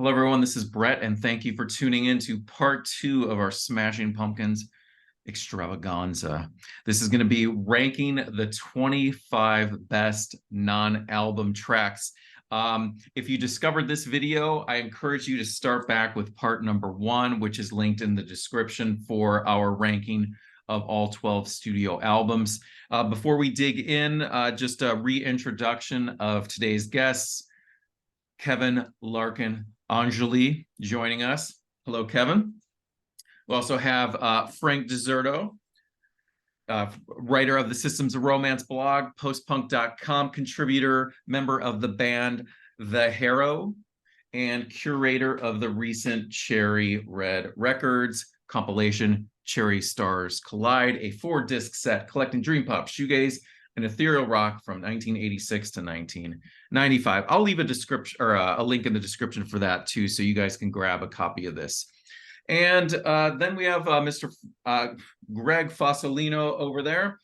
Hello, everyone. This is Brett, and thank you for tuning in to part 2 of our Smashing Pumpkins extravaganza. This is going to be ranking the 25 best non-album tracks. If you discovered this video, I encourage you to start back with part number 1, which is linked in the description for our ranking of all 12 studio albums. Before we dig in, just a reintroduction of today's guests. Kevin Larkin Angioli joining us. Hello, Kevin. We also have Frank Deserto, writer of the Systems of Romance blog, postpunk.com contributor, member of the band The Harrow, and curator of the recent Cherry Red Records compilation Cherry Stars Collide, a 4-disc set collecting dream pop, shoegaze, and ethereal rock from 1986 to 1995. I'll leave a description or a link in the description for that too, so you guys can grab a copy of this. And then we have Mr. Greg Fasolino over there.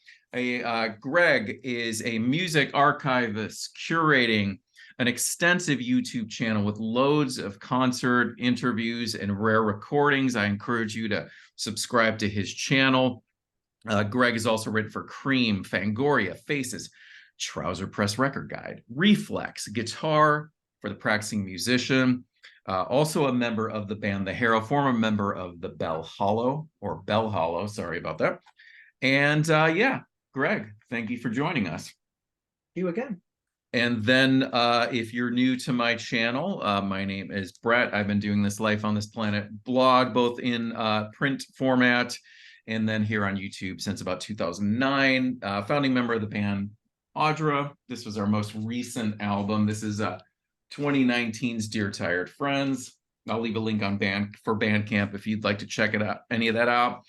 Greg is a music archivist curating an extensive YouTube channel with loads of concert interviews and rare recordings. I encourage you to subscribe to his channel. Greg has also written for Creem, Fangoria, Faces, Trouser Press Record Guide, Reflex, Guitar for the Practicing Musician, also a member of the band The Harrow, former member of the Bell Hollow, sorry about that. And yeah, Greg, thank you for joining us. You again. And then if you're new to my channel, my name is Brett. I've been doing this Life on This Planet blog, both in print format and then here on YouTube since about 2009. Founding member of the band Audra. This was our most recent album. This is 2019's Dear Tired Friends. I'll leave a link on Bandcamp if you'd like to check it out, any of that out.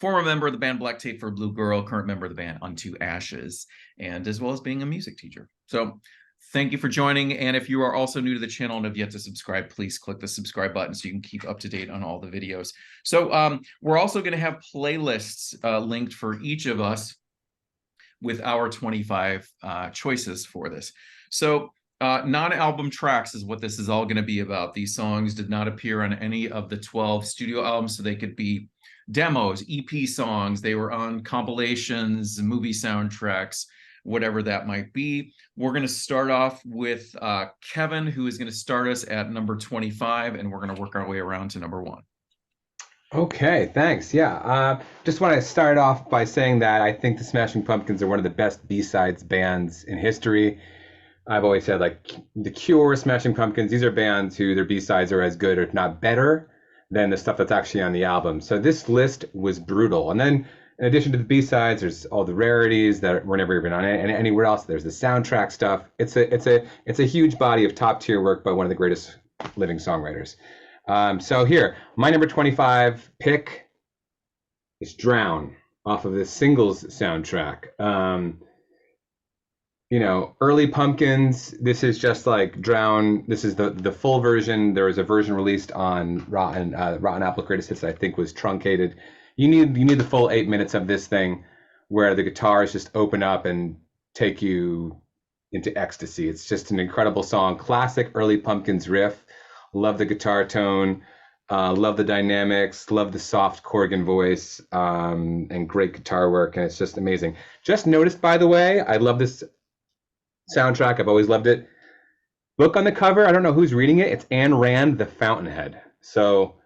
Former member of the band Black Tape for Blue Girl, current member of the band Unto Ashes, and as well as being a music teacher. So thank you for joining. And if you are also new to the channel and have yet to subscribe, please click the subscribe button so you can keep up to date on all the videos. So we're also going to have playlists linked for each of us with our 25 choices for this. So non-album tracks is what this is all going to be about. These songs did not appear on any of the 12 studio albums, so they could be demos, EP songs, they were on compilations, movie soundtracks, whatever that might be. We're going to start off with Kevin, who is going to start us at number 25, and we're going to work our way around to number 1. Okay, thanks. Yeah, just want to start off by saying that I think the Smashing Pumpkins are one of the best B-sides bands in history. I've always said, like, The Cure, Smashing Pumpkins, these are bands who their B-sides are as good, or if not better, than the stuff that's actually on the album. So this list was brutal. And then in addition to the B-sides, there's all the rarities that were never even on anywhere else. There's the soundtrack stuff. It's a huge body of top-tier work by one of the greatest living songwriters. So here, my number 25 pick is Drown off of the Singles soundtrack. You know, early Pumpkins, this is just like Drown. This is the full version. There was a version released on Rotten Apple Greatest Hits that I think was truncated. You need the full 8 minutes of this thing where the guitars just open up and take you into ecstasy. It's just an incredible song. Classic early Pumpkins riff. Love the guitar tone. Love the dynamics. Love the soft Corgan voice and great guitar work. And it's just amazing. Just noticed, by the way, I love this soundtrack. I've always loved it. Book on the cover, I don't know who's reading it. It's Ayn Rand, The Fountainhead. So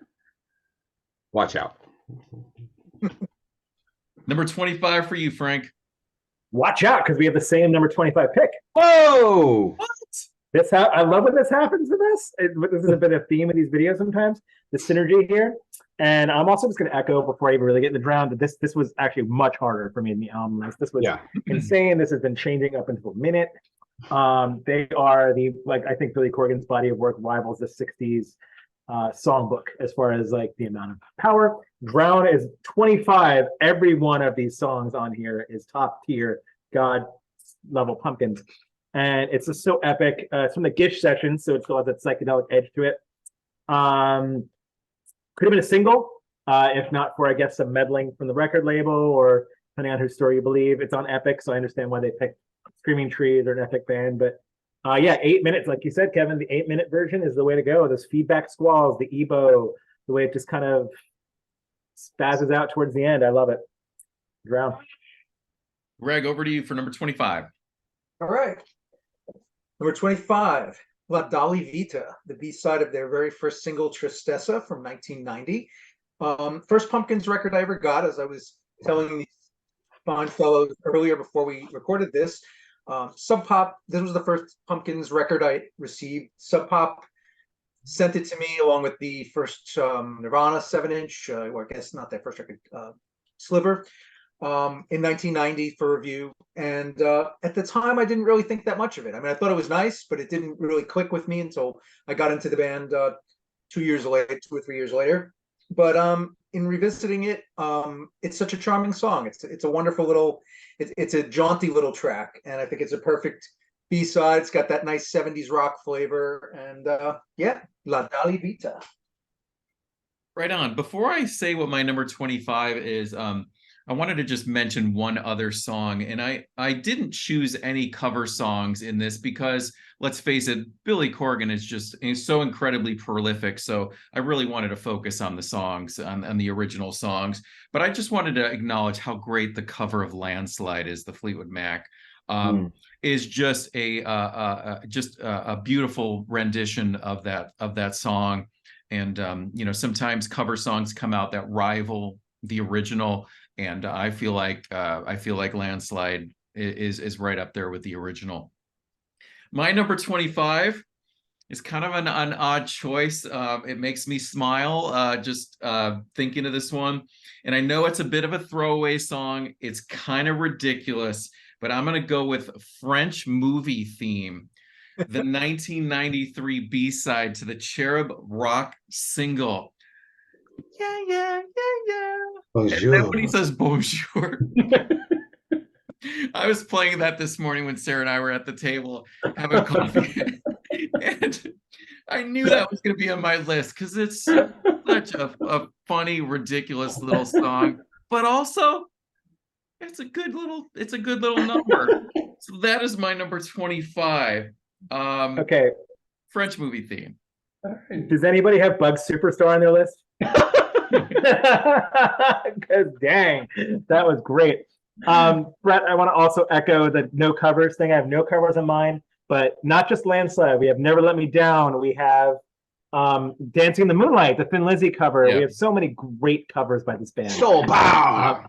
watch out. Number 25 for you, Frank. Watch out, because we have the same number 25 pick. Whoa! What? I love when this happens with us. This has been a theme of these videos sometimes, the synergy here. And I'm also just going to echo before I even really get in the drown that this was actually much harder for me in the album list. This was insane. This has been changing up until a minute. They are I think Billy Corgan's body of work rivals the 60s songbook as far as like the amount of power. Drown is 25. Every one of these songs on here is top tier, God level Pumpkins. And it's just so epic. It's from the Gish session, so it still has that psychedelic edge to it. Could have been a single, if not for, I guess, some meddling from the record label, or depending on whose story you believe. It's on Epic, so I understand why they picked Screaming Trees or an Epic band. But Yeah, 8 minutes, like you said, Kevin, the 8 minute version is the way to go. Those feedback squalls, the EBO, the way it just kind of spazzes out towards the end. I love it. Drown. Greg, over to you for number 25. All right. Number 25, La Dolly Vita, the B-side of their very first single, Tristessa, from 1990. First Pumpkins record I ever got, as I was telling these fine fellows earlier before we recorded this. Sub Pop, this was the first Pumpkins record I received. Sub Pop sent it to me along with the first Nirvana 7-inch, or I guess not their first record, Sliver, in 1990 for review. And at the time, I didn't really think that much of it. I mean, I thought it was nice, but it didn't really click with me until I got into the band 2 or 3 years later. But in revisiting it, it's such a charming song. It's a wonderful little, it's a jaunty little track, and I think it's a perfect B-side. It's got that nice 70s rock flavor, and yeah, La Dolly Vita. Right on. Before I say what my number 25 is, I wanted to just mention one other song, and I didn't choose any cover songs in this because, let's face it, Billy Corgan is so incredibly prolific. So I really wanted to focus on the songs, on the original songs. But I just wanted to acknowledge how great the cover of Landslide is. The Fleetwood Mac is just a beautiful rendition of that song. And sometimes cover songs come out that rival the original. And I feel like Landslide is right up there with the original. My number 25 is kind of an odd choice. It makes me smile just thinking of this one. And I know it's a bit of a throwaway song. It's kind of ridiculous, but I'm going to go with French Movie Theme, the 1993 B-side to the Cherub Rock single. Yeah, yeah, yeah, yeah. Bonjour. And then when he says bonjour, I was playing that this morning when Sarah and I were at the table having coffee, and I knew that was going to be on my list because it's such a funny, ridiculous little song, but also it's a good little number. So that is my number 25. Okay. French Movie Theme. Does anybody have Bug Superstar on their list? Because dang, that was great. Brett, I want to also echo the no covers thing. I have no covers on mine, but not just Landslide. We have Never Let Me Down. We have Dancing in the Moonlight, the Thin Lizzy cover. Yep. We have so many great covers by this band. Soul Power.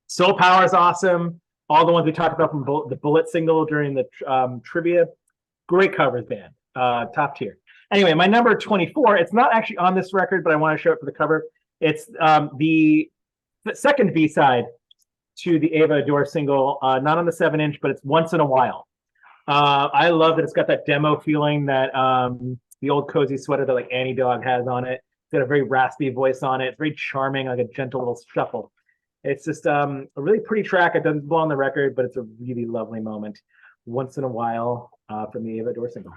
Soul Power is awesome. All the ones we talked about from the Bullet single during the trivia. Great covers band. Top tier. Anyway, my number 24, it's not actually on this record, but I want to show it for the cover. It's the second B-side to the Ava Adore single, not on the 7-inch, but it's Once in a While. I love that it's got that demo feeling that the old cozy sweater that like Annie Dog has on it. It's got a very raspy voice on it. It's very charming, like a gentle little shuffle. It's just a really pretty track. It doesn't belong on the record, but it's a really lovely moment. Once in a While from the Ava Adore single.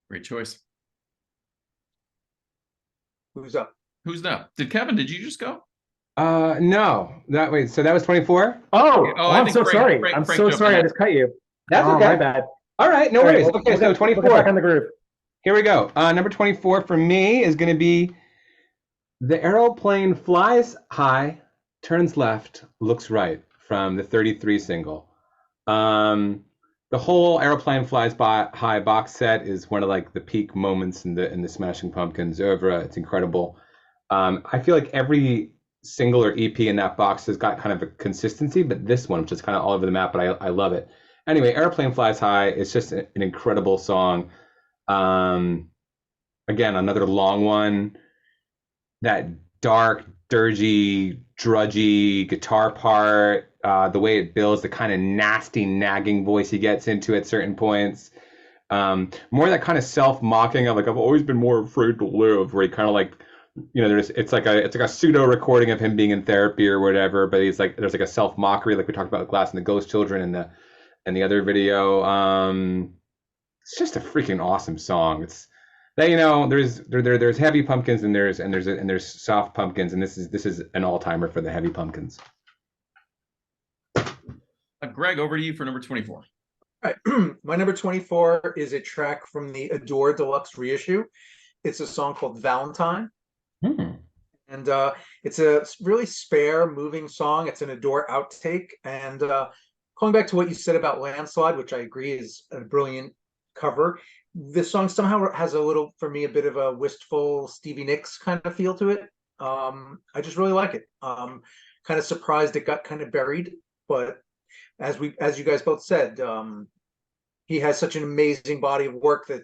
Great choice. Who's up? Who's up? Kevin, did you just go? No. So that was 24? I'm so sorry. I'm so sorry I just cut you. That's okay. My bad. All right, no worries. Okay, so 24. We'll get back on the groove. Here we go. Number 24 for me is going to be The Aeroplane Flies High, Turns Left, Looks Right from the 33 single. The whole Aeroplane Flies High box set is one of like the peak moments in the Smashing Pumpkins oeuvre. It's incredible. I feel like every single or EP in that box has got kind of a consistency, but this one, which is kind of all over the map, but I love it. Anyway, Airplane Flies High is just an incredible song. Again, another long one. That dark, dirgy, drudgy guitar part, the way it builds, the kind of nasty, nagging voice he gets into at certain points. More that kind of self-mocking of like, I've always been more afraid to live, where he kind of like, it's like a pseudo recording of him being in therapy or whatever, but he's like, there's like a self-mockery, like we talked about Glass and the Ghost Children and the other video. It's just a freaking awesome song. It's that, there's heavy pumpkins and there's soft pumpkins, and this is an all-timer for the heavy pumpkins. Greg, over to you for number 24. Right. My number 24 is a track from the Adore Deluxe reissue. It's a song called Valentine. Hmm. And it's a really spare, moving song. It's an Adore outtake. And going back to what you said about Landslide, which I agree is a brilliant cover, this song somehow has a little, for me, a bit of a wistful Stevie Nicks kind of feel to it. I just really like it. Kind of surprised it got kind of buried, but as you guys both said, he has such an amazing body of work that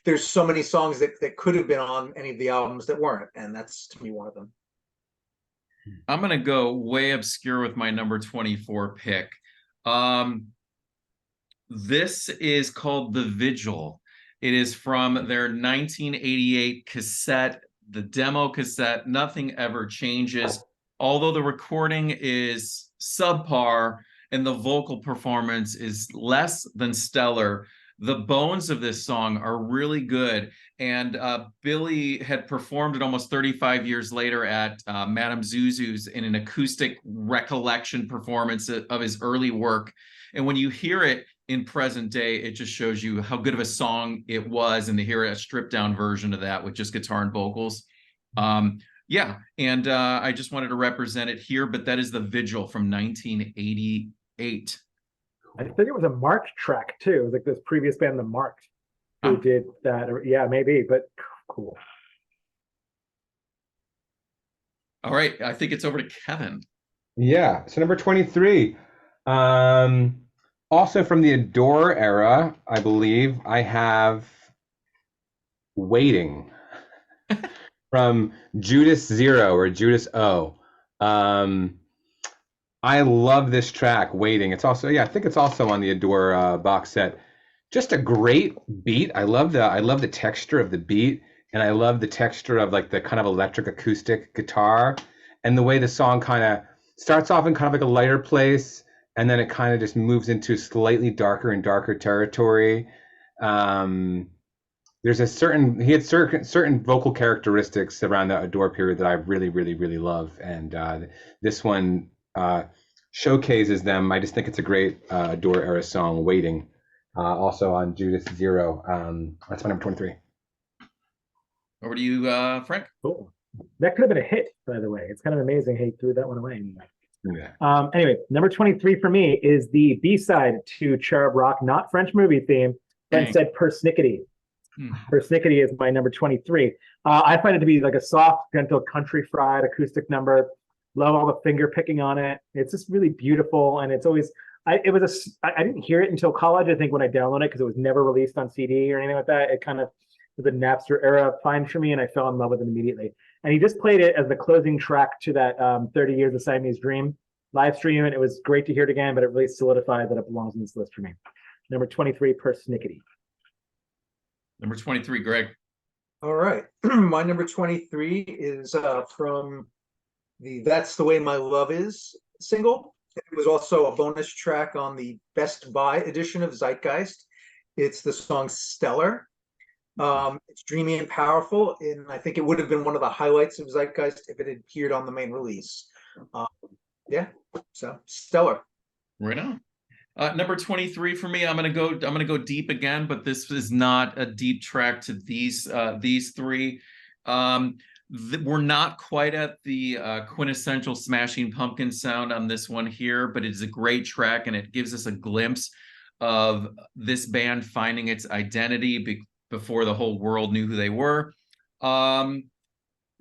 there's so many songs that could have been on any of the albums that weren't, and that's to me one of them. I'm gonna go way obscure with my number 24 pick. This is called The Vigil. It is from their 1988 cassette, the demo cassette, Nothing Ever Changes. Although the recording is subpar and the vocal performance is less than stellar, the bones of this song are really good. And Billy had performed it almost 35 years later at Madame Zuzu's in an acoustic recollection performance of his early work. And when you hear it in present day, it just shows you how good of a song it was. And to hear a stripped down version of that with just guitar and vocals. Yeah, and I just wanted to represent it here, but that is The Vigil from 1988. I think it was a Marked track too. It was like this previous band, The Marked, who did that. Yeah, maybe, but cool. All right, I think it's over to Kevin. Yeah, so number 23. Also from the Adore era, I believe, I have Waiting from Judas Zero or Judas O. I love this track, Waiting. It's also, yeah, I think it's also on the Adore box set. Just a great beat. I love the texture of the beat, and I love the texture of like the kind of electric acoustic guitar, and the way the song kind of starts off in kind of like a lighter place, and then it kind of just moves into slightly darker and darker territory. There's he had certain vocal characteristics around the Adore period that I really, really, really love, and this one showcases them. I just think it's a great Adore era song, Waiting, also on Judas Zero. That's my number 23. Over to you, Frank. Cool. That could have been a hit, by the way. It's kind of amazing he threw that one away. Yeah. Anyway, number 23 for me is the B-side to Cherub Rock, not French movie theme, but instead Persnickety. Persnickety is my number 23. I find it to be like a soft, gentle, country fried acoustic number. Love all the finger picking on it. It's just really beautiful, and it's always. I didn't hear it until college. I think when I downloaded it because it was never released on CD or anything like that. It kind of was a Napster era find for me, and I fell in love with it immediately. And he just played it as the closing track to that 30 Years of Siamese Dream live stream, and it was great to hear it again. But it really solidified that it belongs in this list for me. Number 23, Persnickety. Number 23, Greg. All right. My number 23 is from the That's the Way My Love Is single. It was also a bonus track on the Best Buy edition of Zeitgeist. It's the song Stellar. It's dreamy and powerful, and I think it would have been one of the highlights of Zeitgeist if it had appeared on the main release. Yeah, so Stellar. Right on. Number 23 for me, I'm gonna go deep again, but this is not a deep track to these three. We're not quite at the quintessential Smashing Pumpkins sound on this one here, but it's a great track, and it gives us a glimpse of this band finding its identity before the whole world knew who they were.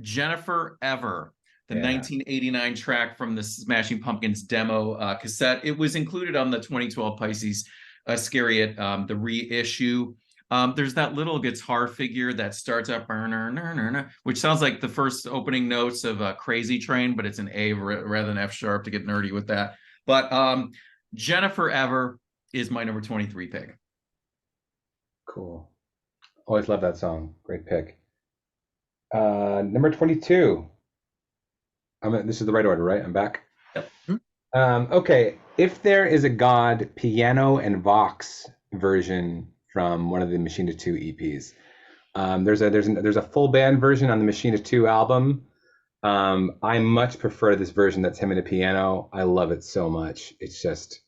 Jennifer Ever, the 1989 track from the Smashing Pumpkins demo cassette. It was included on the 2012 Pisces Scariot, the reissue. There's that little guitar figure that starts up, which sounds like the first opening notes of Crazy Train, but it's an A rather than F sharp to get nerdy with that. But Jennifer Ever is my number 23 pick. Cool. Always love that song. Great pick. Number 22. This is the right order, right? I'm back. Yep. Okay. If There Is a God piano and Vox version from one of the Machina 2 EPs. There's a full band version on the Machina 2 album. I much prefer this version that's him and a piano. I love it so much. It's just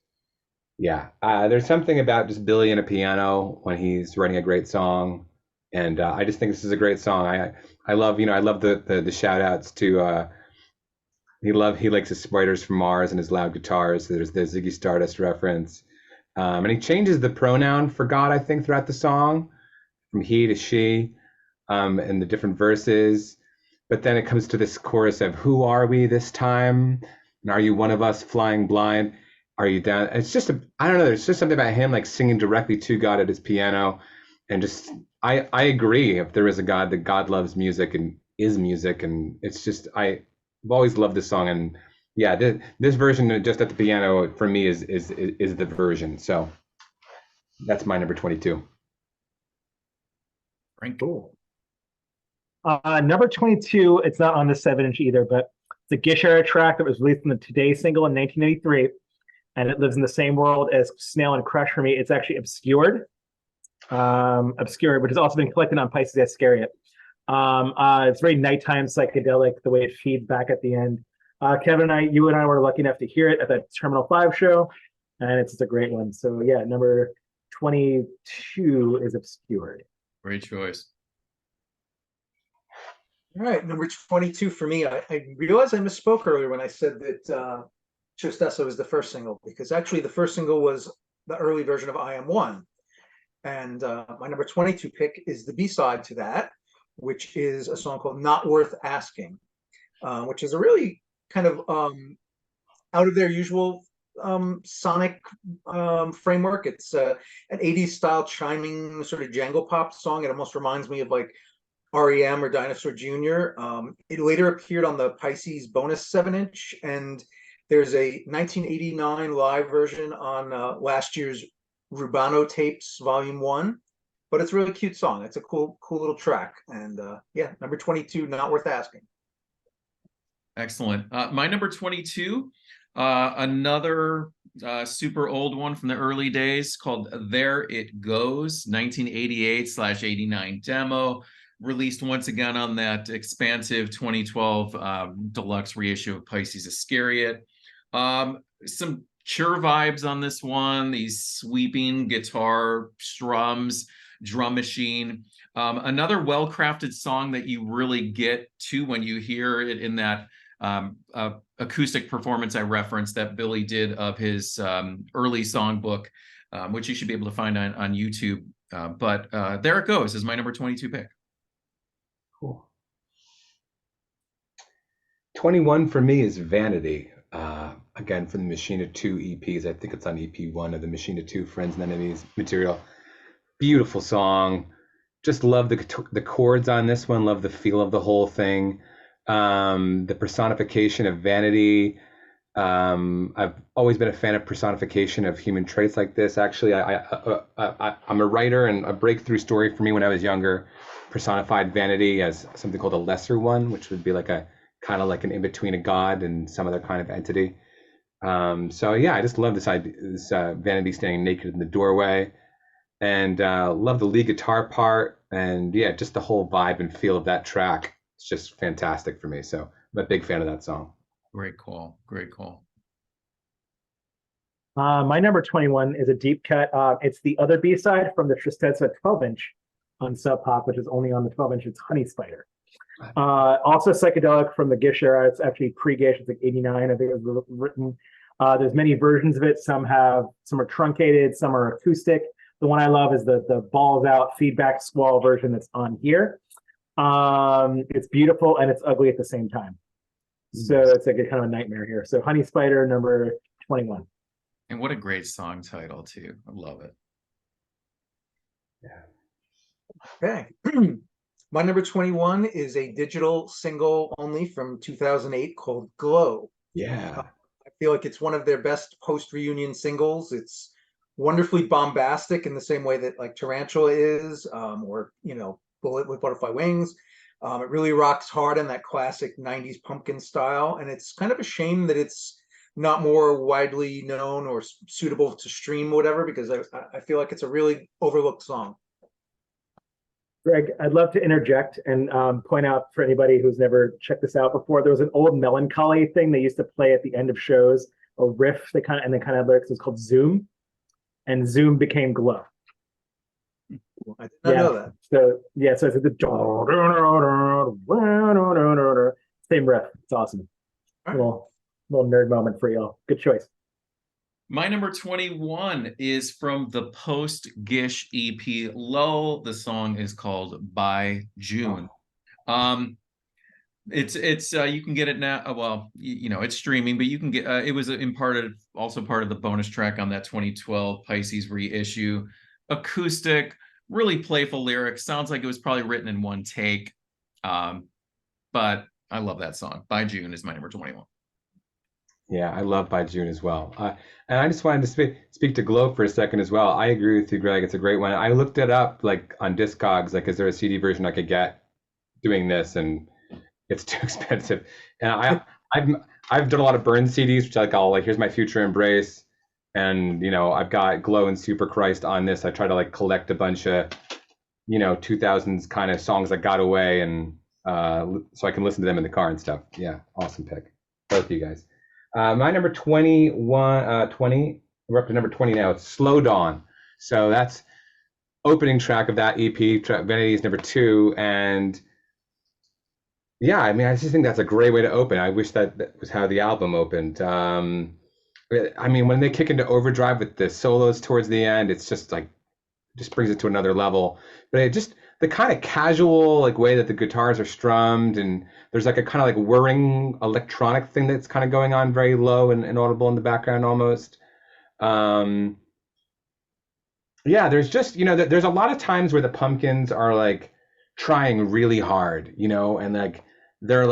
Yeah, there's something about just Billy and a piano when he's writing a great song, and I just think this is a great song. I love, I love the shout outs to he likes his spiders from Mars and his loud guitars. So there's the Ziggy Stardust reference, and he changes the pronoun for God, I think, throughout the song from he to she, and the different verses. But then it comes to this chorus of "Who are we this time? And are you one of us flying blind? Are you down?" It's just I don't know. There's just something about him like singing directly to God at his piano, and just I agree. If there is a God, that God loves music and is music, and it's just I've always loved this song, and yeah, this version just at the piano for me is the version. So that's my number 22. Frank. Cool. Number 22, it's not on the 7-inch either, but it's a Gish era track that was released in the Today single in 1983, and it lives in the same world as Snail and Crush for me. It's actually Obscured, which has also been collected on Pisces Iscariot. It's very nighttime psychedelic, the way it feeds back at the end. Kevin and you and I were lucky enough to hear it at the Terminal 5 show, and it's just a great one. So yeah, number 22 is Obscured. Great choice. All right, number 22 for me. I realized I misspoke earlier when I said that Tristessa was the first single, because actually the first single was the early version of I Am One. And my number 22 pick is the B-side to that, which is a song called Not Worth Asking, which is a really kind of out of their usual sonic framework. It's an 80s style chiming sort of jangle pop song. It almost reminds me of like REM or Dinosaur Jr. It later appeared on the Pisces bonus 7-inch, and there's a 1989 live version on last year's Rubano Tapes Volume 1. But it's a really cute song. It's a cool little track. And yeah, number 22, Not Worth Asking. Excellent. My number 22, another super old one from the early days called There It Goes, 1988/89 demo, released once again on that expansive 2012 deluxe reissue of Pisces Iscariot. Some Cure vibes on this one, these sweeping guitar strums, drum machine. Another well-crafted song that you really get to when you hear it in that acoustic performance I referenced that Billy did of his early songbook, which you should be able to find on YouTube. But There It Goes is my number 22 pick. Cool. 21 for me is Vanity. Again, from the Machina 2 EPs. I think it's on EP 1 of the Machina 2 Friends and Enemies material. Beautiful song. Just love the chords on this one. Love the feel of the whole thing. The personification of vanity. I've always been a fan of personification of human traits like this. Actually, I'm a writer, and a breakthrough story for me when I was younger personified vanity as something called a lesser one, which would be like a kind of like an in-between a god and some other kind of entity. So yeah, I just love this idea, this vanity standing naked in the doorway, and love the lead guitar part, and yeah, just the whole vibe and feel of that track. It's just fantastic for me. So I'm a big fan of that song. Great call. Great call. My number 21 is a deep cut. It's the other B-side from the Tristessa 12-inch on Sub Pop, which is only on the 12-inch. It's Honey Spider. Also psychedelic from the Gish era. It's actually pre-Gish. It's like 89, I think it was written. There's many versions of it. Some are truncated, some are acoustic. The one I love is the balls out feedback squall version that's on here. It's beautiful and it's ugly at the same time. So it's like a kind of a nightmare here. So Honey Spider, number 21. And what a great song title too. I love it. Yeah. Okay. My number 21 is a digital single only from 2008 called Glow. Yeah. I feel like it's one of their best post-reunion singles. It's wonderfully bombastic in the same way that like Tarantula is, or, Bullet with Butterfly Wings. It really rocks hard in that classic 90s pumpkin style. And it's kind of a shame that it's not more widely known or suitable to stream or whatever, because I feel like it's a really overlooked song. Greg, I'd love to interject and point out for anybody who's never checked this out before, there was an old Melancholy thing they used to play at the end of shows, a riff, they kind of lyrics. It's called Zoom. and Zoom became Glow. I did not know that. So so it's the same riff. It's awesome. All right. Little nerd moment for y'all. Good choice. My number 21 is from the post Gish EP Low. The song is called By June. It's you can get it now. Well, you know, it's streaming, but you can get it was also part of the bonus track on that 2012 Pisces reissue. Acoustic, really playful lyrics. Sounds like it was probably written in one take. But I love that song. By June is my number 21. Yeah, I love By June as well. And I just wanted to speak to Glow for a second as well. I agree with you, Greg. It's a great one. I looked it up like on Discogs, like, is there a CD version I could get doing this? And it's too expensive. And I've done a lot of burn CDs, which I'll like, here's my Future Embrace. And, you know, I've got Glow and Super Christ on this. I try to like collect a bunch of, you know, 2000s kind of songs that got away, and so I can listen to them in the car and stuff. Yeah, awesome pick. Both of you guys. My number 21, 20, we're up to number 20 now. It's Slow Dawn. So that's opening track of that EP. Vanity is number 2. And yeah, I mean, I just think that's a great way to open. I wish that was how the album opened. I mean, when they kick into overdrive with the solos towards the end, it's just like, just brings it to another level. But it just, the kind of casual like way that the guitars are strummed, and there's like a kind of like whirring electronic thing that's kind of going on very low and audible in the background almost. Yeah, there's just, you know, there's a lot of times where the Pumpkins are like trying really hard, you know, and like they're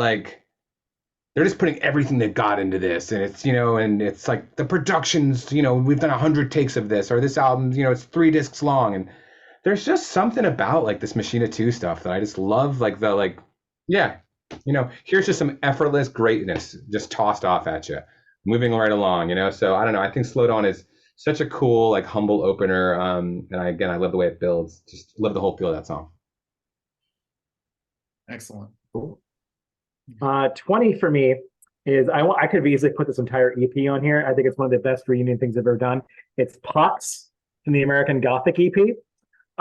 just putting everything they've got into this, and it's, you know, and it's like the production's, you know, we've done 100 takes of this, or this album, you know, it's 3 discs long, and there's just something about like this Machina 2 stuff that I just love, like the like, yeah, you know, here's just some effortless greatness just tossed off at you, moving right along, you know. So I don't know, I think Slow Dawn is such a cool like humble opener, and I love the way it builds. Just love the whole feel of that song. Excellent. Cool. 20 for me is I could have easily put this entire EP on here. I think it's one of the best reunion things I've ever done. It's Pots from the American Gothic EP.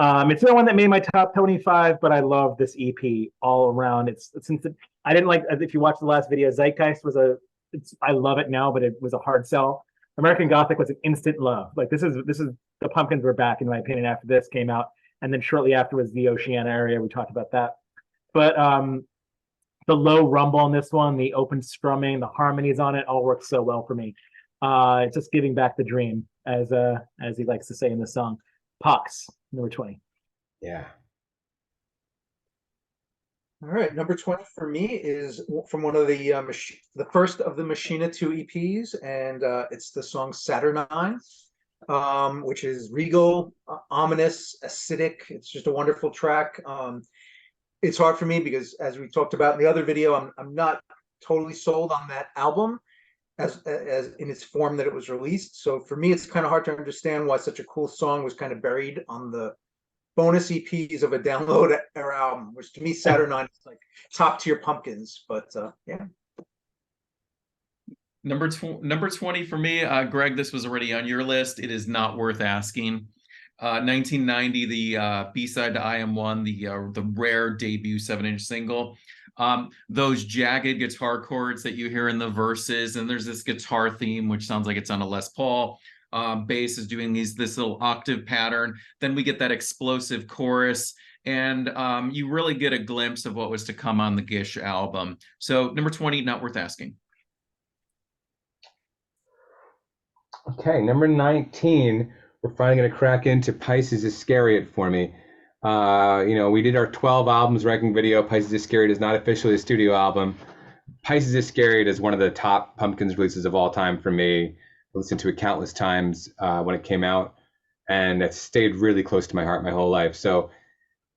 It's the one that made my top 25, but I love this EP all around. I didn't like, if you watch the last video, Zeitgeist was I love it now, but it was a hard sell. American Gothic was an instant love. Like this is the Pumpkins were back, in my opinion, after this came out, and then shortly after was the Oceana area. We talked about that, but the low rumble on this one, the open strumming, the harmonies on it all work so well for me. It's just giving back the dream, as he likes to say in the song. Pox, number 20. Yeah. All right, number 20 for me is from one of the first of the Machina 2 EPs, and it's the song Saturnine, which is regal, ominous, acidic. It's just a wonderful track. It's hard for me because, as we talked about in the other video, I'm not totally sold on that album as in its form that it was released. So for me, it's kind of hard to understand why such a cool song was kind of buried on the bonus EPs of a download era album, which to me, Saturnine is like top tier Pumpkins. But yeah. Number 20 for me, Greg, this was already on your list. It is Not Worth Asking. 1990, the B-side to I Am One, the rare debut 7-inch single. Those jagged guitar chords that you hear in the verses, and there's this guitar theme which sounds like it's on a Les Paul. Bass is doing this little octave pattern. Then we get that explosive chorus, and you really get a glimpse of what was to come on the Gish album. So number 20, Not Worth Asking. Okay, number 19. We're finally going to crack into Pisces Iscariot for me. You know, we did our 12 albums ranking video. Pisces Iscariot is not officially a studio album. Pisces Iscariot is one of the top Pumpkins releases of all time for me. I listened to it countless times when it came out, and it's stayed really close to my heart my whole life. So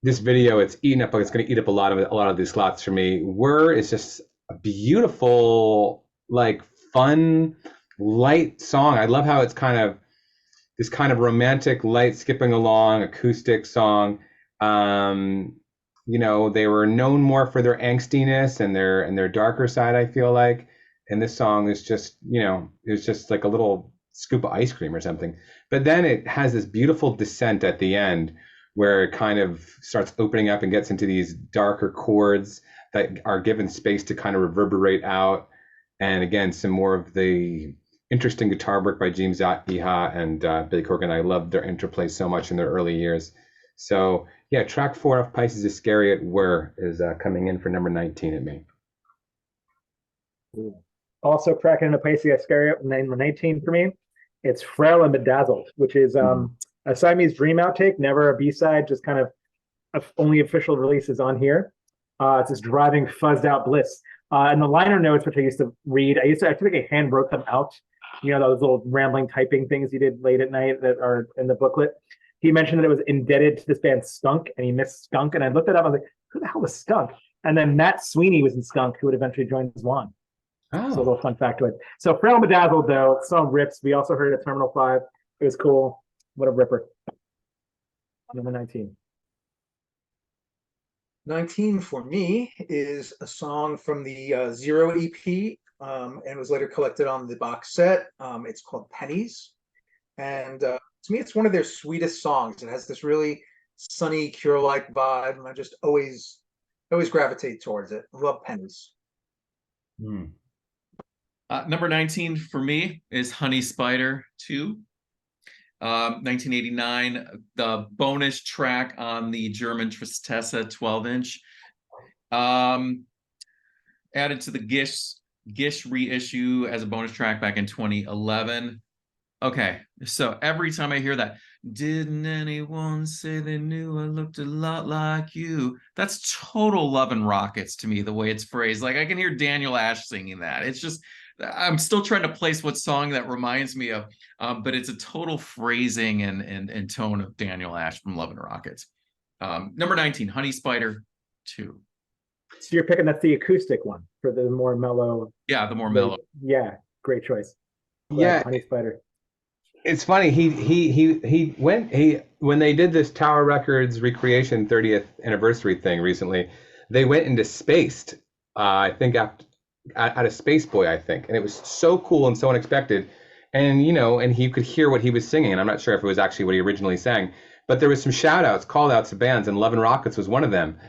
this video, it's going to eat up a lot of these slots for me. Whir is just a beautiful, like fun, light song. I love how it's kind of this kind of romantic, light, skipping along, acoustic song. You know, they were known more for their angstiness and their darker side, I feel like. And this song is just, you know, it was just like a little scoop of ice cream or something. but then it has this beautiful descent at the end where it kind of starts opening up and gets into these darker chords that are given space to kind of reverberate out. And again, some more of the interesting guitar work by James Iha and Billy Corgan. I loved their interplay so much in their early years. So yeah, track 4 of Pisces Iscariot is coming in for number 19 at me. Also cracking into Pisces Iscariot, number 19 for me. It's Frail and Bedazzled, which is a Siamese Dream outtake, never a B-side, just kind of only official releases on here. It's this driving, fuzzed out bliss. And the liner notes, which I used to read, I think I hand wrote them out. You know, those little rambling typing things he did late at night that are in the booklet. He mentioned that it was indebted to this band Skunk, and he missed Skunk. And I looked it up. I was like, who the hell was Skunk? And then Matt Sweeney was in Skunk, who would eventually join Zwan. Oh. So a little fun fact to it. So Frail and Bedazzled, though, song rips. We also heard it at Terminal 5. It was cool. What a ripper. Number 19. 19 for me is a song from the Zero EP, and was later collected on the box set. It's called Pennies. And to me, it's one of their sweetest songs. It has this really sunny, Cure-like vibe, and I just always gravitate towards it. I love Pennies. Number 19 for me is Honey Spider 2. 1989, the bonus track on the German Tristessa 12-inch. Added to the Gish reissue as a bonus track back in 2011. Okay, so every time I hear that, didn't anyone say they knew I looked a lot like you? That's total Love and Rockets to me, the way it's phrased. Like I can hear Daniel Ash singing that. It's just, I'm still trying to place what song that reminds me of, but it's a total phrasing and tone of Daniel Ash from Love and Rockets. Number 19, Honey Spider 2. So you're picking, that's the acoustic one for the more mellow. Yeah, the more mellow. Yeah, great choice. Yeah, Honey Spider. It's funny. When they did this Tower Records recreation 30th anniversary thing recently, they went into Spaced. I think out of Space Boy, I think, and it was so cool and so unexpected. And and he could hear what he was singing, and I'm not sure if it was actually what he originally sang, but there was some shout outs, call outs to bands, and Love and Rockets was one of them.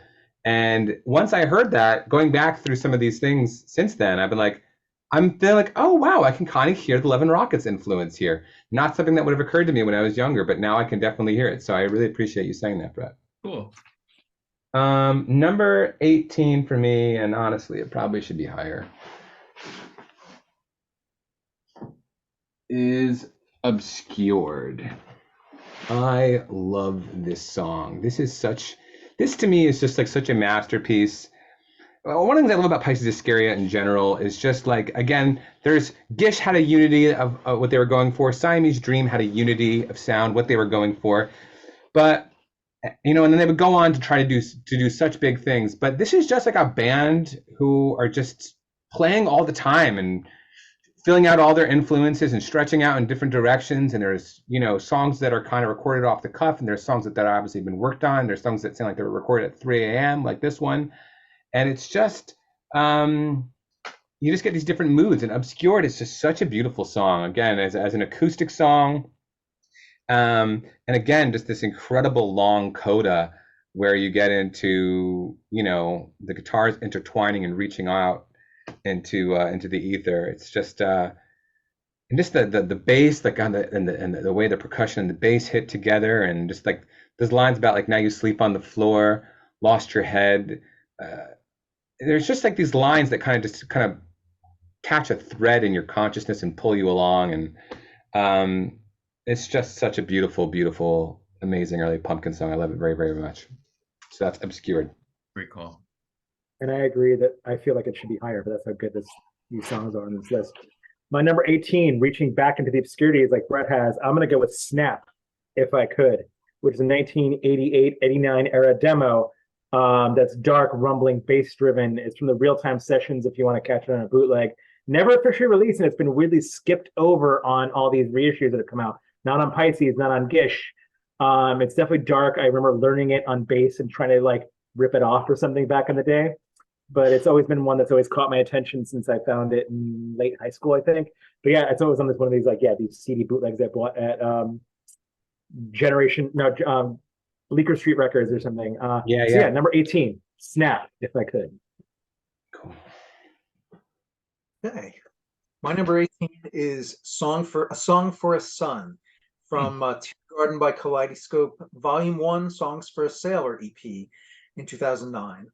And once I heard that, going back through some of these things since then, I've been like, I'm feeling like, oh wow, I can kind of hear the Love and Rockets influence here. Not something that would have occurred to me when I was younger, but now I can definitely hear it. So I really appreciate you saying that, Brett. Cool. Number 18 for me, and honestly, it probably should be higher, is Obscured. I love this song. This to me is just like such a masterpiece. One of the things I love about Pisces Iscariot in general is just like, again, Gish had a unity of what they were going for. Siamese Dream had a unity of sound, what they were going for. But, and then they would go on to try to do such big things. But this is just like a band who are just playing all the time and filling out all their influences and stretching out in different directions. And there's, songs that are kind of recorded off the cuff, and there's songs that are obviously been worked on. There's songs that sound like they were recorded at 3 a.m. like this one. And it's just, you just get these different moods. And Obscured is just such a beautiful song, again, as an acoustic song. And again, just this incredible long coda where you get into, the guitars intertwining and reaching out into the ether. It's just, and just the bass, like and the way the percussion and the bass hit together, and just like those lines about like, now you sleep on the floor, lost your head. There's just like these lines that kind of catch a thread in your consciousness and pull you along. And it's just such a beautiful, beautiful, amazing early Pumpkin song. I love it very, very much. So that's Obscured. Great call. And I agree that I feel like it should be higher, but that's how good these songs are on this list. My number 18, reaching back into the obscurities like Brett has, I'm going to go with Snap, If I Could, which is a 1988-89 era demo. That's dark, rumbling, bass-driven. It's from the Real-Time Sessions if you want to catch it on a bootleg. Never officially released, and it's been weirdly skipped over on all these reissues that have come out. Not on Pisces, not on Gish. It's definitely dark. I remember learning it on bass and trying to like rip it off or something back in the day. But it's always been one that's always caught my attention since I found it in late high school, I think. But yeah, it's always on one of these these CD bootlegs I bought at Generation, no, Bleecker Street Records or something. Yeah, So yeah. number 18, Snap, if I could. Cool. Okay. My number 18 is Song for a Son from Garden by Kaleidoscope, Volume 1, Songs for a Sailor EP in 2009.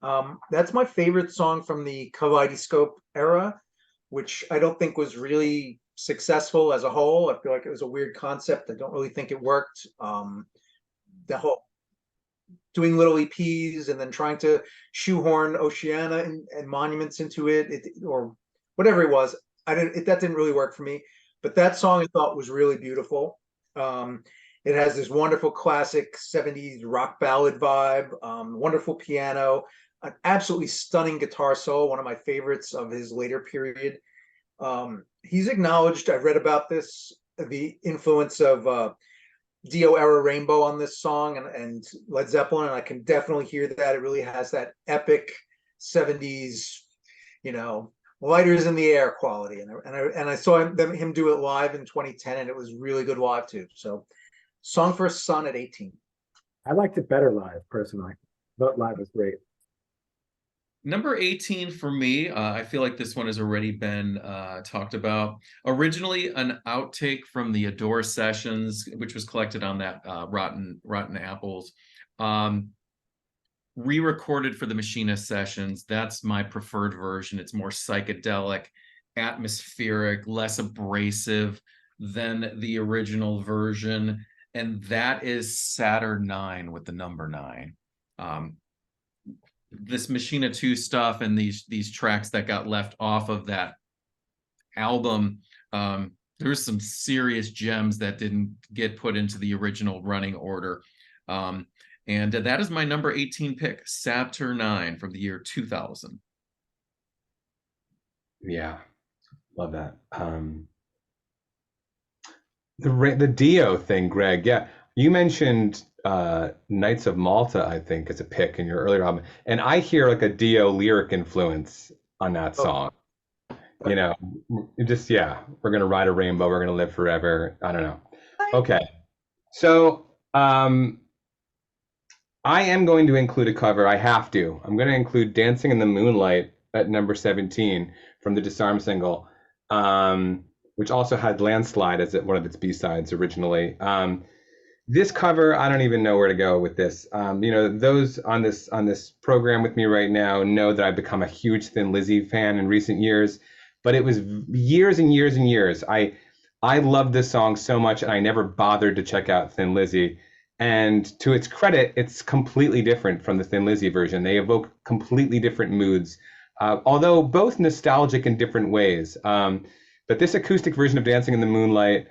That's my favorite song from the Kaleidoscope era, which I don't think was really successful as a whole. I feel like it was a weird concept. I don't really think it worked. The whole doing little EPs and then trying to shoehorn Oceana and Monuments into it, or whatever it was. That didn't really work for me, but that song I thought was really beautiful. It has this wonderful classic 70s rock ballad vibe, wonderful piano, an absolutely stunning guitar solo, one of my favorites of his later period. He's acknowledged, I've read about this, the influence of Dio era Rainbow on this song and Led Zeppelin, and I can definitely hear that. It really has that epic 70s, lighters in the air quality, and I saw him do it live in 2010, and it was really good live too. So, Song for a Son at 18. I liked it better live, personally. But live was great. Number 18 for me, I feel like this one has already been talked about. Originally an outtake from the Adore sessions, which was collected on that Rotten Apples. Re-recorded for the Machinist sessions. That's my preferred version. It's more psychedelic, atmospheric, less abrasive than the original version. And that is Saturn 9 with the number 9. This Machina 2 stuff and these tracks that got left off of that album, there's some serious gems that didn't get put into the original running order. And that is my number 18 pick, Saturn 9 from the year 2000. Yeah, love that. The Dio thing, Greg. Yeah, you mentioned Knights of Malta, I think, as a pick in your earlier album, and I hear like a Dio lyric influence on that song. We're gonna ride a rainbow, we're gonna live forever. I don't know. Okay, so I am going to include a cover. I have to. I'm going to include Dancing in the Moonlight at number 17 from the Disarm single, which also had Landslide as one of its B-sides originally. This cover, I don't even know where to go with this. Those on this program with me right now know that I've become a huge Thin Lizzy fan in recent years, but it was years and years and years. I loved this song so much, and I never bothered to check out Thin Lizzy. And to its credit, it's completely different from the Thin Lizzy version. They evoke completely different moods, although both nostalgic in different ways. But this acoustic version of Dancing in the Moonlight,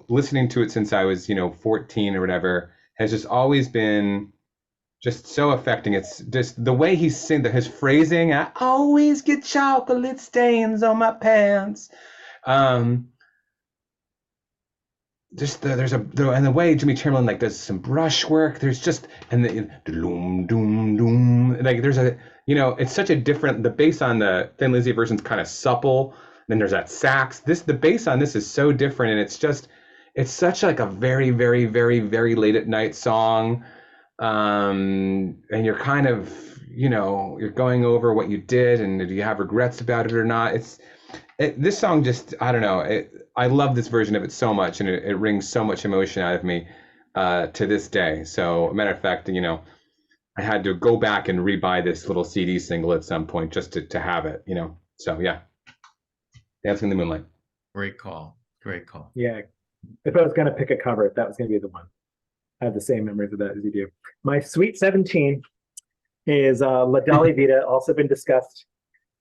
listening to it since I was, 14 or whatever, has just always been just so affecting. It's just the way he sings, his phrasing. I always get chocolate stains on my pants. And the way Jimmy Chamberlain does some brushwork, there's just, and the doom doom doom, there's a, it's such a different. The bass on the Thin Lizzy version's kind of supple. Then there's that sax. The bass on this is so different, and it's such like a very, very, very, very late at night song, and you're kind of, you're going over what you did, and do you have regrets about it or not? This song just, I don't know. I love this version of it so much, and it wrings so much emotion out of me to this day. So, a matter of fact, I had to go back and rebuy this little CD single at some point just to have it, So, yeah. Dancing in the Moonlight. Great call. Great call. Yeah. If I was going to pick a cover, that was going to be the one. I have the same memories of that as you do. My Sweet 17 is La Dolly Vita, also been discussed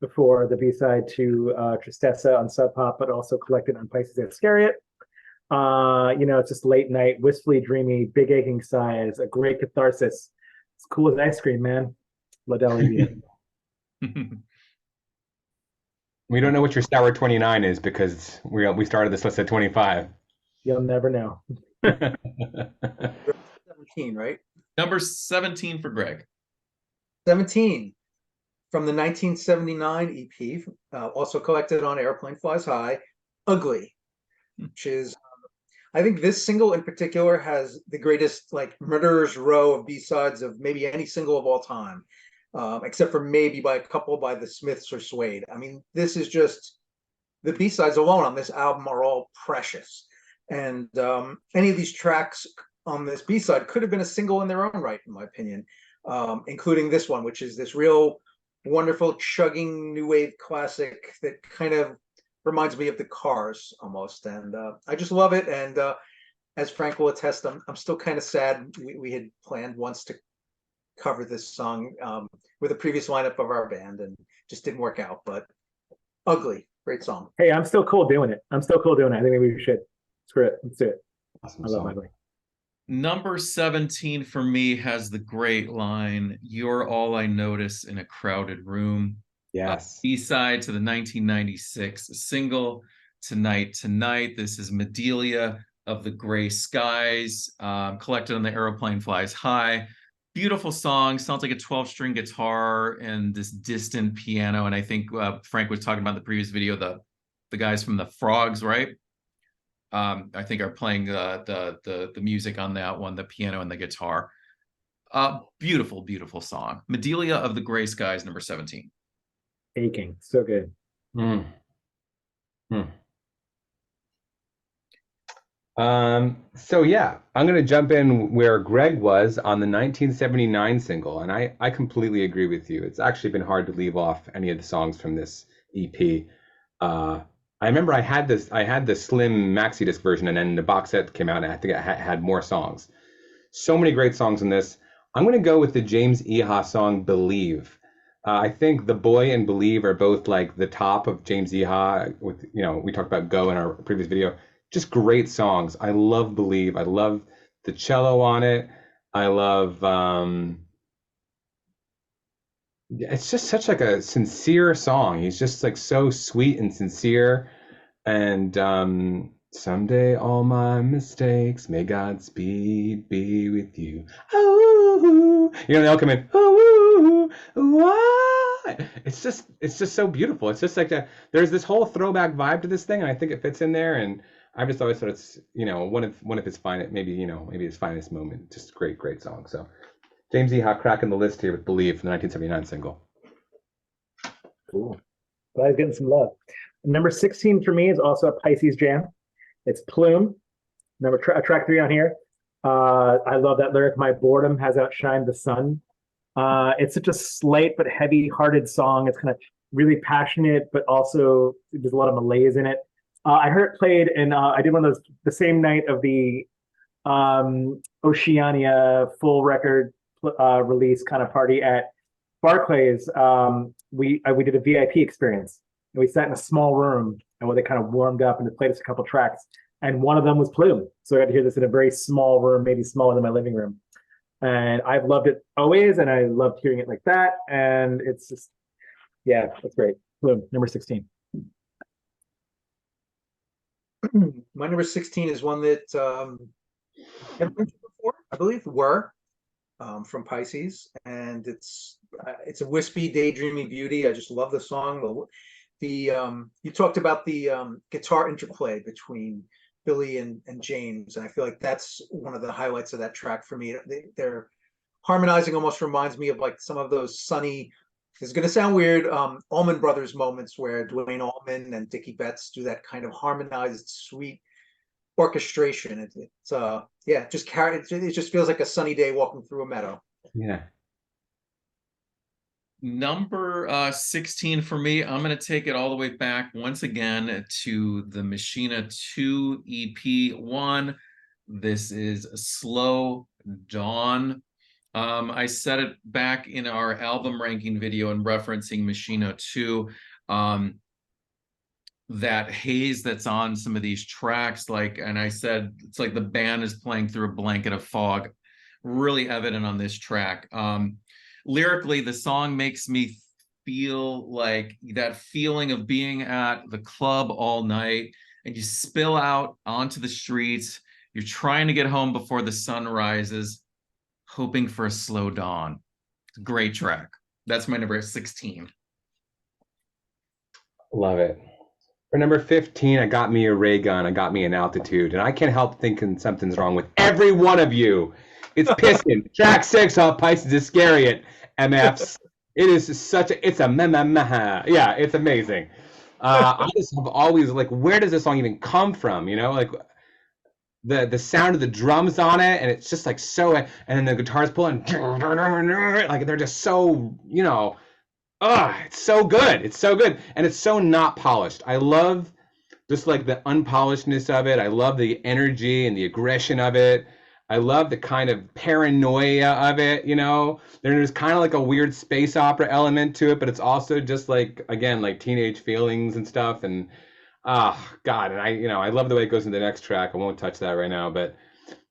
before, the B-side to Tristessa on Sub Pop, but also collected on Pisces Iscariot. It's just late night, wistfully dreamy, big aching sighs, a great catharsis. It's cool as ice cream, man. La Dolly Vita. We don't know what your Sour 29 is because we started this list at 25. You'll never know. 17, right? Number 17 for Greg. 17 from the 1979 EP, also collected on Airplane Flies High, Ugly, which is, I think this single in particular has the greatest like murderer's row of B-sides of maybe any single of all time, except for maybe by a couple by the Smiths or Suede. I mean, this is just the B-sides alone on this album are all precious, and any of these tracks on this B-side could have been a single in their own right, in my opinion, including this one, which is this real wonderful chugging new wave classic that kind of reminds me of the Cars almost, and I just love it. And as Frank will attest, I'm still kind of sad. We had planned once to cover this song with a previous lineup of our band, and just didn't work out. But Ugly, great song. Hey, I'm still cool doing it. I think maybe we should. Screw it. Let's do it. Awesome I love song. Ugly. Number 17 for me has the great line, "You're all I notice in a crowded room." Yes. B-side to the 1996 single, Tonight Tonight. This is Medelia of the Gray Skies, collected on the Aeroplane Flies High. Beautiful song, sounds like a 12-string guitar and this distant piano. And I think Frank was talking about in the previous video, the guys from the Frogs, right? I think are playing the music on that one, the piano and the guitar. Beautiful, beautiful song. Medelia of the Gray Skies, number 17. Aching, so good. Mm. Mm. So yeah, I'm gonna jump in where Greg was on the 1979 single, and I completely agree with you. It's actually been hard to leave off any of the songs from this EP. I remember I had the slim maxi disc version, and then the box set came out, and I think it had more songs. So many great songs in this. I'm gonna go with the James Iha song "Believe." I think The Boy and Believe are both like the top of James Iha. With we talked about Go in our previous video. Just great songs. I love Believe. I love the cello on it. I love it's just such like a sincere song. He's just like so sweet and sincere. And someday all my mistakes, may Godspeed be with you. Oh, they'll come in. Oh, what? It's just so beautiful. It's just like there's this whole throwback vibe to this thing, and I think it fits in there. And I've just always thought it's one of his finest, maybe his finest moment. Just great song. So James Iha cracking the list here with "Believe" from the 1979 single. Cool. Glad he's getting some love. Number 16 for me is also a Pisces jam. It's Plume, track 3 on here. I love that lyric, "My boredom has outshined the sun." It's such a slight but heavy-hearted song. It's kind of really passionate, but also there's a lot of malaise in it. I heard it played, and I did one of those the same night of the Oceania full record release kind of party at Barclays. We did a VIP experience, and we sat in a small room, and where they kind of warmed up and they played us a couple tracks, and one of them was Plume. So I got to hear this in a very small room, maybe smaller than my living room. And I've loved it always, and I loved hearing it like that. And it's just, yeah, that's great. Plume, number 16. My number 16 is one that I've mentioned before, I believe, from Pisces, and it's a wispy, daydreamy beauty. I just love the song. You talked about the guitar interplay between Billy and James, and I feel like that's one of the highlights of that track for me. They're harmonizing, almost reminds me of like some of those sunny, it's going to sound weird, Allman Brothers moments where Duane Allman and Dickie Betts do that kind of harmonized, sweet orchestration. It just feels like a sunny day walking through a meadow. Yeah. Number 16 for me, I'm going to take it all the way back once again to the Machina 2 EP1. This is Slow Dawn. I said it back in our album ranking video and referencing Machina 2. That haze that's on some of these tracks, and I said, it's like the band is playing through a blanket of fog, really evident on this track. Lyrically, the song makes me feel like that feeling of being at the club all night, and you spill out onto the streets. You're trying to get home before the sun rises, hoping for a slow dawn. Great track. That's my number 16. Love it. For number 15, I got me a ray gun. I got me an altitude. And I can't help thinking something's wrong with every one of you. It's Piston. Track 6 off Pisces Iscariot. MFs. It is such a, it's a meh. Yeah, it's amazing. I just have always, like, where does this song even come from? You know, like, the sound of the drums on it, and it's just like so, and then the guitars pulling, like they're just so, you know, it's so good. It's so good, and it's so not polished. I love just like the unpolishedness of it. I love the energy and the aggression of it. I love the kind of paranoia of it, you know. There's kind of like a weird space opera element to it, but it's also just like, again, like teenage feelings and stuff. And God, and I love the way it goes into the next track. I won't touch that right now, but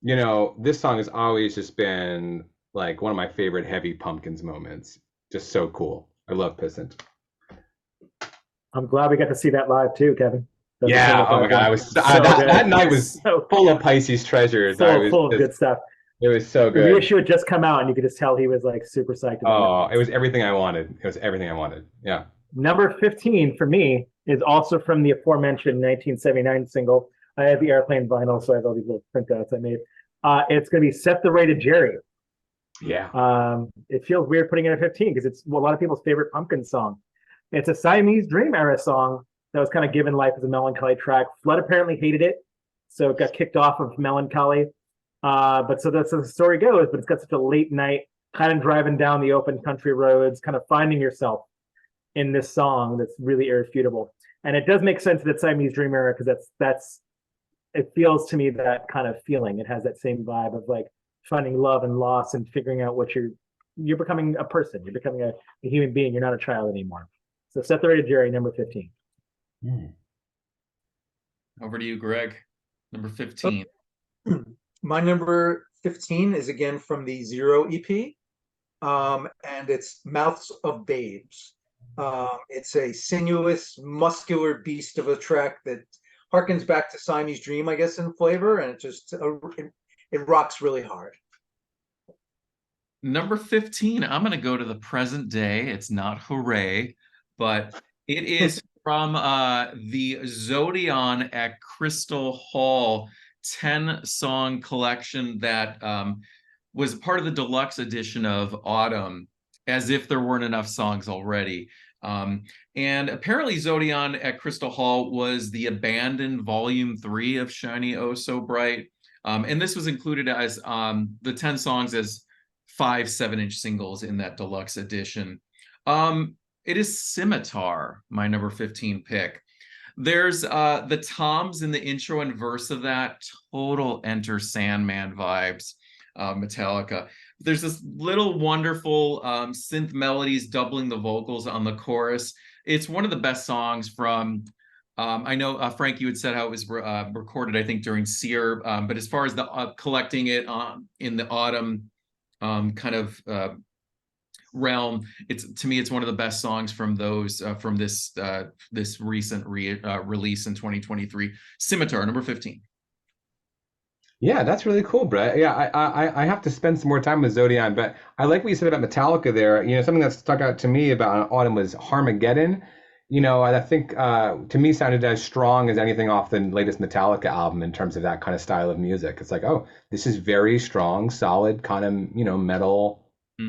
you know, this song has always just been like one of my favorite Heavy Pumpkins moments. Just so cool. I love Piston. I'm glad we got to see that live too, Kevin. Yeah. Oh my God. I was that night was so full of Pisces treasures. Full of good stuff. It was so good. The reissue had just come out, and you could just tell he was like super psyched about it. It was everything I wanted. It was everything I wanted. Yeah. Number 15 for me is also from the aforementioned 1979 single. I have the Airplane vinyl, so I have all these little printouts I made. It's going to be Set the Ray to Jerry. Yeah. It feels weird putting it at 15 because it's a lot of people's favorite Pumpkin song. It's a Siamese Dream era song that was kind of given life as a melancholy track. Flood apparently hated it, so it got kicked off of Melancholy. But so that's how the story goes, but it's got such a late night, kind of driving down the open country roads, kind of finding yourself in this song that's really irrefutable. And it does make sense that it's Siamese Dream era because that's it feels to me that kind of feeling. It has that same vibe of like finding love and loss and figuring out what you're becoming a person. You're becoming a human being. You're not a child anymore. So Set the Ray to Jerry, number 15. Over to you, Greg. Number 15. My number 15 is again from the Zero EP, and it's Mouths of Babes. It's a sinuous, muscular beast of a track that harkens back to Siamese Dream, I guess, in flavor, and it rocks really hard. Number 15, I'm going to go to the present day. It's not Hooray, but it is from the Zodion at Crystal Hall 10-song collection that was part of the deluxe edition of Autumn, as if there weren't enough songs already. And apparently Zodion at Crystal Hall was the abandoned volume 3 of Shiny Oh So Bright. And this was included as the 10 songs as 5 7-inch singles in that deluxe edition. It is Scimitar, my number 15 pick. There's the toms in the intro and verse of that, total Enter Sandman vibes, Metallica. There's this little wonderful synth melodies doubling the vocals on the chorus. It's one of the best songs from, I know, Frank, you had said how it was recorded, I think, during Sear, but as far as the collecting it in the Autumn kind of realm, to me it's one of the best songs from those from this recent release in 2023. Scimitar, number 15. Yeah, that's really cool, Brett. Yeah, I have to spend some more time with Zodion, but I like what you said about Metallica there. You know, something that stuck out to me about Autumn was Harmageddon. You know, I think to me sounded as strong as anything off the latest Metallica album in terms of that kind of style of music. It's like, oh, this is very strong, solid kind of, you know, metal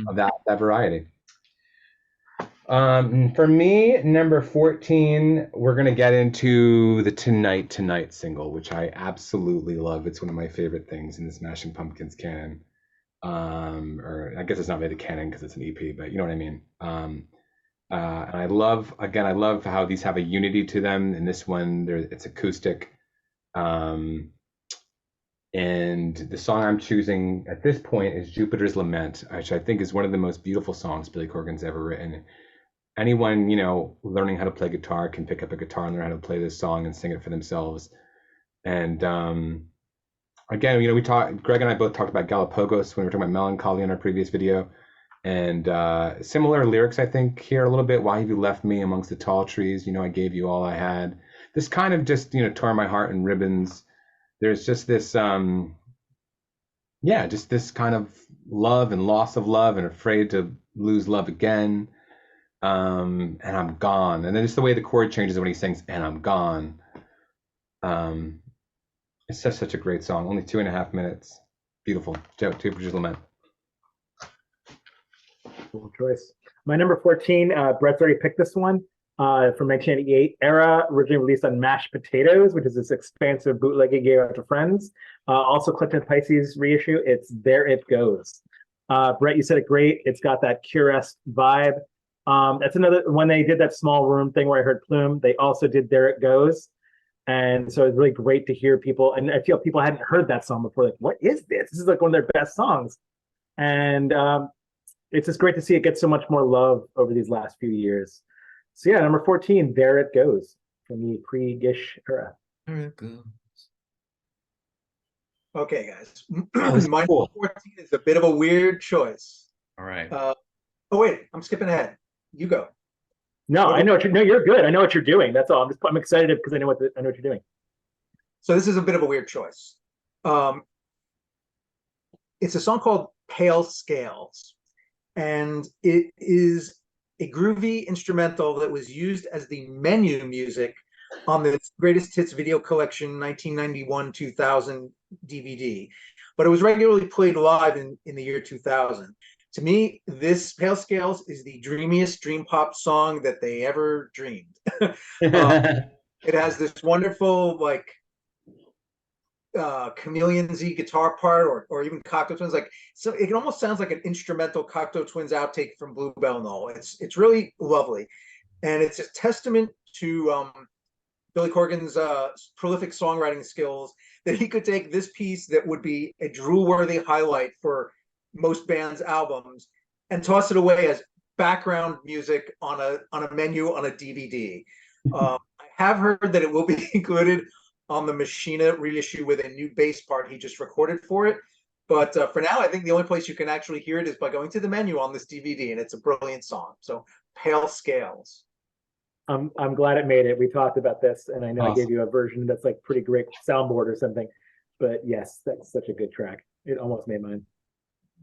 of that variety. For me, number 14, we're gonna get into the Tonight single, which I absolutely love. It's one of my favorite things in the Smashing Pumpkins canon. Or I guess it's not really the canon because it's an EP, but you know what I mean. And I love how these have a unity to them. In this one, it's acoustic. And the song I'm choosing at this point is Jupiter's Lament, which I think is one of the most beautiful songs Billy Corgan's ever written. Anyone, you know, learning how to play guitar can pick up a guitar and learn how to play this song and sing it for themselves. And again, you know, Greg and I both talked about Galapagos when we were talking about Melancholy in our previous video. And similar lyrics, I think, here a little bit. Why have you left me amongst the tall trees? You know, I gave you all I had. This kind of just, you know, tore my heart in ribbons. There's just this, just this kind of love and loss of love and afraid to lose love again. and I'm gone. And then just the way the chord changes when he sings, and I'm gone. It's such a great song. Only 2.5 minutes. Beautiful. Two Bridges Lament. Cool choice. My number 14, Brett's already picked this one, from 1988. Era, originally released on Mashed Potatoes, which is this expansive bootleg he gave out to friends. Also Clifton Pisces reissue. It's There It Goes. Brett, you said it great. It's got that Cure-esque vibe. That's another, when they did that small room thing where I heard Plume, they also did There It Goes. And so it's really great to hear people, and I feel people hadn't heard that song before. Like, what is this? This is like one of their best songs. And it's just great to see it get so much more love over these last few years. So yeah, number 14, There It Goes, from the pre-Gish era. There it goes. Okay, guys. That's My cool. number 14 is a bit of a weird choice. All right. Oh wait, I'm skipping ahead. You go. No, I know what you're. No, you're good. I know what you're doing. That's all. I'm excited because I know what you're doing. So this is a bit of a weird choice. It's a song called Pale Scales, and it is a groovy instrumental that was used as the menu music on the Greatest Hits video collection 1991-2000 DVD, but it was regularly played live in the year 2000. To me, this Pale Scales is the dreamiest dream pop song that they ever dreamed. It has this wonderful, like, chameleon-y guitar part, or even Cocteau Twins. Like, so it almost sounds like an instrumental Cocteau Twins outtake from Bluebell Knoll. It's really lovely, and it's a testament to Billy Corgan's prolific songwriting skills, that he could take this piece that would be a drool-worthy highlight for most bands' albums and toss it away as background music on a menu on a DVD. I have heard that it will be included on the Machina reissue with a new bass part he just recorded for it. But for now, I think the only place you can actually hear it is by going to the menu on this DVD, and it's a brilliant song. So Pale Scales. I'm glad it made it. We talked about this, and I know I gave you a version that's like pretty great soundboard or something. But yes, that's such a good track. It almost made mine.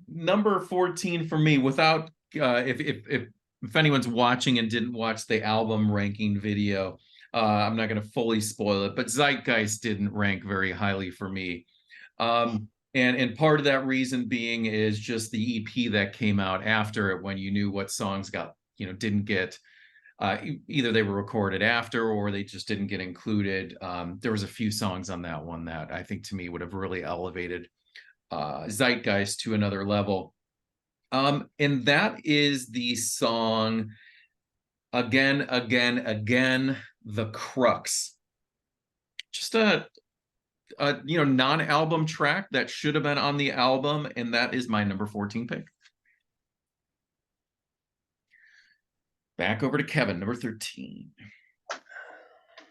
Number 14 for me, without if anyone's watching and didn't watch the album ranking video, I'm not going to fully spoil it, but Zeitgeist didn't rank very highly for me. And part of that reason being is just the EP that came out after it, when you knew what songs got, didn't get, either they were recorded after or they just didn't get included. There was a few songs on that one that I think to me would have really elevated Zeitgeist to another level. And that is the song Again, The Crux. Just a non-album track that should have been on the album, and that is my number 14 pick. Back over to Kevin, number 13.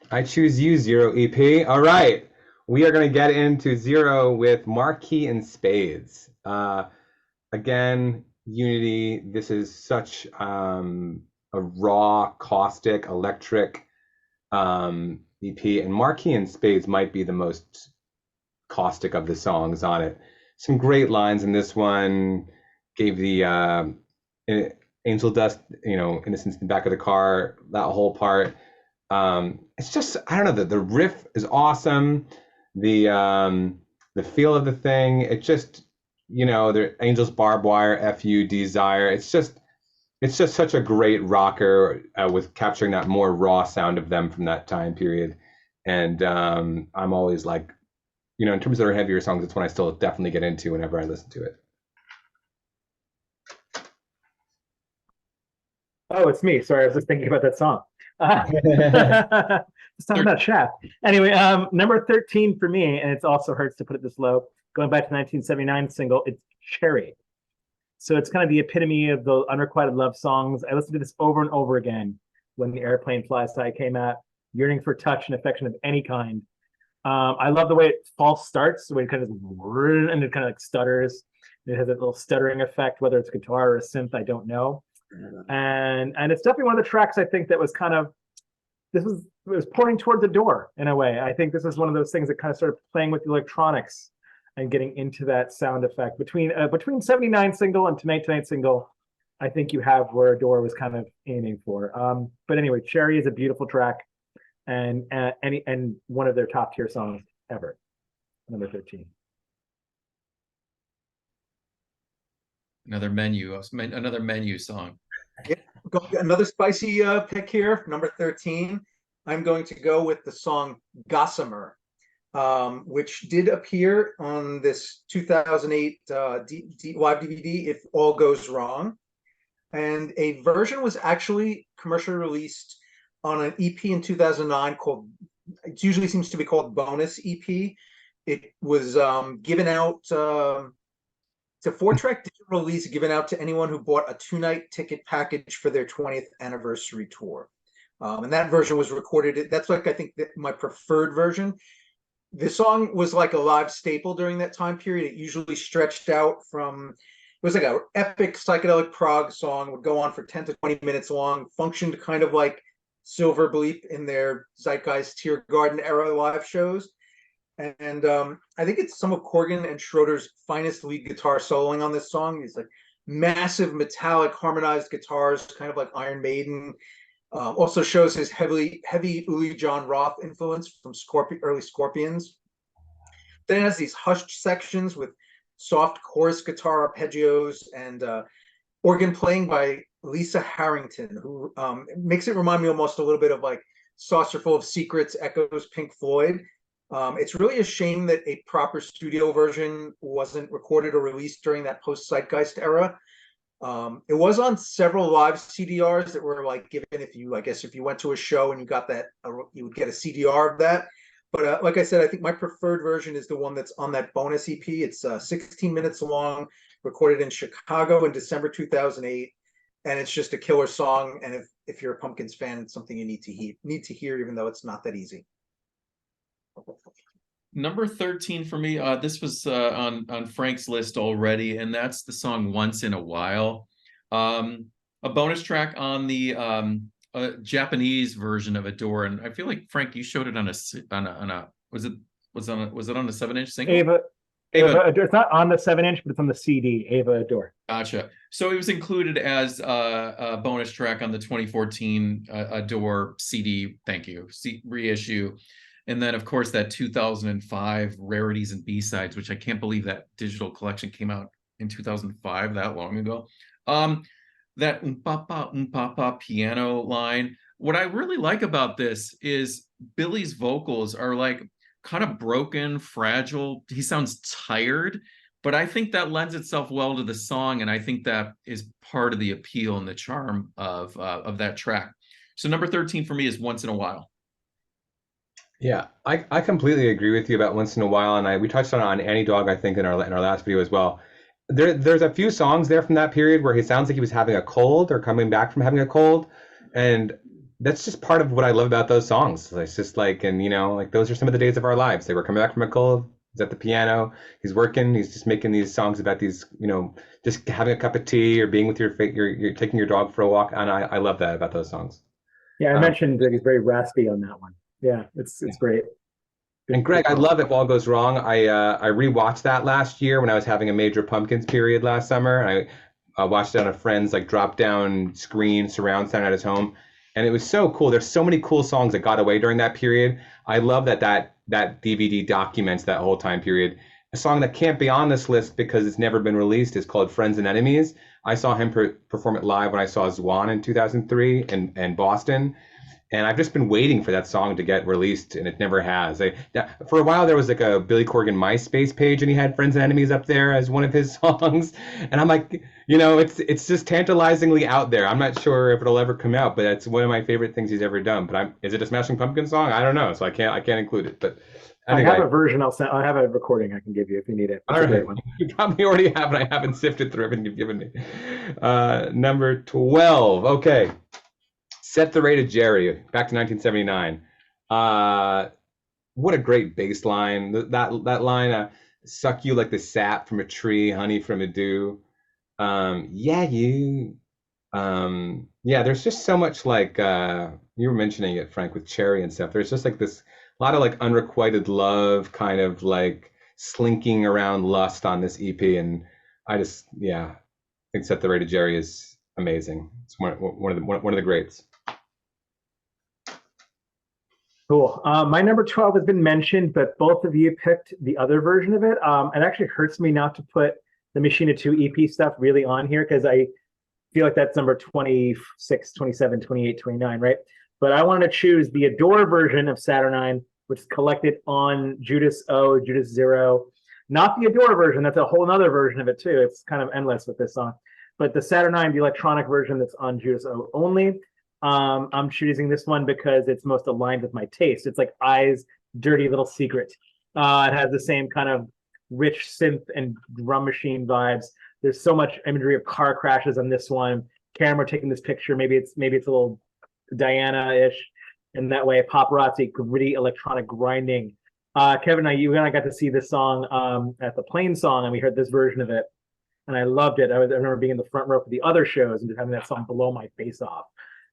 I choose you, Zero EP. All right. We are going to get into Zero with Marquis and Spades. Again, Unity. This is such a raw, caustic, electric EP. And Marquis and Spades might be the most caustic of the songs on it. Some great lines in this one. Gave the Angel Dust, Innocence in the Back of the Car, that whole part. It's just, I don't know, the riff is awesome. The feel of the thing, it just, the Angels Barbed Wire, FU Desire. It's just such a great rocker with capturing that more raw sound of them from that time period. And I'm always like, in terms of their heavier songs, it's one I still definitely get into whenever I listen to it. Oh, it's me. Sorry, I was just thinking about that song. Just talking about Shaft. Anyway, number 13 for me, and it also hurts to put it this low. Going back to 1979 single, it's Cherry. So it's kind of the epitome of the unrequited love songs. I listened to this over and over again when the Airplane Flies High came out. Yearning for touch and affection of any kind. I love the way it false starts, the way it kind of and it kind of like stutters. It has a little stuttering effect, whether it's guitar or a synth, I don't know. And it's definitely one of the tracks I think that was kind of, it was pointing toward the door in a way. I think this is one of those things that kind of started playing with the electronics and getting into that sound effect between 79 single and Tonight single. I think you have where Adore was kind of aiming for. But anyway, Cherry is a beautiful track, and one of their top tier songs ever. Number 13. Another menu song. Another spicy pick here, number 13. I'm going to go with the song Gossamer, which did appear on this 2008 live DVD, If All Goes Wrong. And a version was actually commercially released on an EP in 2009 called, it usually seems to be called Bonus EP. It was given out, it's a 4-track digital release given out to anyone who bought a 2-night ticket package for their 20th anniversary tour. And that version was recorded. That's like, I think, my preferred version. The song was like a live staple during that time period. It usually stretched out from, it was like an epic psychedelic prog song, would go on for 10 to 20 minutes long, functioned kind of like Silver Bleep in their Zeitgeist Tear Garden era live shows. And I think it's some of Corgan and Schroeder's finest lead guitar soloing on this song. It's like massive metallic harmonized guitars, kind of like Iron Maiden. Also shows his heavy Uli John Roth influence from early Scorpions. Then it has these hushed sections with soft chorus guitar arpeggios and organ playing by Lisa Harrington, who makes it remind me almost a little bit of like Saucerful of Secrets, Echoes, Pink Floyd. It's really a shame that a proper studio version wasn't recorded or released during that post-Zeitgeist era. It was on several live CDRs that were like given if you, I guess, if you went to a show and you got that, you would get a CDR of that. But like I said, I think my preferred version is the one that's on that bonus EP. It's 16 minutes long, recorded in Chicago in December 2008, and it's just a killer song. And if you're a Pumpkins fan, it's something you need to hear, even though it's not that easy. Number 13 for me, this was on Frank's list already, and that's the song Once in a While. A bonus track on the Japanese version of Adore, and I feel like Frank, you showed it on a was it on a 7-inch single? Ava, it's not on the 7-inch, but it's on the CD, Ava Adore. Gotcha. So it was included as a bonus track on the 2014 Adore CD, thank you, reissue. And then, of course, that 2005 Rarities and B-Sides, which I can't believe that digital collection came out in 2005, that long ago. That um-pa-pa piano line. What I really like about this is Billy's vocals are like kind of broken, fragile. He sounds tired, but I think that lends itself well to the song, and I think that is part of the appeal and the charm of that track. So number 13 for me is Once in a While. Yeah, I completely agree with you about Once in a While, and we touched on Annie Dog, I think, in our last video as well. There's a few songs there from that period where he sounds like he was having a cold or coming back from having a cold, and that's just part of what I love about those songs. It's just like, and like those are some of the days of our lives. They were coming back from a cold. He's at the piano. He's working. He's just making these songs about these, just having a cup of tea or being with you're taking your dog for a walk, and I love that about those songs. Yeah, I mentioned that he's very raspy on that one. Yeah, it's great. And Greg, I love If All Goes Wrong. I rewatched that last year when I was having a major Pumpkins period last summer. I watched it on a friend's like drop down screen surround sound at his home, and it was so cool. There's so many cool songs that got away during that period. I love that DVD documents that whole time period. A song that can't be on this list because it's never been released is called Friends and Enemies. I saw him perform it live when I saw Zwan in 2003 in Boston. And I've just been waiting for that song to get released, and it never has. For a while, there was like a Billy Corgan MySpace page, and he had Friends and Enemies up there as one of his songs. And I'm like, it's just tantalizingly out there. I'm not sure if it'll ever come out, but it's one of my favorite things he's ever done. But is it a Smashing Pumpkins song? I don't know, so I can't include it. But anyway. I have a version. I have a recording I can give you if you need it. It's a great one. You probably already have it. I haven't sifted through everything you've given me. Number 12. Okay. Set the Rate of Jerry, back to 1979. What a great bass line. That line, suck you like the sap from a tree, honey from a dew. Yeah, there's just so much like, you were mentioning it, Frank, with Cherry and stuff. There's just like this, a lot of like unrequited love, kind of like slinking around lust on this EP. And I think Set the Rate of Jerry is amazing. It's one of the greats. Cool. My number 12 has been mentioned, but both of you picked the other version of it. It actually hurts me not to put the Machina 2 EP stuff really on here because I feel like that's number 26, 27, 28, 29, right? But I wanted to choose the Adore version of Saturnine, which is collected on Judas O, Judas Zero. Not the Adore version, that's a whole other version of it too. It's kind of endless with this song. But the Saturnine, the electronic version that's on Judas O only. I'm choosing this one because it's most aligned with my taste. It's like Eyes' Dirty Little Secret. It has the same kind of rich synth and drum machine vibes. There's so much imagery of car crashes on this one. Camera taking this picture. Maybe it's a little Diana-ish, and that way paparazzi, gritty electronic grinding. Kevin, you and I got to see this song at the Plain Song, and we heard this version of it, and I loved it. I remember being in the front row for the other shows and just having that song blow my face off.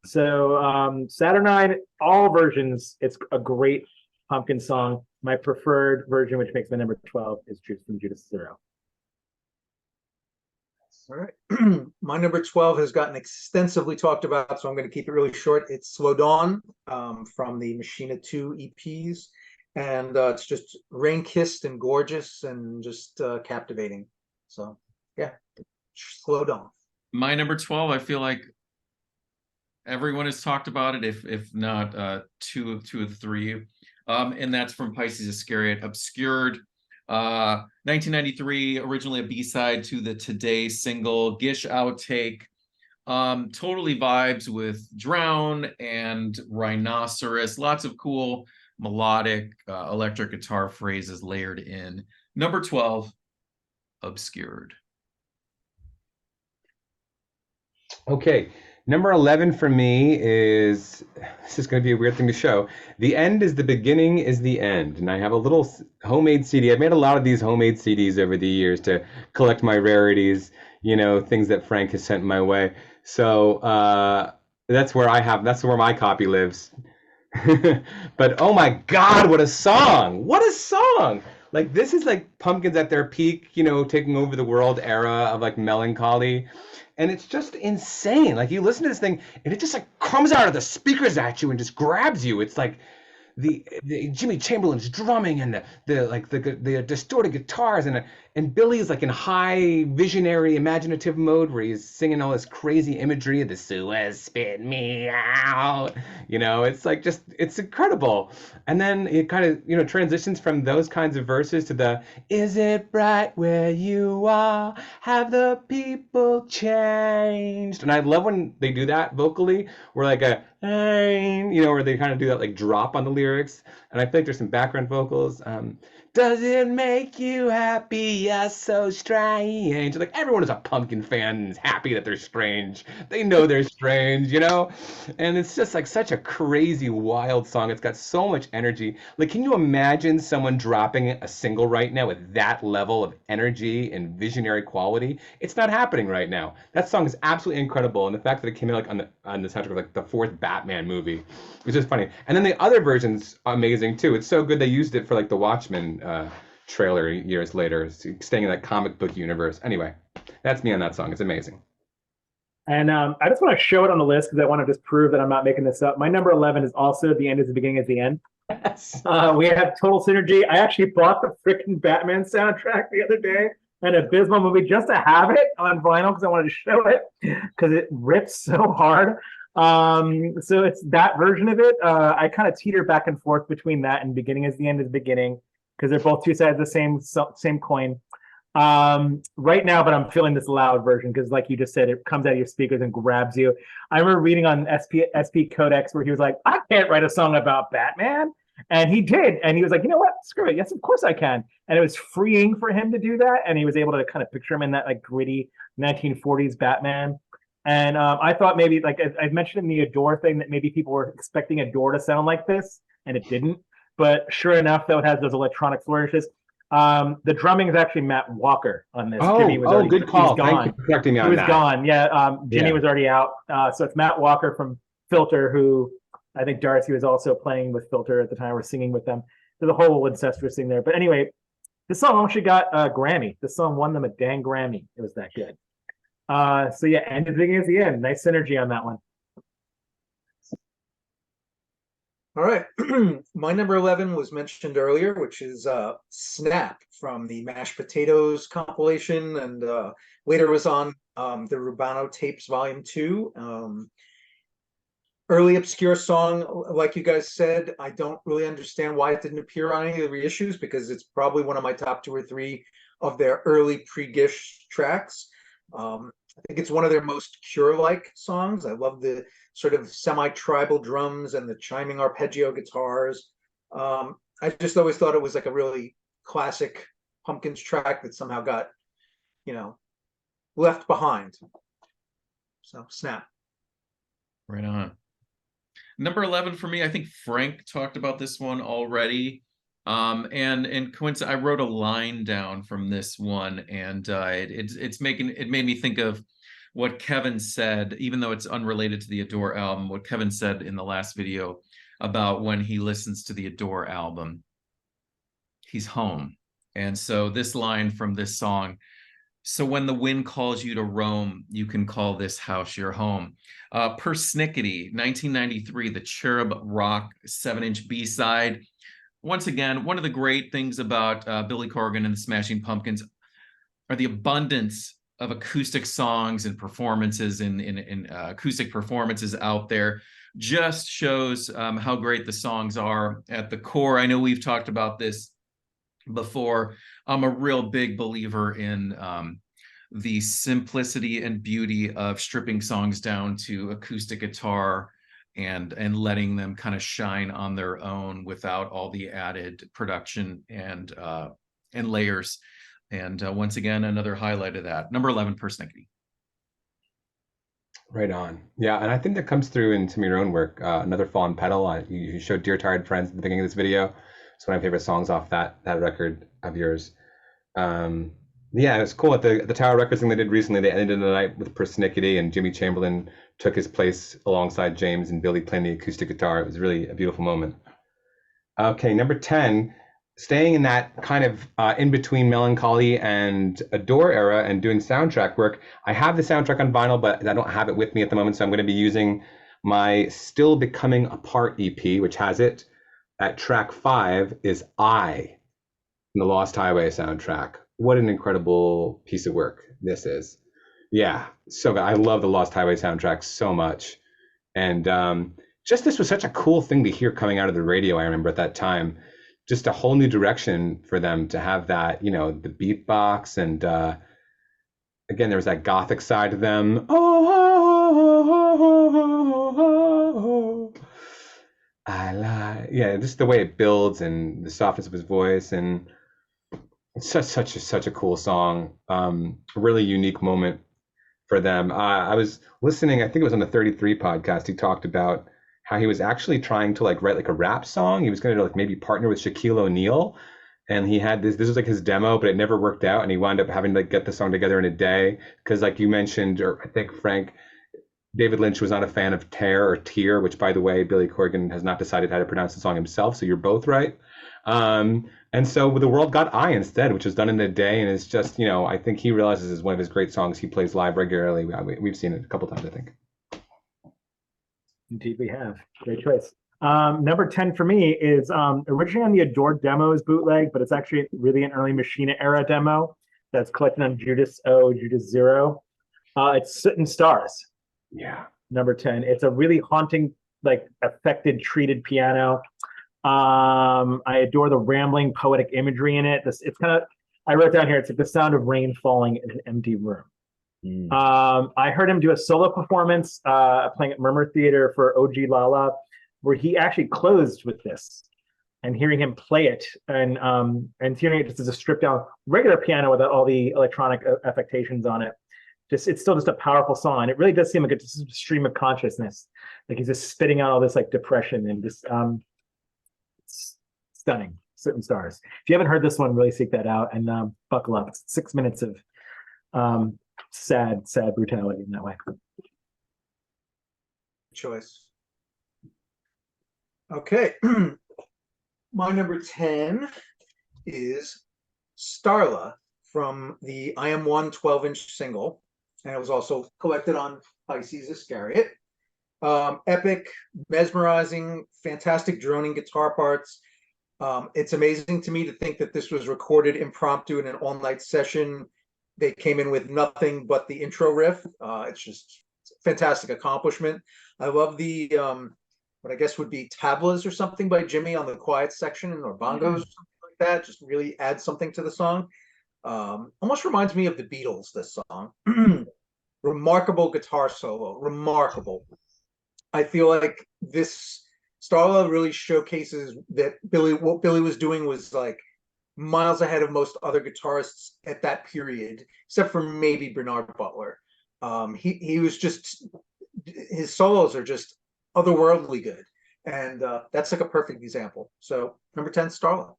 So Saturnine, all versions, it's a great pumpkin song. My preferred version, which makes my number 12, is from Judas Zero. All right. My number 12 has gotten extensively talked about, so I'm going to keep it really short. It's Slow Dawn from the Machina 2 EPs. And it's just rain-kissed and gorgeous and just captivating. So, yeah, Slow Dawn. My number 12, I feel like everyone has talked about it, if not two of the three. And that's from Pisces Iscariot, Obscured. 1993, originally a B-side to the Today single, Gish outtake. Totally vibes with Drown and Rhinoceros. Lots of cool melodic electric guitar phrases layered in. Number 12, Obscured. Okay. Number 11 for me is, this is going to be a weird thing to show. The end is the beginning is the end. And I have a little homemade CD. I've made a lot of these homemade CDs over the years to collect my rarities, things that Frank has sent my way. So that's where my copy lives. But oh my God, what a song! What a song! Like, this is like Pumpkins at their peak, taking over the world era of like melancholy. And it's just insane. Like, you listen to this thing and it just like comes out of the speakers at you and just grabs you. It's like the Jimmy Chamberlain's drumming and the distorted guitars and Billy is like in high visionary imaginative mode where he's singing all this crazy imagery of the Suez spit me out. It's like it's incredible. And then it kind of transitions from those kinds of verses to the is it bright where you are, have the people changed. And I love when they do that vocally, where like a where they kind of do that like drop on the lyrics. And I think there's some background vocals. Does it make you happy? You're so strange. Like, everyone is a Pumpkin fan and is happy that they're strange. They know they're strange, And it's just like such a crazy, wild song. It's got so much energy. Like, can you imagine someone dropping a single right now with that level of energy and visionary quality? It's not happening right now. That song is absolutely incredible, and the fact that it came out like on the soundtrack of like the fourth Batman movie, which is funny. And then the other version's amazing too. It's so good they used it for like the Watchmen trailer years later, staying in that comic book universe. Anyway, that's me on that song. It's amazing. And I just want to show it on the list because I want to just prove that I'm not making this up. My number 11 is also The End is the Beginning is the End. Yes. We have Total Synergy. I actually bought the freaking Batman soundtrack the other day, an abysmal movie, just to have it on vinyl because I wanted to show it because it rips so hard. So it's that version of it. I kind of teeter back and forth between that and Beginning is the End is the Beginning because they're both two sides of the same coin. Right now, but I'm feeling this loud version because, like you just said, it comes out of your speakers and grabs you. I remember reading on SP Codex where he was like, I can't write a song about Batman. And he did. And he was like, you know what? Screw it. Yes, of course I can. And it was freeing for him to do that. And he was able to kind of picture him in that like gritty 1940s Batman. And I thought maybe, like I mentioned in the Adore thing, that maybe people were expecting Adore to sound like this, and it didn't. But sure enough, though, it has those electronic flourishes. The drumming is actually Matt Walker on this. Jimmy was already, good call. He was gone. Thank you for correcting me on that. He was gone. Yeah, Jimmy was already out. So it's Matt Walker from Filter, who I think Darcy was also playing with Filter at the time, or singing with them. There's a whole incestuous thing there. But anyway, this song actually got a Grammy. This song won them a dang Grammy. It was that good. So yeah, and the thing is, yeah, nice synergy on that one. All right. My number 11 was mentioned earlier, which is Snap from the Mashed Potatoes compilation, and later was on the Rubano Tapes Volume 2. Early obscure song, like you guys said. I don't really understand why it didn't appear on any of the reissues, because it's probably one of my top 2 or 3 of their early pre-Gish tracks. I think it's one of their most Cure-like songs. I love the sort of semi-tribal drums and the chiming arpeggio guitars. I just always thought it was like a really classic Pumpkins track that somehow got, left behind. So, Snap. Right on. Number 11 for me, I think Frank talked about this one already. And coincidentally, I wrote a line down from this one, and it made me think of what Kevin said, even though it's unrelated to the Adore album, what Kevin said in the last video about when he listens to the Adore album, he's home. And so this line from this song, so when the wind calls you to roam, you can call this house your home. Persnickety, 1993, the Cherub Rock 7-inch B-side. Once again, one of the great things about Billy Corgan and the Smashing Pumpkins are the abundance of acoustic songs and performances in acoustic performances out there. Just shows how great the songs are at the core. I know we've talked about this before. I'm a real big believer in the simplicity and beauty of stripping songs down to acoustic guitar and letting them kind of shine on their own without all the added production and layers. And once again, another highlight of that. Number 11, Persnickety. Right on. Yeah, and I think that comes through in some of your own work. Another Fallen Petal. You showed Dear Tired Friends at the beginning of this video. It's one of my favorite songs off that record of yours. Yeah, it's cool. At the Tower Records thing they did recently, they ended the night with Persnickety, and Jimmy Chamberlain took his place alongside James and Billy playing the acoustic guitar. It was really a beautiful moment. Okay, number 10, staying in that kind of in between Melancholy and Adore era and doing soundtrack work. I have the soundtrack on vinyl, but I don't have it with me at the moment, so I'm going to be using my Still Becoming Apart EP, which has it. At track 5 is I, in the Lost Highway soundtrack. What an incredible piece of work this is. Yeah, so good. I love the Lost Highway soundtrack so much. And just this was such a cool thing to hear coming out of the radio, I remember at that time. Just a whole new direction for them to have that, the beatbox. And again, there was that gothic side to them. Yeah, just the way it builds and the softness of his voice. And it's such a cool song. A really unique moment for them. I was listening, I think it was on the 33 podcast, he talked about how he was actually trying to write a rap song. He was going to maybe partner with Shaquille O'Neal, and he had this was his demo, but it never worked out, and he wound up having to get the song together in a day because, like you mentioned, or I think Frank, David Lynch was not a fan of Tear or Tear, which, by the way, Billy Corgan has not decided how to pronounce the song himself, so you're both right. And so the world got I instead, which was done in a day, and it's just, I think he realizes is one of his great songs. He plays live regularly. We've seen it a couple times, I think. Indeed, we have. Great choice. Number 10 for me is originally on the Adore Demos bootleg, but it's actually really an early Machina era demo that's collected on Judas O, Judas Zero. It's Soot and Stars. Yeah. Number 10. It's a really haunting, affected, treated piano. I adore the rambling, poetic imagery in it. It's kind of, I wrote down here, it's like the sound of rain falling in an empty room. I heard him do a solo performance playing at Murmur Theater for OG Lala, where he actually closed with this, and hearing him play it and hearing it just as a stripped down regular piano without all the electronic affectations on it. It's still just a powerful song. And it really does seem like it's a stream of consciousness. Like he's just spitting out all this depression and just it's stunning. Soot and Stars. If you haven't heard this one, really seek that out and buckle up. It's 6 minutes of sad brutality in that way. Choice. Okay. My number 10 is Starla from the I Am One 12-inch single. and it was also collected on Pisces Iscariot. Epic, mesmerizing, fantastic droning guitar parts. It's amazing to me to think that this was recorded impromptu in an all-night session. They came in with nothing but the intro riff. It's just a fantastic accomplishment. I love the what I guess would be tablas or something by Jimmy on the quiet section, or bongos or something like that. Just really adds something to the song. Almost reminds me of the Beatles, this song. Remarkable guitar solo, remarkable. I feel like this Starla really showcases that what Billy was doing was like miles ahead of most other guitarists at that period, except for maybe Bernard Butler. He was just, his solos are just otherworldly good, and that's like a perfect example. So number 10, Starla.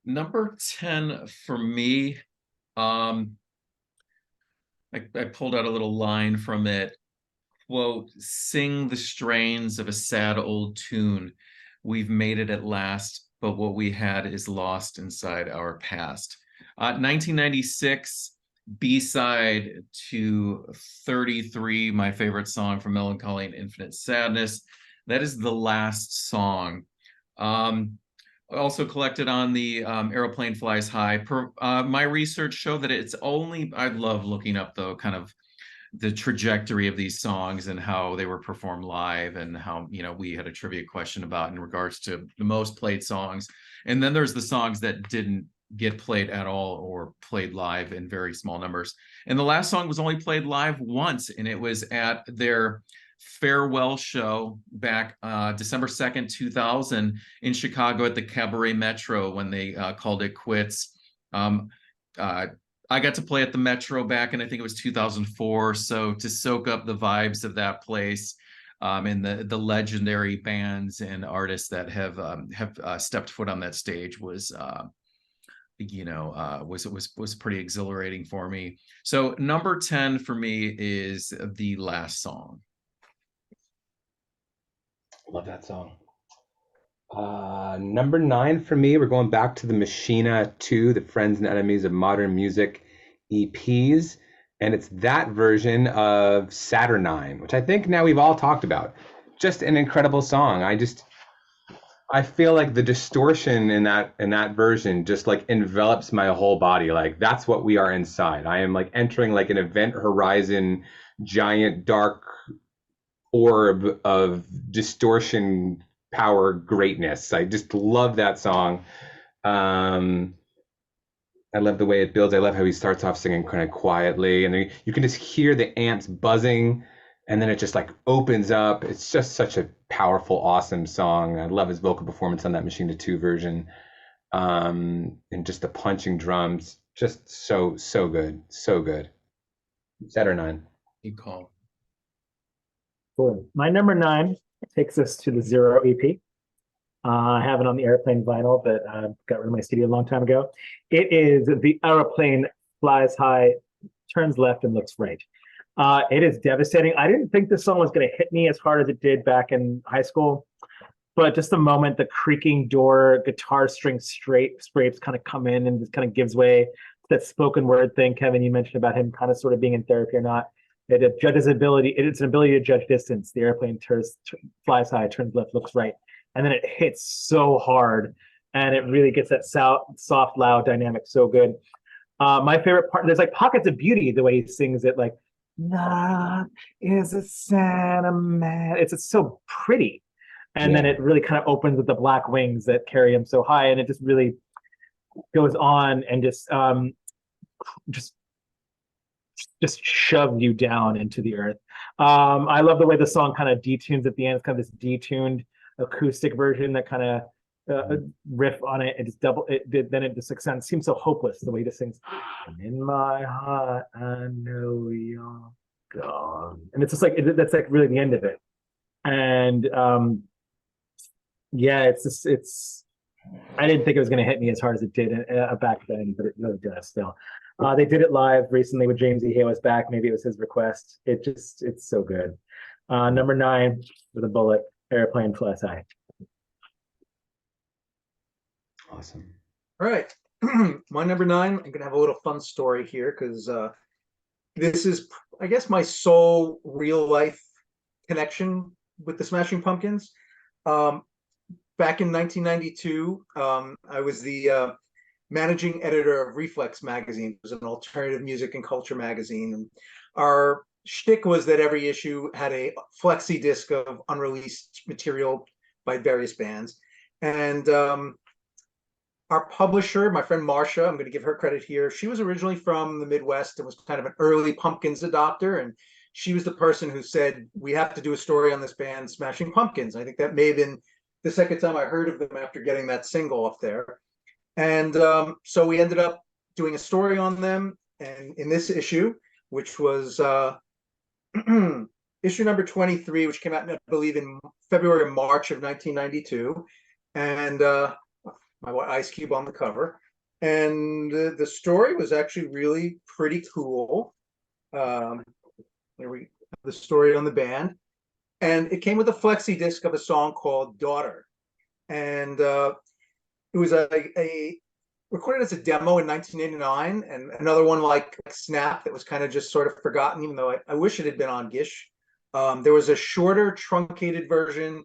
Number 10 for me, I pulled out a little line from it. Quote, "Sing the strains of a sad old tune. We've made it at last, but what we had is lost inside our past." 1996, B-side to 33, my favorite song from Melancholy and Infinite Sadness. That is the last song. Also collected on the Aeroplane Flies High. My research showed that it's only, I love looking up though, kind of the trajectory of these songs and how they were performed live, and how, you know, we had a trivia question about in regards to the most played songs. And then there's the songs that didn't get played at all or played live in very small numbers. And the last song was only played live once, and it was at their farewell show back December 2nd, 2000 in Chicago at the Cabaret Metro, when they called it quits. I got to play at the Metro back in, I think it was 2004. So to soak up the vibes of that place, and the legendary bands and artists that have stepped foot on that stage was, was pretty exhilarating for me. So number 10 for me is the last song. Love that song. Number 9 for me, we're going back to the Machina 2, the Friends and Enemies of Modern Music EPs, and it's that version of Saturnine, which I think now we've all talked about. Just an incredible song. I feel like the distortion in that version just like envelops my whole body. Like that's what we are inside. I am like entering like an event horizon, giant dark orb of distortion power greatness. I just love that song. I love the way it builds. I love how he starts off singing kind of quietly, and then you can just hear the amps buzzing, and then it just like opens up. It's just such a powerful, awesome song. I love his vocal performance on that Machina 2 version. And just the punching drums, just so good. So good. Saturnine. You call. Cool. My number 9 takes us to the Zero EP. I have it on the Airplane vinyl, but I got rid of my CD a long time ago. It is The Aeroplane Flies High, Turns Left and Looks Right. It is devastating. I didn't think this song was going to hit me as hard as it did back in high school, but just the moment the creaking door, guitar string scrapes kind of come in and just kind of gives way to that spoken word thing, Kevin, you mentioned about him kind of sort of being in therapy or not. It judges ability. It's an ability to judge distance. The airplane flies high, turns left, looks right. And then it hits so hard, and it really gets that soft, loud dynamic so good. My favorite part, there's like pockets of beauty the way he sings it, like, "Love is a sentiment." It's so pretty. And then it really kind of opens with the black wings that carry him so high, and it just really goes on and just shove you down into the earth. I love the way the song kind of detunes at the end. It's kind of this detuned acoustic version that kind of riff on it. It just then it just seems so hopeless the way he just sings. In my heart, I know you're gone, and it's just like that's like really the end of it. And it's I didn't think it was going to hit me as hard as it did back then, but it really does still. They did it live recently with James E. Hayes back. Maybe it was his request. It's so good. Number 9 with a bullet. Airplane Flies High. Awesome. All right. My number 9, I'm going to have a little fun story here because this is, I guess, my sole real life connection with the Smashing Pumpkins. Back in 1992, I was the managing editor of Reflex magazine. It was an alternative music and culture magazine. And our shtick was that every issue had a flexi disc of unreleased material by various bands. And our publisher, my friend Marcia, I'm going to give her credit here. She was originally from the Midwest and was kind of an early Pumpkins adopter. And she was the person who said, we have to do a story on this band, Smashing Pumpkins. I think that may have been the second time I heard of them after getting that single up there. And so we ended up doing a story on them. And in this issue, which was issue number 23, which came out, I believe, in February or March of 1992. And my Ice Cube on the cover. And the story was actually really pretty cool. Here we have the story on the band. And it came with a flexi disc of a song called Daughter. And it was a recorded as a demo in 1989, and another one like Snap that was kind of just sort of forgotten, even though I wish it had been on Gish. There was a shorter, truncated version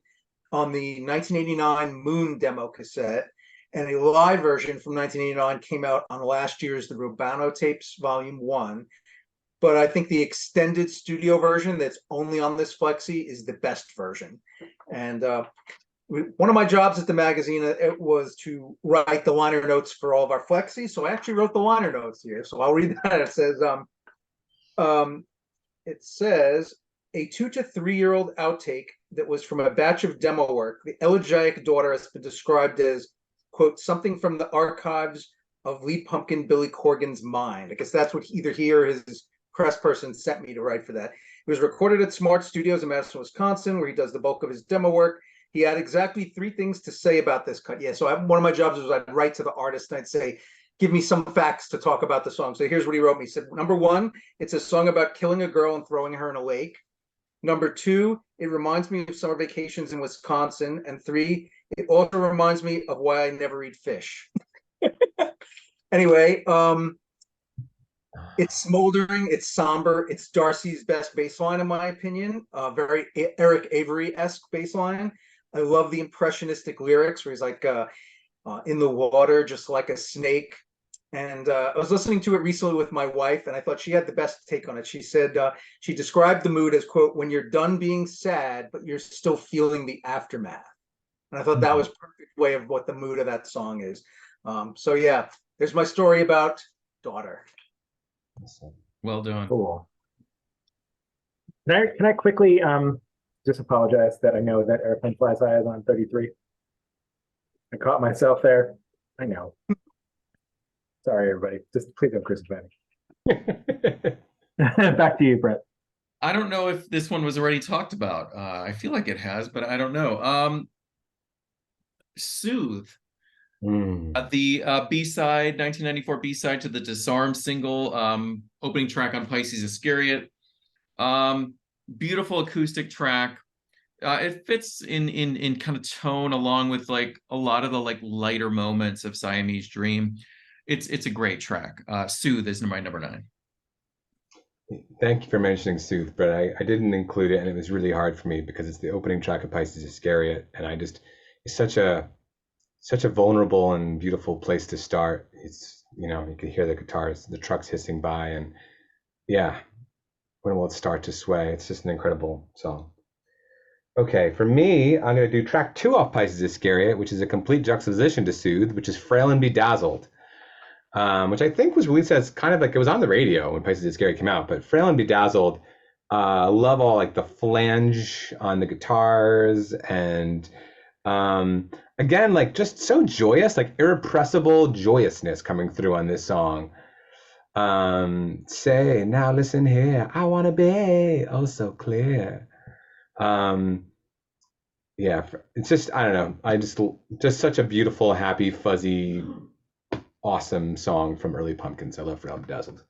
on the 1989 Moon demo cassette, and a live version from 1989 came out on last year's The Rubano Tapes Volume 1. But I think the extended studio version that's only on this flexi is the best version. And one of my jobs at the magazine, it was to write the liner notes for all of our flexi. So I actually wrote the liner notes here. So I'll read that. It says, a 2 to 3 year old outtake that was from a batch of demo work. The elegiac daughter has been described as, quote, something from the archives of lead pumpkin Billy Corgan's mind. I guess that's what either he or his press person sent me to write for that. It was recorded at Smart Studios in Madison, Wisconsin, where he does the bulk of his demo work. He had exactly 3 things to say about this cut. Yeah, so one of my jobs was I'd write to the artist and I'd say, give me some facts to talk about the song. So here's what he wrote me. He said, number 1, it's a song about killing a girl and throwing her in a lake. Number 2, it reminds me of summer vacations in Wisconsin. And 3, it also reminds me of why I never eat fish. Anyway, it's smoldering, it's somber, it's Darcy's best bass line, in my opinion. Very Eric Avery-esque bass line. I love the impressionistic lyrics where he's like in the water, just like a snake. And I was listening to it recently with my wife, and I thought she had the best take on it. She said she described the mood as, quote, when you're done being sad, but you're still feeling the aftermath. And I thought that was a perfect way of what the mood of that song is. So yeah, there's my story about Daughter. Well done. Cool. Can I quickly just apologize that I know that Airplane Flies High is on 33. I caught myself there. I know. Sorry, everybody. Just please don't crucify me. Back to you, Brett. I don't know if this one was already talked about. I feel like it has, but I don't know. Soothe. The B-side, 1994 B-side to the Disarm single, opening track on Pisces Iscariot. Beautiful acoustic track. It fits in kind of tone along with like a lot of the like lighter moments of Siamese Dream. It's a great track. Soothe is my number 9. Thank you for mentioning Soothe, but I didn't include it, and it was really hard for me because it's the opening track of Pisces Iscariot, and it's such a vulnerable and beautiful place to start. It's, you can hear the guitars, the trucks hissing by, and yeah, when will it start to sway? It's just an incredible song. Okay, for me, I'm going to do track 2 off Pisces Iscariot, which is a complete juxtaposition to Soothe, which is Frail and Bedazzled, which I think was released as kind of like, it was on the radio when Pisces Iscariot came out, but Frail and Bedazzled, I love all like the flange on the guitars, and again, like just so joyous, like irrepressible joyousness coming through on this song. Say, now listen here, I want to be oh so clear. Yeah, it's just, I don't know, I just such a beautiful, happy, fuzzy, awesome song from early Pumpkins. I love Frail and Bedazzled.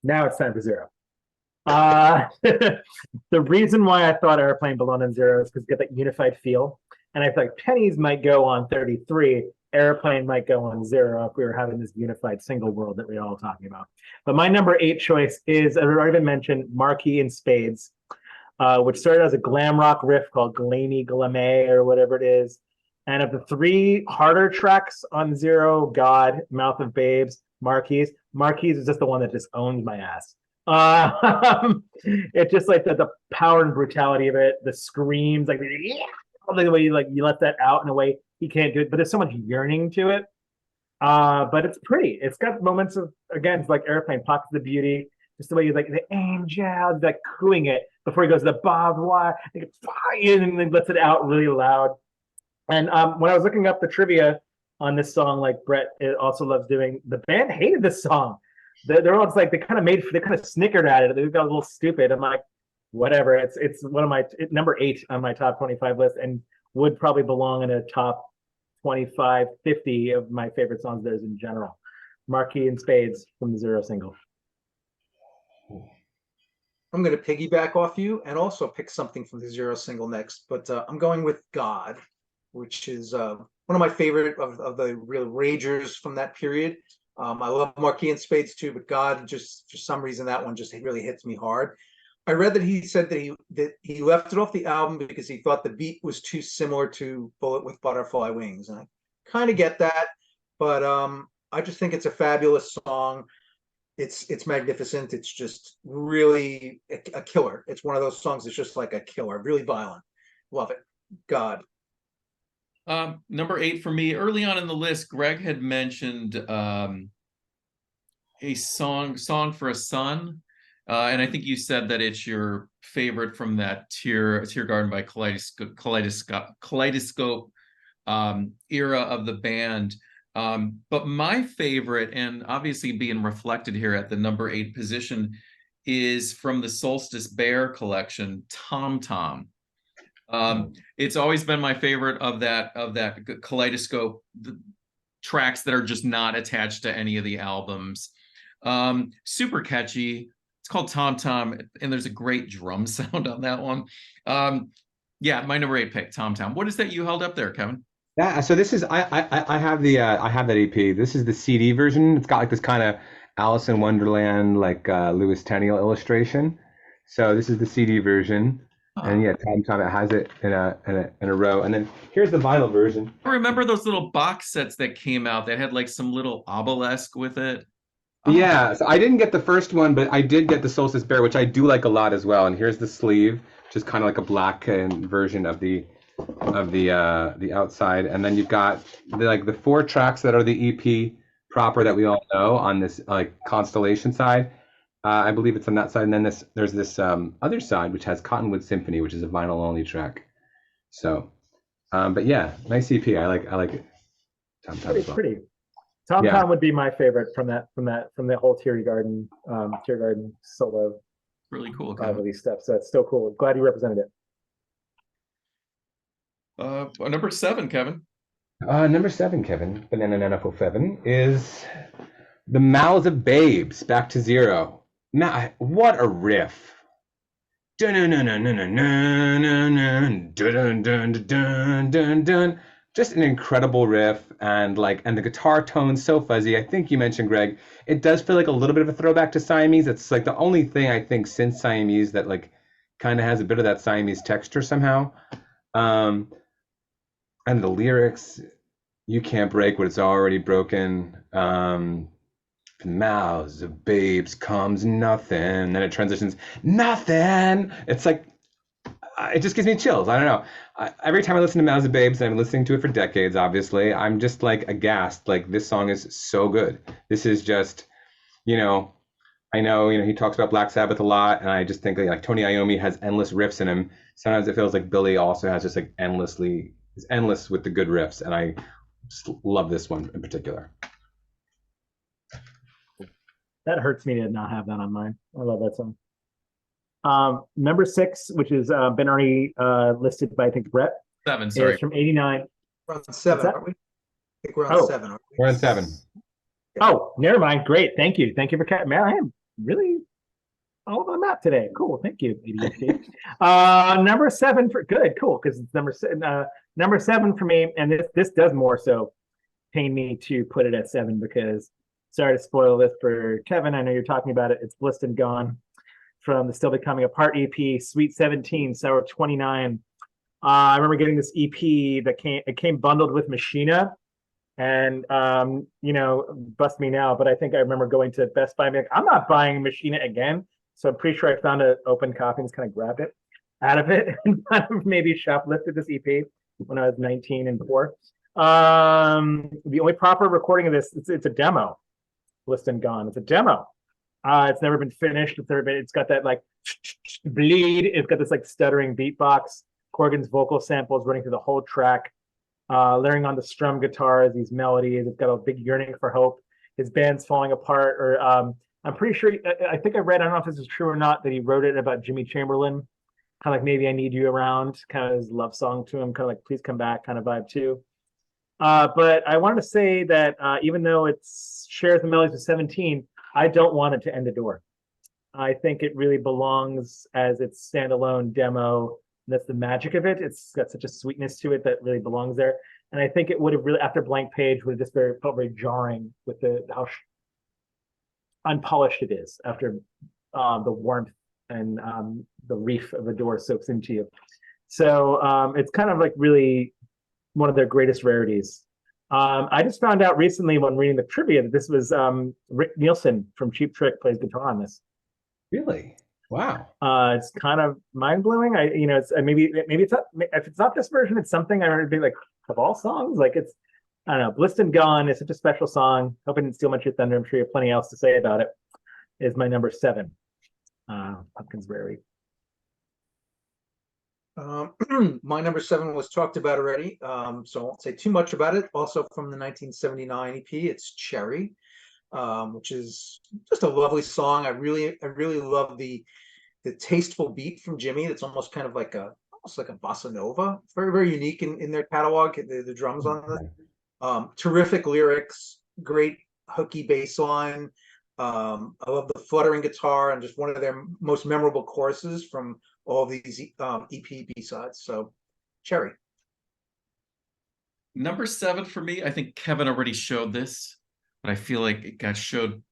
Now it's time for Zero. The reason why I thought Airplane belonged in Zero is because you get that unified feel. And I feel like Pennies might go on 33. Airplane might go on 0 if we were having this unified single world that we're all talking about. But my number 8 choice is, as I've already mentioned, Marquis and Spades, which started as a glam rock riff called Glamey Glamé or whatever it is. And of the 3 harder tracks on 0, God, Mouth of Babes, Marquis is just the one that just owns my ass. It's just like the power and brutality of it, the screams, like the way you let that out in a way he can't do it, but there's so much yearning to it. But it's pretty. It's got moments of, again, it's like Airplane, Pockets of Beauty, just the way you like the angel, like cooing it before he goes to the barbed wire, and then lets it out really loud. And when I was looking up the trivia on this song, like Brett also loves doing, the band hated this song. They're all just like, they kind of snickered at it. They got a little stupid. I'm like, whatever. It's one of my number 8 on my top 25 list, and would probably belong in a top 25, 50 of my favorite songs theirs in general. Marquis and Spades from the 0 single. I'm going to piggyback off you and also pick something from the 0 single next, but I'm going with God, which is one of my favorite of the real ragers from that period. I love Marquis and Spades too, but God, just for some reason, that one just really hits me hard. I read that he said that he left it off the album because he thought the beat was too similar to Bullet with Butterfly Wings, and I kind of get that, but I just think it's a fabulous song. It's magnificent. It's just really a killer. It's one of those songs that's just like a killer, really violent. Love it. God. Number 8 for me. Early on in the list, Greg had mentioned a song for a son. And I think you said that it's your favorite from that Tear Garden by Kaleidoscope era of the band. But my favorite, and obviously being reflected here at the number 8 position, is from the Solstice Bear collection, Tom Tom. It's always been my favorite of that Kaleidoscope tracks that are just not attached to any of the albums. Super catchy. It's called Tom Tom, and there's a great drum sound on that one. Yeah, my number 8 pick, Tom Tom. What is that you held up there, Kevin? Yeah, so this is I have that EP. This is the CD version. It's got like this kind of Alice in Wonderland, like Louis Tenniel illustration. So this is the CD version, and yeah, Tom Tom, it has it in a row. And then here's the vinyl version. I remember those little box sets that came out that had like some little obelisk with it. Yeah, so I didn't get the first one, but I did get the Solstice Bear, which I do like a lot as well. And here's the sleeve, which is kind of like a black version of the outside. And then you've got the 4 tracks that are the EP proper that we all know on this like Constellation side. I believe it's on that side. And then there's this other side which has Cottonwood Symphony, which is a vinyl only track. So, but yeah, nice EP. I like it. Pretty. Tom Tom would be my favorite from the whole Tear Garden solo. Really cool. Release stuff. So it's still cool. Glad you represented it. Number 7, Kevin. Number 7, Kevin, Banana for Fevin, is The Mouths of Babes, Back to 0. Now, what a riff. Just an incredible riff, and the guitar tone's so fuzzy. I think you mentioned, Greg, it does feel like a little bit of a throwback to Siamese. It's like the only thing I think since Siamese that like kind of has a bit of that Siamese texture somehow. And the lyrics, you can't break what it's already broken. From the mouths of babes comes nothing. Then it transitions, nothing. It's like, it just gives me chills. I don't know. Every time I listen to Mouths of Babes, and I've been listening to it for decades, obviously, I'm just like aghast. Like, this song is so good. This is just, I know, he talks about Black Sabbath a lot, and I just think like Tony Iommi has endless riffs in him. Sometimes it feels like Billy also has just like endless with the good riffs, and I just love this one in particular. That hurts me to not have that on mine. I love that song. Number 6, which has been already listed by I think Brett. 7, sorry. Is from '89. We're on 7, aren't we? I think we're on 7. Aren't we? We're on 7. Oh, never mind. Great. Thank you for catching me. I am really all over the map today. Cool. Thank you, ADHD. Number 7 for good. Cool, because it's number 7 for me, and this does more so pain me to put it at 7 because, sorry to spoil this for Kevin, I know you're talking about it. It's Blissed and Gone from the Still Becoming Apart EP, Sweet 17, Sour 29. I remember getting this EP that came bundled with Machina, and you know, bust me now, but I think I remember going to Best Buy and being like, I'm not buying Machina again. So I'm pretty sure I found an open copy and just kind of grabbed it out of it and kind of maybe shoplifted this EP when I was 19 and 4. The only proper recording of this, it's a demo. Blissed and Gone. It's a demo. It's never been finished. It's got that like bleed. It's got this like stuttering beatbox. Corgan's vocal samples running through the whole track. Layering on the strum guitars, these melodies. It's got a big yearning for hope. His band's falling apart. Or I'm pretty sure. I think I read. I don't know if this is true or not. That he wrote it about Jimmy Chamberlain. Kind of like Maybe I Need You Around. Kind of his love song to him. Kind of like Please Come Back. Kind of vibe too. But I wanted to say that even though it shares the melodies with 17, I don't want it to end the door. I think it really belongs as its standalone demo. That's the magic of it. It's got such a sweetness to it that really belongs there. And I think it would have really, after Blank Page, would have just felt very jarring with how unpolished it is after the warmth and the reef of the door soaks into you. So it's kind of like really one of their greatest rarities. I just found out recently when reading the trivia that this was Rick Nielsen from Cheap Trick plays guitar on this. Really? Wow. It's kind of mind blowing. It's maybe it's not, if it's not this version, it's something I remember being like, of all songs, like it's, I don't know, Blissed and Gone is such a special song. Hope I didn't steal much of your thunder. I'm sure you have plenty else to say about it. Is my number 7. Pumpkins Rarity. My number 7 was talked about already, so I won't say too much about it. Also from the 1979 EP, it's Cherry, which is just a lovely song. I really love the tasteful beat from Jimmy. It's almost kind of like almost like a bossa nova. It's very, very unique in their catalog. The drums on the terrific lyrics, great hooky bass line. I love the fluttering guitar and just one of their most memorable choruses from all these EP B-sides. So Cherry. Number 7 for me, I think Kevin already showed this, but I feel like it got showed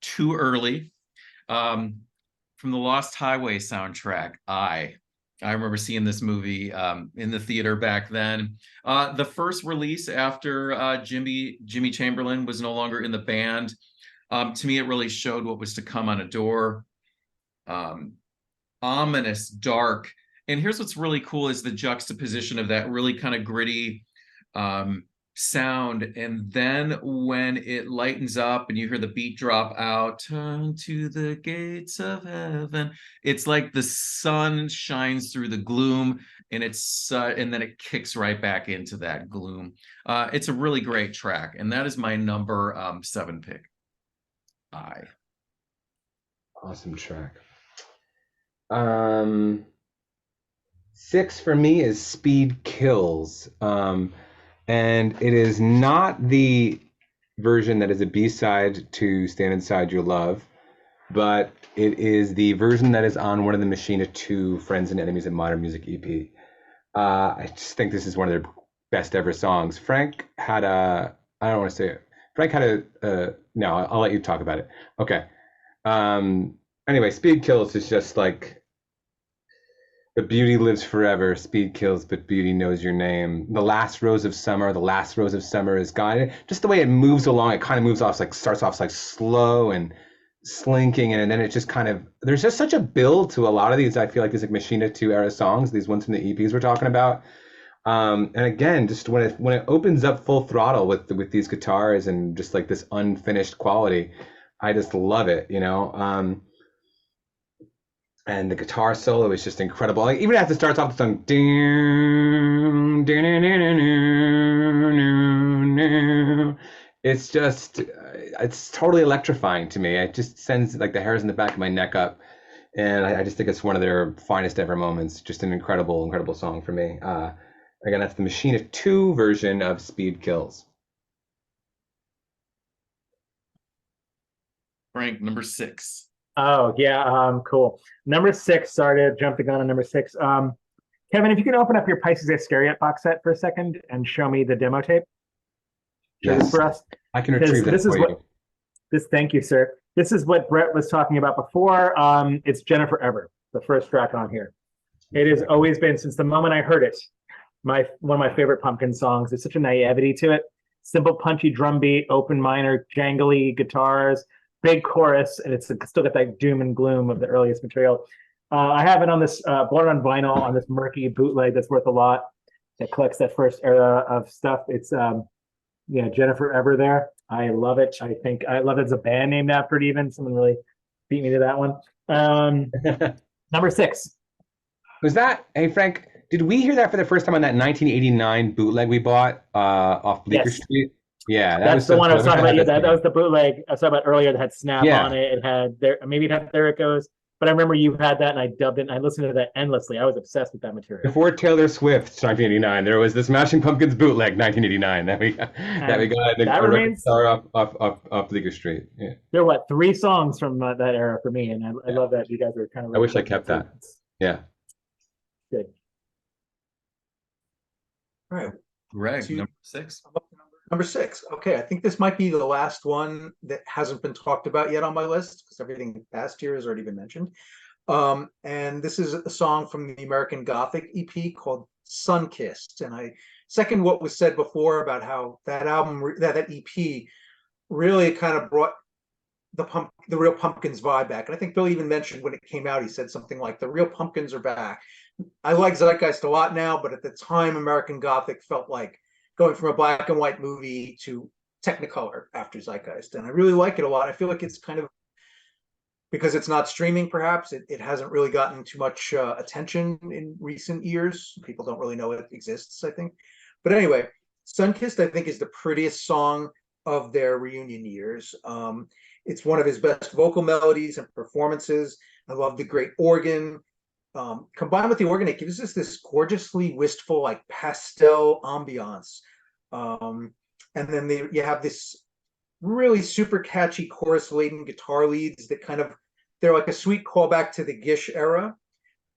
too early. From the Lost Highway soundtrack, I remember seeing this movie in the theater back then. The first release after Jimmy Chamberlain was no longer in the band. To me, it really showed what was to come on Adore. Ominous, dark. And here's what's really cool is the juxtaposition of that really kind of gritty sound. And then when it lightens up and you hear the beat drop out, turn to the gates of heaven. It's like the sun shines through the gloom and and then it kicks right back into that gloom. It's a really great track. And that is my number 7 pick. Awesome track. 6 for me is Speed Kills. And it is not the version that is a B-side to Stand Inside Your Love, but it is the version that is on one of the Machina 2 Friends and Enemies of Modern Music EP. I just think this is one of their best ever songs. Frank had a, I don't want to say it. Frank had a, no, I'll let you talk about it. Okay. Anyway, Speed Kills is just like, but beauty lives forever, speed kills, but beauty knows your name. The last rose of summer is gone. Just the way it moves along, it kind of moves off, like starts off like slow and slinking, and then it just kind of, there's just such a build to a lot of these. I feel like these like Machina 2 era songs, these ones from the EPs we're talking about. And again, just when it opens up full throttle with these guitars and just like this unfinished quality, I just love it, you know. And the guitar solo is just incredible. Like, even as it starts off the song, it's just, it's totally electrifying to me. It just sends like the hairs in the back of my neck up. And I just think it's one of their finest ever moments. Just an incredible, incredible song for me. Again, that's the Machina 2 version of Speed Kills. Frank, number 6. Oh yeah, cool. Number 6. Sorry to jump the gun on number 6. Kevin, if you can open up your Pisces Iscariot box set for a second and show me the demo tape. Yes. for us? I can retrieve that This is for what you. this. Thank you, sir. This is what Brett was talking about before. It's Jennifer Ever, the first track on here. It has always been, since the moment I heard it, one of my favorite Pumpkin songs. There's such a naivety to it. Simple, punchy drum beat, open minor, jangly guitars, big chorus, and it's still got that doom and gloom of the earliest material. I have it on this bought it on vinyl on this murky bootleg that's worth a lot. That collects that first era of stuff. It's Jennifer Ever there. I love it. I love it as a band named after it. Even someone really beat me to that one. Number 6. Was that, hey Frank, did we hear that for the first time on that 1989 bootleg we bought off Bleecker Yes. Street? Yeah, that That's was the so one I was cool. talking about. Yeah, that was the bootleg I was talking about earlier that had Snap Yeah. on it. It had maybe it had There It Goes. But I remember you had that and I dubbed it and I listened to that endlessly. I was obsessed with that material. Before Taylor Swift's 1989, there was the Smashing Pumpkins bootleg 1989 that we got that remains star off Bleecker Street. Yeah. There are 3 songs from that era for me, and I love that you guys are kind of. I wish I kept that. Yeah. Good. All right. Greg, number 6. Number 6. Okay, I think this might be the last one that hasn't been talked about yet on my list because everything past year has already been mentioned. And this is a song from the American Gothic EP called Sunkissed. And I second what was said before about how that album, that EP, really kind of brought the real Pumpkins vibe back. And I think Bill even mentioned when it came out, he said something like, "The real Pumpkins are back." I like Zeitgeist a lot now, but at the time, American Gothic felt like going from a black and white movie to Technicolor after Zeitgeist. And I really like it a lot. I feel like it's kind of, because it's not streaming, perhaps, it hasn't really gotten too much attention in recent years. People don't really know it exists, I think. But anyway, Sunkissed, I think, is the prettiest song of their reunion years. It's one of his best vocal melodies and performances. I love the great organ. Combined with the organ, it gives us this gorgeously wistful, like pastel ambiance. And then you have this really super catchy chorus-laden guitar leads that they're like a sweet callback to the Gish era.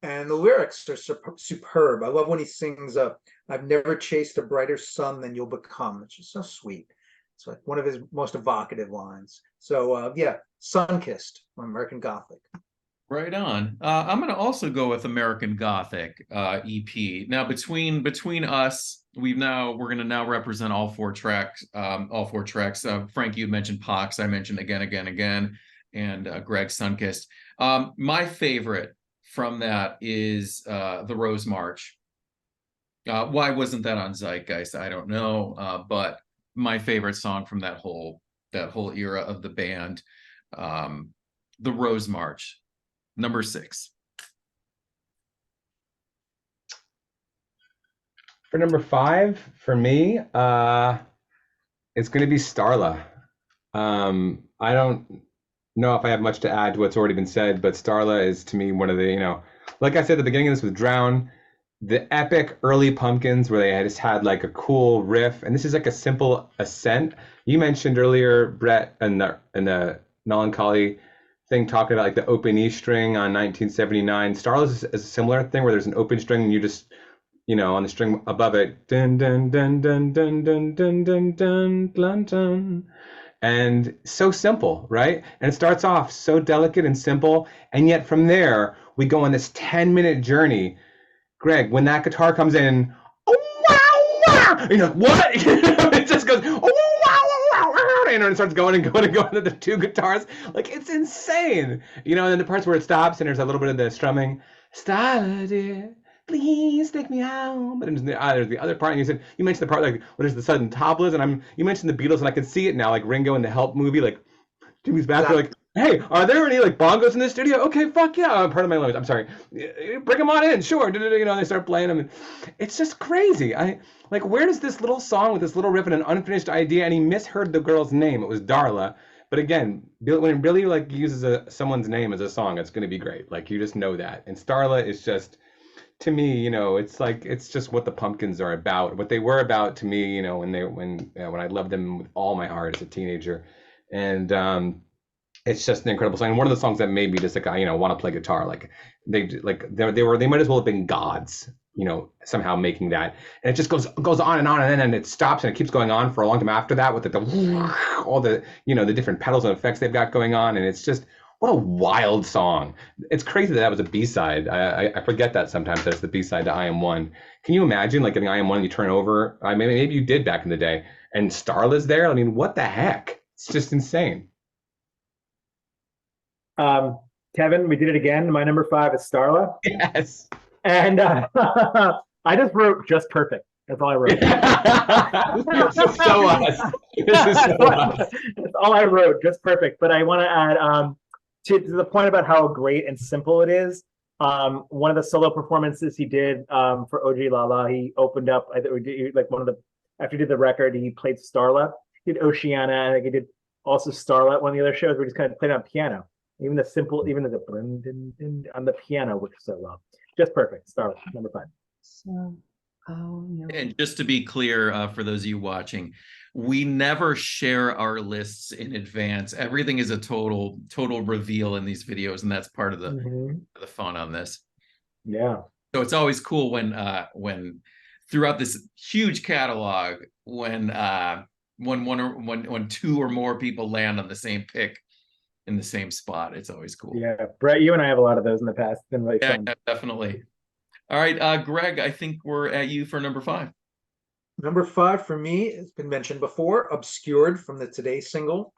And the lyrics are superb. I love when he sings, "I've never chased a brighter sun than you'll become." It's just so sweet. It's like one of his most evocative lines. So Sunkissed from American Gothic. Right on. I'm going to also go with American Gothic EP. Now, between us, we're going to now represent all 4 tracks. Frank, you mentioned Pox. I mentioned Again, and Greg Sunkissed. My favorite from that is the Rose March. Why wasn't that on Zeitgeist? I don't know. But my favorite song from that whole era of the band, the Rose March. Number 6. For number 5, for me, it's going to be Starla. I don't know if I have much to add to what's already been said, but Starla is to me one of the, like I said at the beginning of this with Drown, the epic early Pumpkins where they just had like a cool riff, and this is like a simple ascent. You mentioned earlier, Brett, and the melancholy thing, talking about like the open E string on 1979. Starless is a similar thing where there's an open string and you just, on the string above it, dun dun dun dun dun dun dun dun dun dun dun, and so simple, right? And it starts off so delicate and simple, and yet from there we go on this 10-minute journey. Greg, when that guitar comes in, oh wow, wow, what? It just goes, oh wow. And it starts going to the 2 guitars. Like, it's insane. And then the parts where it stops and there's a little bit of the strumming. Starla, dear, please take me home. But there's the other part. And you mentioned the part like where there's the sudden tablas, and you mentioned the Beatles, and I can see it now, like Ringo in the Help movie, like Jimmy's back there, like, "Hey, are there any like bongos in the studio? Okay, fuck yeah." Part of my language. I'm sorry. Bring them on in, sure. They start playing them, and it's just crazy. Where does this little song with this little riff and an unfinished idea? And he misheard the girl's name. It was Darla. But again, when Billy uses someone's name as a song, it's going to be great. Like, you just know that. And Starla is just, to me, it's just what the Pumpkins are about. What they were about to me, when I loved them with all my heart as a teenager. And it's just an incredible song. And one of the songs that made me just want to play guitar. Like, they might as well have been gods somehow making that, and it just goes on and on, and then it stops, and it keeps going on for a long time after that with all the the different pedals and effects they've got going on, and it's just what a wild song. It's crazy that was a B-side. I forget that sometimes that's the B-side to I Am One. Can you imagine like getting I Am One and you turn over? I mean, maybe you did back in the day, and Starla's there. I mean, what the heck? It's just insane. Kevin, we did it again. My number 5 is Starla. Yes. And I just wrote just perfect. That's all I wrote. This is so us. This is so us. That's all I wrote, just perfect. But I want to add to the point about how great and simple it is. One of the solo performances he did for OG Lala, he opened up. I think like after he did the record, he played Starla. He did Oceana, and I think he did also Starla at one of the other shows where he just kind of played on piano. Even the on the piano works so well. Just perfect. Starla, number 5. So, And just to be clear, for those of you watching, we never share our lists in advance. Everything is a total reveal in these videos, and that's part of the fun on this. Yeah. So it's always cool when throughout this huge catalog, when 2 or more people land on the same pick in the same spot, it's always cool. Yeah, Brett, you and I have a lot of those in the past. It's been really fun. Yeah, definitely. All right, Greg, I think we're at you for number 5. Number 5 for me has been mentioned before, Obscured from the Today single.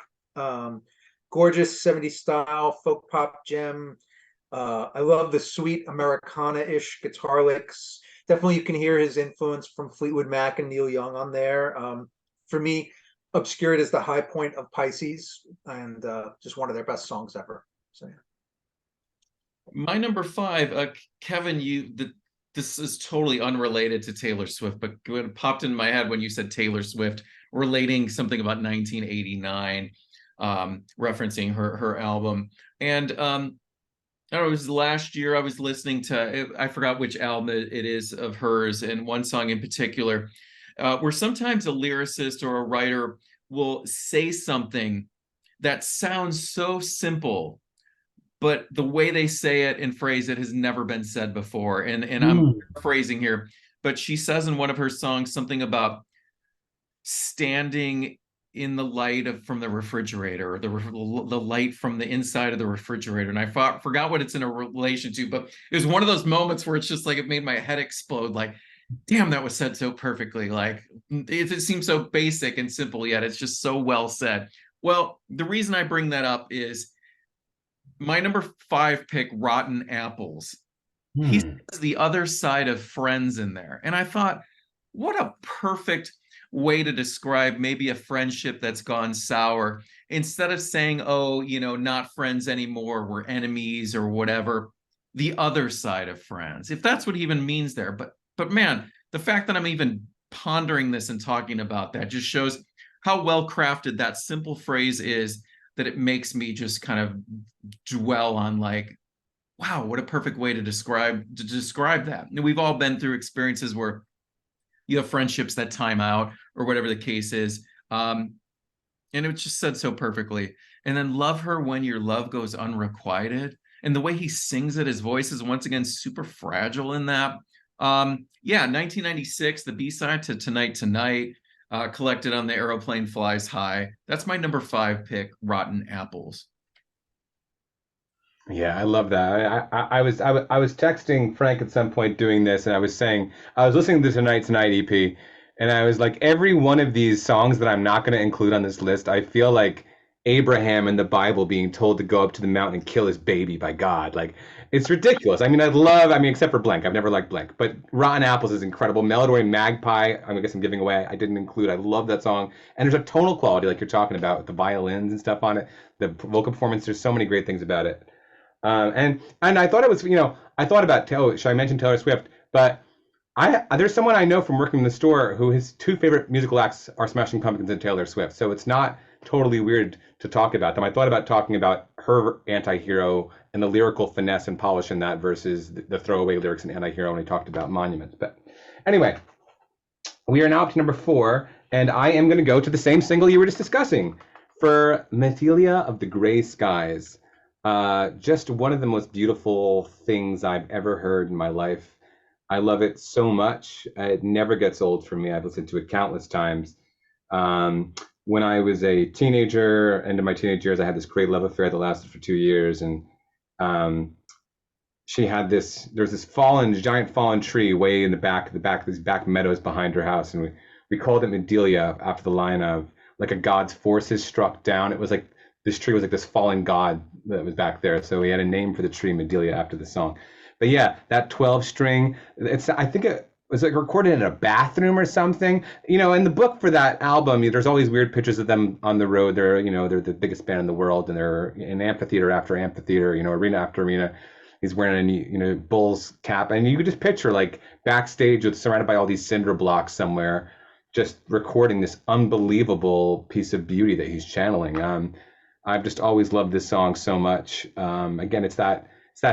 Gorgeous 70s style, folk pop gem. I love the sweet Americana-ish guitar licks. Definitely you can hear his influence from Fleetwood Mac and Neil Young on there. For me, Obscured is the high point of Pisces, and just one of their best songs ever. So yeah. My number 5, Kevin, this is totally unrelated to Taylor Swift, but it popped in my head when you said Taylor Swift, relating something about 1989, referencing her album. And I don't know, it was last year I was listening to, I forgot which album it is of hers, and one song in particular, where sometimes a lyricist or a writer will say something that sounds so simple, but the way they say it and phrase it has never been said before. And I'm phrasing here, but she says in one of her songs something about standing in the light from the refrigerator, or the light from the inside of the refrigerator. And I forgot what it's in a relation to, but it was one of those moments where it's just like, it made my head explode. Like, damn, that was said so perfectly. Like, it seems so basic and simple, yet it's just so well said. Well, the reason I bring that up is my number 5 pick, Rotten Apples. He says the other side of friends in there. And I thought, what a perfect way to describe maybe a friendship that's gone sour. Instead of saying, oh, not friends anymore, we're enemies or whatever, the other side of friends, if that's what he even means there. But man, the fact that I'm even pondering this and talking about that just shows how well crafted that simple phrase is, that it makes me just kind of dwell on, like, wow, what a perfect way to describe that. And we've all been through experiences where you have friendships that time out or whatever the case is. And it was just said so perfectly. And then love her when your love goes unrequited. And the way he sings it, his voice is once again super fragile in that. 1996, the B-side to Tonight Tonight, collected on The Aeroplane Flies High. That's my number 5 pick, Rotten Apples. Yeah, I love that. I was texting Frank at some point doing this, and I was saying I was listening to Tonight Tonight EP, and I was like, every one of these songs that I'm not going to include on this list, I feel like Abraham in the Bible being told to go up to the mountain and kill his baby by God. Like, it's ridiculous. I mean, except for Blank. I've never liked Blank, but Rotten Apples is incredible. Melody Magpie, I guess I'm giving away. I didn't include. I love that song. And there's a tonal quality, like you're talking about, with the violins and stuff on it. The vocal performance, there's so many great things about it. And I thought it was, I thought about, should I mention Taylor Swift? But there's someone I know from working in the store who his 2 favorite musical acts are Smashing Pumpkins and Taylor Swift. So it's not totally weird to talk about them. I thought about talking about her Anti-Hero and the lyrical finesse and polish in that versus the throwaway lyrics in Anti-Hero when he talked about Monuments. But anyway, we are now up to number 4, and I am going to go to the same single you were just discussing for Methilia of the Gray Skies. Just one of the most beautiful things I've ever heard in my life. I love it so much. It never gets old for me. I've listened to it countless times. Um, when I was a teenager, into my teenage years, I had this great love affair that lasted for 2 years, and um, she had this. There's this giant fallen tree way in these back meadows behind her house, and we called it Medelia after the line of like a god's forces struck down. It was like this tree was like this fallen god that was back there, so we had a name for the tree, Medelia, after the song. But yeah, that 12 string, I think it was like recorded in a bathroom or something. In the book for that album, there's all these weird pictures of them on the road. They're the biggest band in the world, and they're in amphitheater after amphitheater, arena after arena. He's wearing a Bulls cap, and you could just picture like backstage with surrounded by all these cinder blocks somewhere, just recording this unbelievable piece of beauty that he's channeling. I've just always loved this song so much. Again, it's that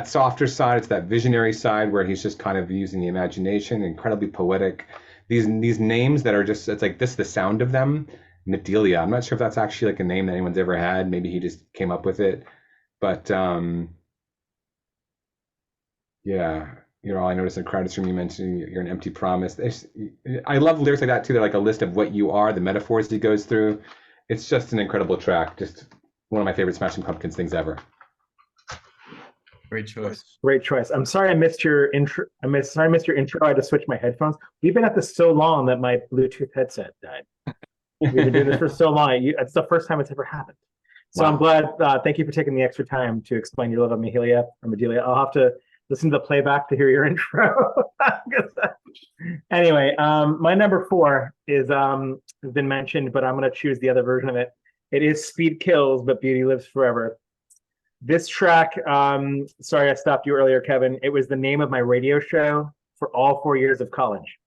softer side, it's that visionary side where he's just kind of using the imagination, incredibly poetic. These names that are just, it's like this, the sound of them. Medelia. I'm not sure if that's actually like a name that anyone's ever had. Maybe he just came up with it. But yeah, I noticed in Crowded Room you mentioned you're an empty promise. I love lyrics like that too. They're like a list of what you are, the metaphors he goes through. It's just an incredible track. Just one of my favorite Smashing Pumpkins things ever. Great choice. Great choice. I'm sorry I missed your intro. Sorry I missed your intro. I had to switch my headphones. We've been at this so long that my Bluetooth headset died. We've been doing this for so long. It's the first time it's ever happened. So wow. I'm glad. Thank you for taking the extra time to explain your love of Medelia. I'll have to listen to the playback to hear your intro. Anyway, my number 4 has been mentioned, but I'm going to choose the other version of it. It is Speed Kills, but Beauty Lives Forever. This track, sorry I stopped you earlier, Kevin. It was the name of my radio show for all 4 years of college.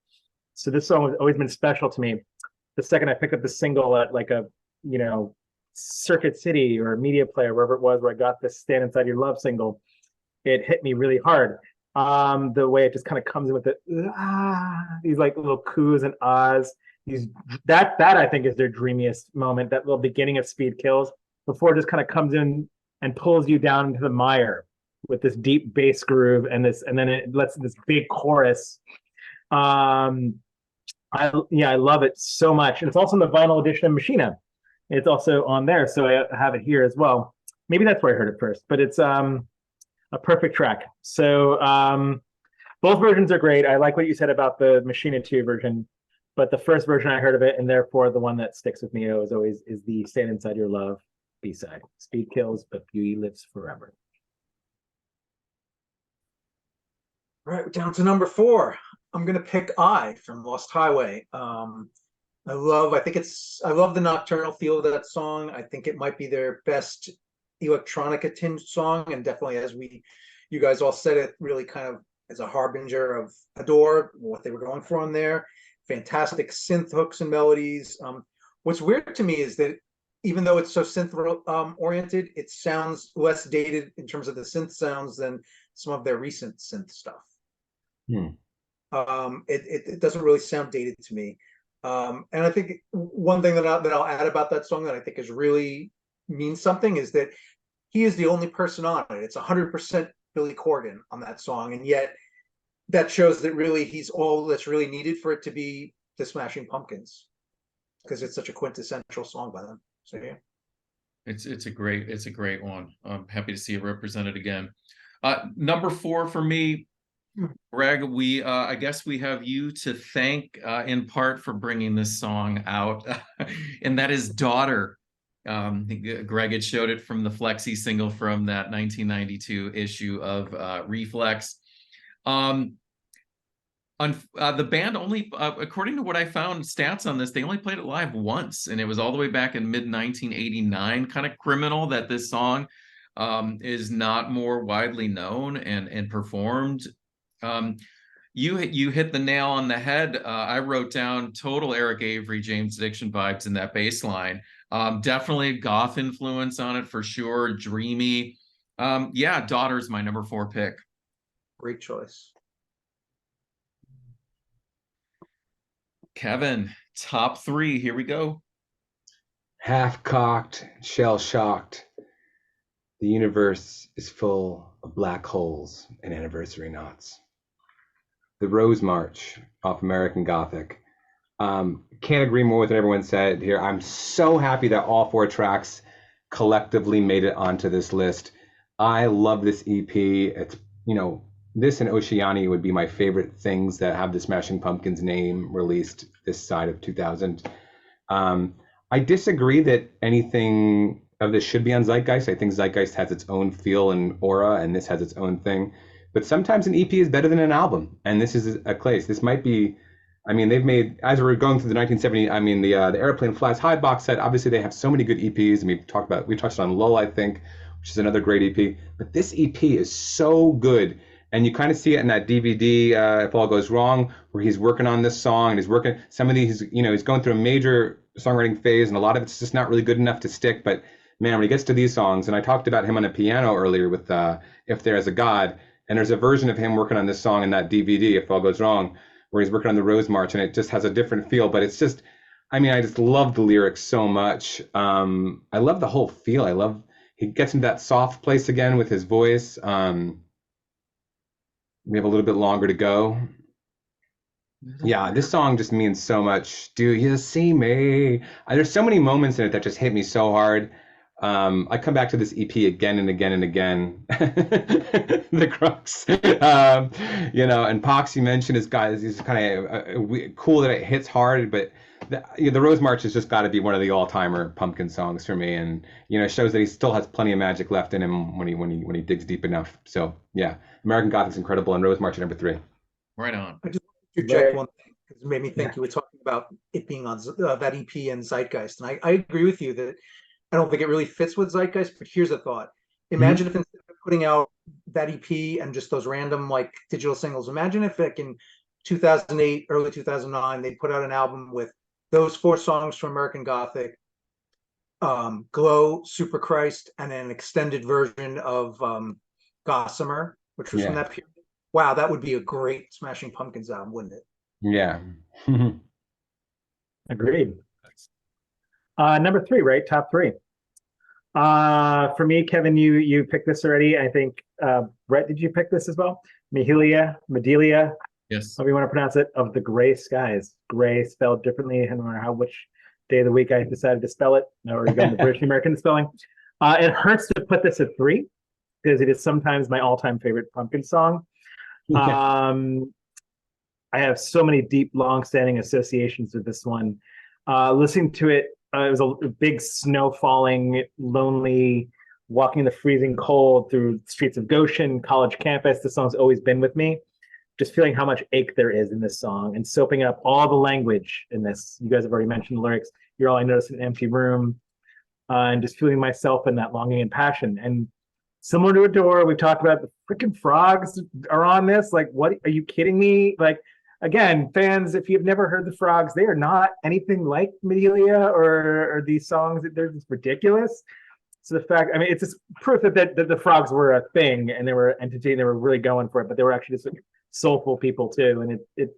So this song has always been special to me. The second I picked up the single at like a, Circuit City or a media player, wherever it was, where I got this Stand Inside Your Love single, it hit me really hard. The way it just kind of comes in with these like little coos and ahs. That I think is their dreamiest moment, that little beginning of Speed Kills, before it just kind of comes in and pulls you down into the mire with this deep bass groove and then it lets this big chorus. I love it so much. And it's also in the vinyl edition of Machina. It's also on there, so I have it here as well. Maybe that's where I heard it first, but it's a perfect track. So both versions are great. I like what you said about the Machina 2 version, but the first version I heard of it, and therefore the one that sticks with me is the Stand Inside Your Love B-side. Speed Kills, but Beauty Lives Forever. All right, down to number 4. I'm gonna pick I from Lost Highway. I love the nocturnal feel of that song. I think it might be their best electronica tinged song, and definitely, as you guys all said, it really kind of as a harbinger of Adore, what they were going for on there. Fantastic synth hooks and melodies. What's weird to me is that even though it's so synth oriented, it sounds less dated in terms of the synth sounds than some of their recent synth stuff. It doesn't really sound dated to me. And I think one thing that I'll add about that song that I think is really means something is that he is the only person on it. It's 100% Billy Corgan on that song, and yet that shows that really he's all that's really needed for it to be the Smashing Pumpkins, because it's such a quintessential song by them. So yeah, it's a great one. I'm happy to see it represented again. Number 4 for me, Greg. I guess we have you to thank in part for bringing this song out, and that is Daughter. Greg had showed it from the Flexi single from that 1992 issue of Reflex. The band only, according to what I found stats on this, they only played it live once, and it was all the way back in mid-1989. Kind of criminal that this song is not more widely known and performed. You hit the nail on the head. I wrote down total Eric Avery, James Addiction vibes in that bass line. Definitely goth influence on it for sure. Dreamy. Yeah, Daughter's my number 4 pick. Great choice. Kevin, top 3. Here we go. Half cocked, shell shocked. The universe is full of black holes and anniversary knots. The Rose March off American Gothic. Can't agree more with what everyone said here. I'm so happy that all 4 tracks collectively made it onto this list. I love this EP. It's, this and Oceani would be my favorite things that have the Smashing Pumpkins name released this side of 2000. I disagree that anything of this should be on Zeitgeist. I think Zeitgeist has its own feel and aura, and this has its own thing. But sometimes an EP is better than an album, and this is a case. This might be, they've made, as we're going through the 1970s, the Airplane Flies High box set, obviously they have so many good EPs, and we touched on Lull, I think, which is another great EP. But this EP is so good, and you kind of see it in that DVD, If All Goes Wrong, where he's working on this song, and he's working, some of these, he's going through a major songwriting phase, and a lot of it's just not really good enough to stick, but man, when he gets to these songs, and I talked about him on a piano earlier with If There Is a God, and there's a version of him working on this song in that DVD, If All Goes Wrong, where he's working on the Rose March, and it just has a different feel, but it's just, I just love the lyrics so much. I love the whole feel. He gets into that soft place again with his voice. We have a little bit longer to go. Yeah, this song just means so much. Do you see me? There's so many moments in it that just hit me so hard. I come back to this EP again and again and again. The crux, and Pox, you mentioned, is kind of cool that it hits hard, but the Rose March has just got to be one of the all-timer Pumpkin songs for me, and it shows that he still has plenty of magic left in him when he digs deep enough. So yeah, American Gothic's incredible, and Rose March at number 3. Right on. I just want to interject one thing, because it made me think you were talking about it being on that EP and Zeitgeist, and I agree with you that I don't think it really fits with Zeitgeist, but here's a thought. Imagine if instead of putting out that EP and just those random like digital singles, imagine if like in 2008, early 2009, they put out an album with those 4 songs from American Gothic, Glow, Super Christ, and an extended version of Gossamer, which was from that period. Wow, that would be a great Smashing Pumpkins album, wouldn't it? Yeah. Agreed. Number 3, right? Top 3. For me, Kevin, you picked this already. I think Brett, did you pick this as well? Medelia. Yes. However you want to pronounce it, of the Gray Skies. Gray spelled differently. I don't know which day of the week I decided to spell it, or even the British American spelling. It hurts to put this at 3 because it is sometimes my all-time favorite Pumpkin song. I have so many deep, long-standing associations with this one. Listening to it, it was a big snow falling, lonely, walking in the freezing cold through streets of Goshen, college campus. This song's always been with me. Just feeling how much ache there is in this song and soaping up all the language in this. You guys have already mentioned the lyrics. You're all I notice in an empty room, and just feeling myself in that longing and passion. And similar to Adore, we've talked about the freaking frogs are on this. Like, what? Are you kidding me? Like, again, fans, if you've never heard the frogs, they are not anything like Medelia or these songs. They're just ridiculous. So the fact, it's just proof that the frogs were a thing and they were an entity and they were really going for it, but they were actually just like soulful people too. And it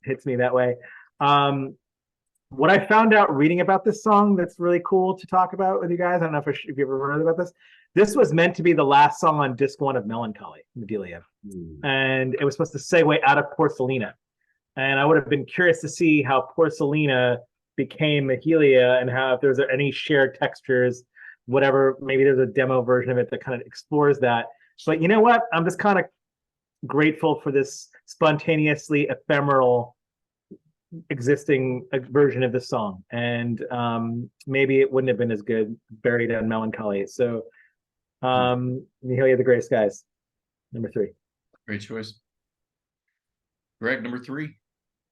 hits me that way. What I found out reading about this song that's really cool to talk about with you guys, I don't know if you ever heard about this. This was meant to be the last song on disc 1 of Melancholy, Medelia. And it was supposed to segue out of Porcelina. And I would have been curious to see how Porcelina became Medelia and how if there's any shared textures, whatever, maybe there's a demo version of it that kind of explores that. But you know what? I'm just kind of grateful for this spontaneously ephemeral existing version of the song. And maybe it wouldn't have been as good buried in Melancholy. So Medelia, the Gray Skies, number 3. Great choice. Greg, number 3.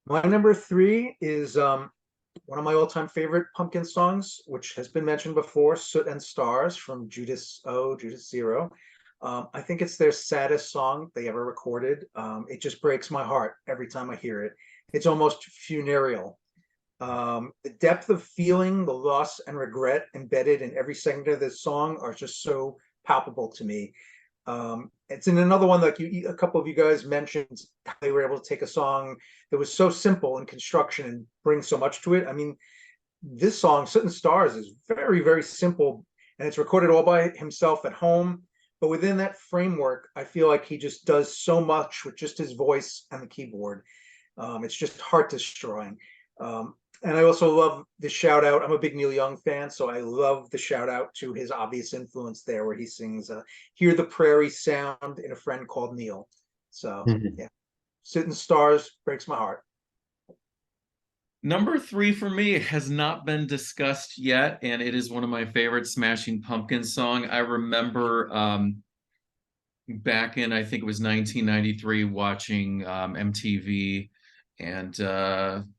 My number 3 is one of my all-time favorite Pumpkin songs, which has been mentioned before, Soot and Stars from Judas Zero. I think it's their saddest song they ever recorded. It just breaks my heart every time I hear it. It's almost funereal. The depth of feeling, the loss and regret embedded in every segment of this song are just so palpable to me. It's in another one like a couple of you guys mentioned how they were able to take a song that was so simple in construction and bring so much to it. This song, Soot and Stars, is very, very simple, and it's recorded all by himself at home but within that framework, I feel like he just does so much with just his voice and the keyboard. It's just heart destroying. And I also love the shout out. I'm a big Neil Young fan, so I love the shout out to his obvious influence there, where he sings "Hear the Prairie Sound" in "A Friend Called Neil." So yeah, "Sitting Stars" breaks my heart. Number 3 for me has not been discussed yet, and it is one of my favorite Smashing Pumpkins song. I remember back in, I think it was 1993, watching MTV, and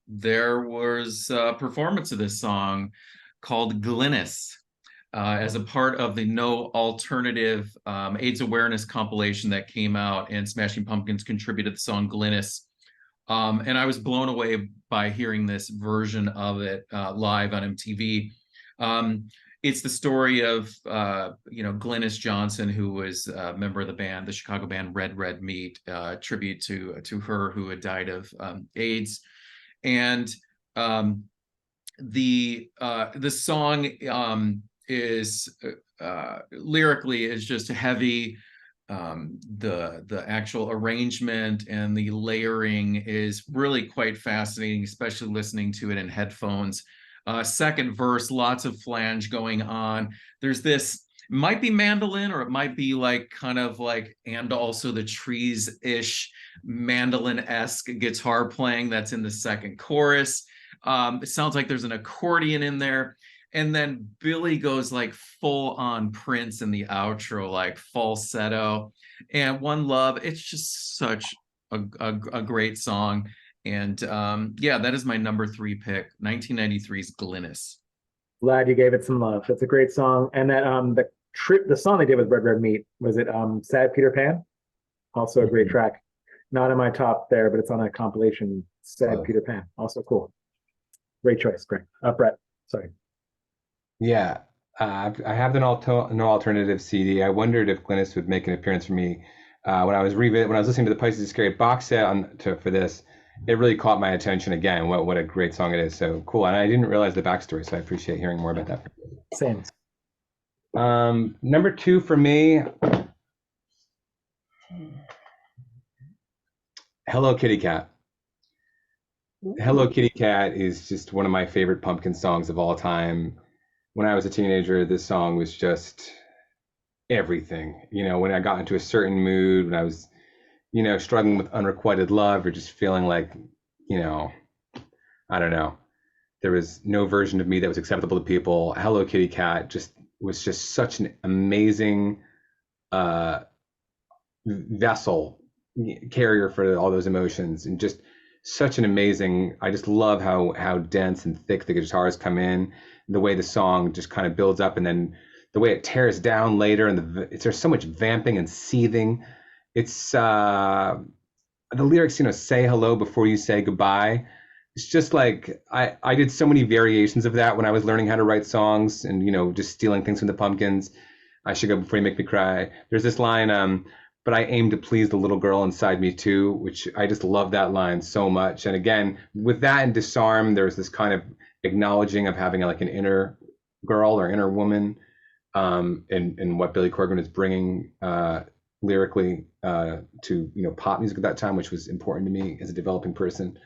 there was a performance of this song called Glynis as a part of the No Alternative AIDS awareness compilation that came out, and Smashing Pumpkins contributed the song Glynis. And I was blown away by hearing this version of it live on MTV. It's the story of Glynis Johnson, who was a member of the band, the Chicago band Red Red Meat, tribute to her, who had died of AIDS. And the song is lyrically is just heavy. The actual arrangement and the layering is really quite fascinating, especially listening to it in headphones. Second verse, lots of flange going on. There's this, might be mandolin, or it might be like kind of like, and also the Trees-ish mandolin-esque guitar playing that's in the second chorus. It sounds like there's an accordion in there. And then Billy goes like full on Prince in the outro, like falsetto. And One Love, it's just such a great song. And yeah, that is my number 3 pick, 1993's Glynis. Glad you gave it some love. That's a great song. And that the song they did with Red Red Meat, was it Sad Peter Pan? Also a great track. Not in my top there, but it's on a compilation, Sad Peter Pan. Also cool. Great choice, Greg. Brett, sorry. Yeah, I have the No Alternative CD. I wondered if Glynis would make an appearance for me when I was listening to the Pisces is Scary box set for this. It really caught my attention again. What a great song it is. So cool, and I didn't realize the backstory, so I appreciate hearing more about that. Same. Number 2 for me, Hello Kitty Cat. Hello Kitty Cat is just one of my favorite Pumpkin songs of all time. When I was a teenager, this song was just everything. When I got into a certain mood, when I was, struggling with unrequited love, or just feeling like, I don't know, there was no version of me that was acceptable to people. Hello Kitty Cat was just such an amazing vessel, carrier for all those emotions, and just such an amazing, I just love how dense and thick the guitars come in, the way the song just kind of builds up, and then the way it tears down later, and there's so much vamping and seething. It's the lyrics, say hello before you say goodbye. It's just like I did so many variations of that when I was learning how to write songs, and just stealing things from the Pumpkins. I should go before you make me cry. There's this line, but I aim to please the little girl inside me too, which I just love that line so much. And again, with that and Disarm, there's this kind of acknowledging of having like an inner girl or inner woman, and what Billy Corgan is bringing lyrically to pop music at that time, which was important to me as a developing person.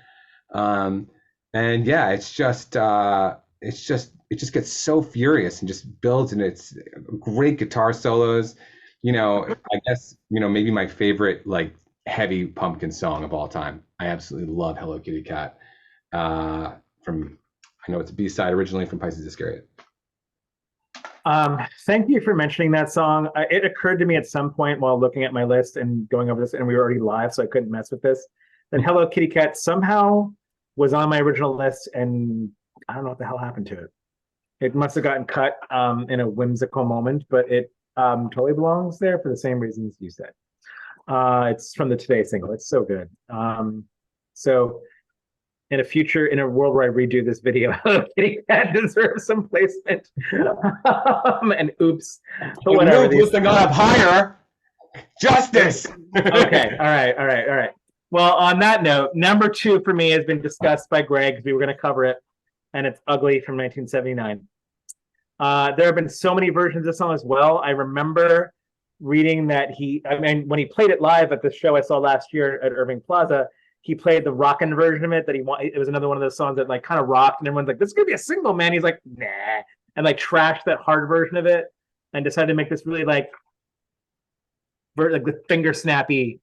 And yeah, it just gets so furious and just builds, and it's great guitar solos. I guess maybe my favorite like heavy Pumpkin song of all time. I absolutely love Hello Kitty Cat. I know it's a B-side originally from Pisces Iscariot. Thank you for mentioning that song. It occurred to me at some point while looking at my list and going over this, and we were already live, so I couldn't mess with this, that Hello Kitty Cat somehow was on my original list, and I don't know what the hell happened to it. It must have gotten cut in a whimsical moment, but it totally belongs there for the same reasons you said. It's from the Today single. It's so good. So in a world where I redo this video, Kitty Cat deserves some placement. And oops. But whatever. Move the up higher. Justice. Okay. All right. Well, on that note, number 2 for me has been discussed by Greg. We were going to cover it, and it's Ugly from 1979. There have been so many versions of the song as well. I remember reading that I mean, when he played it live at the show I saw last year at Irving Plaza, he played the rockin' version of it that it was another one of those songs that like kind of rocked, and everyone's like, this is gonna be a single, man. He's like, nah, and like trashed that hard version of it and decided to make this really like the finger snappy,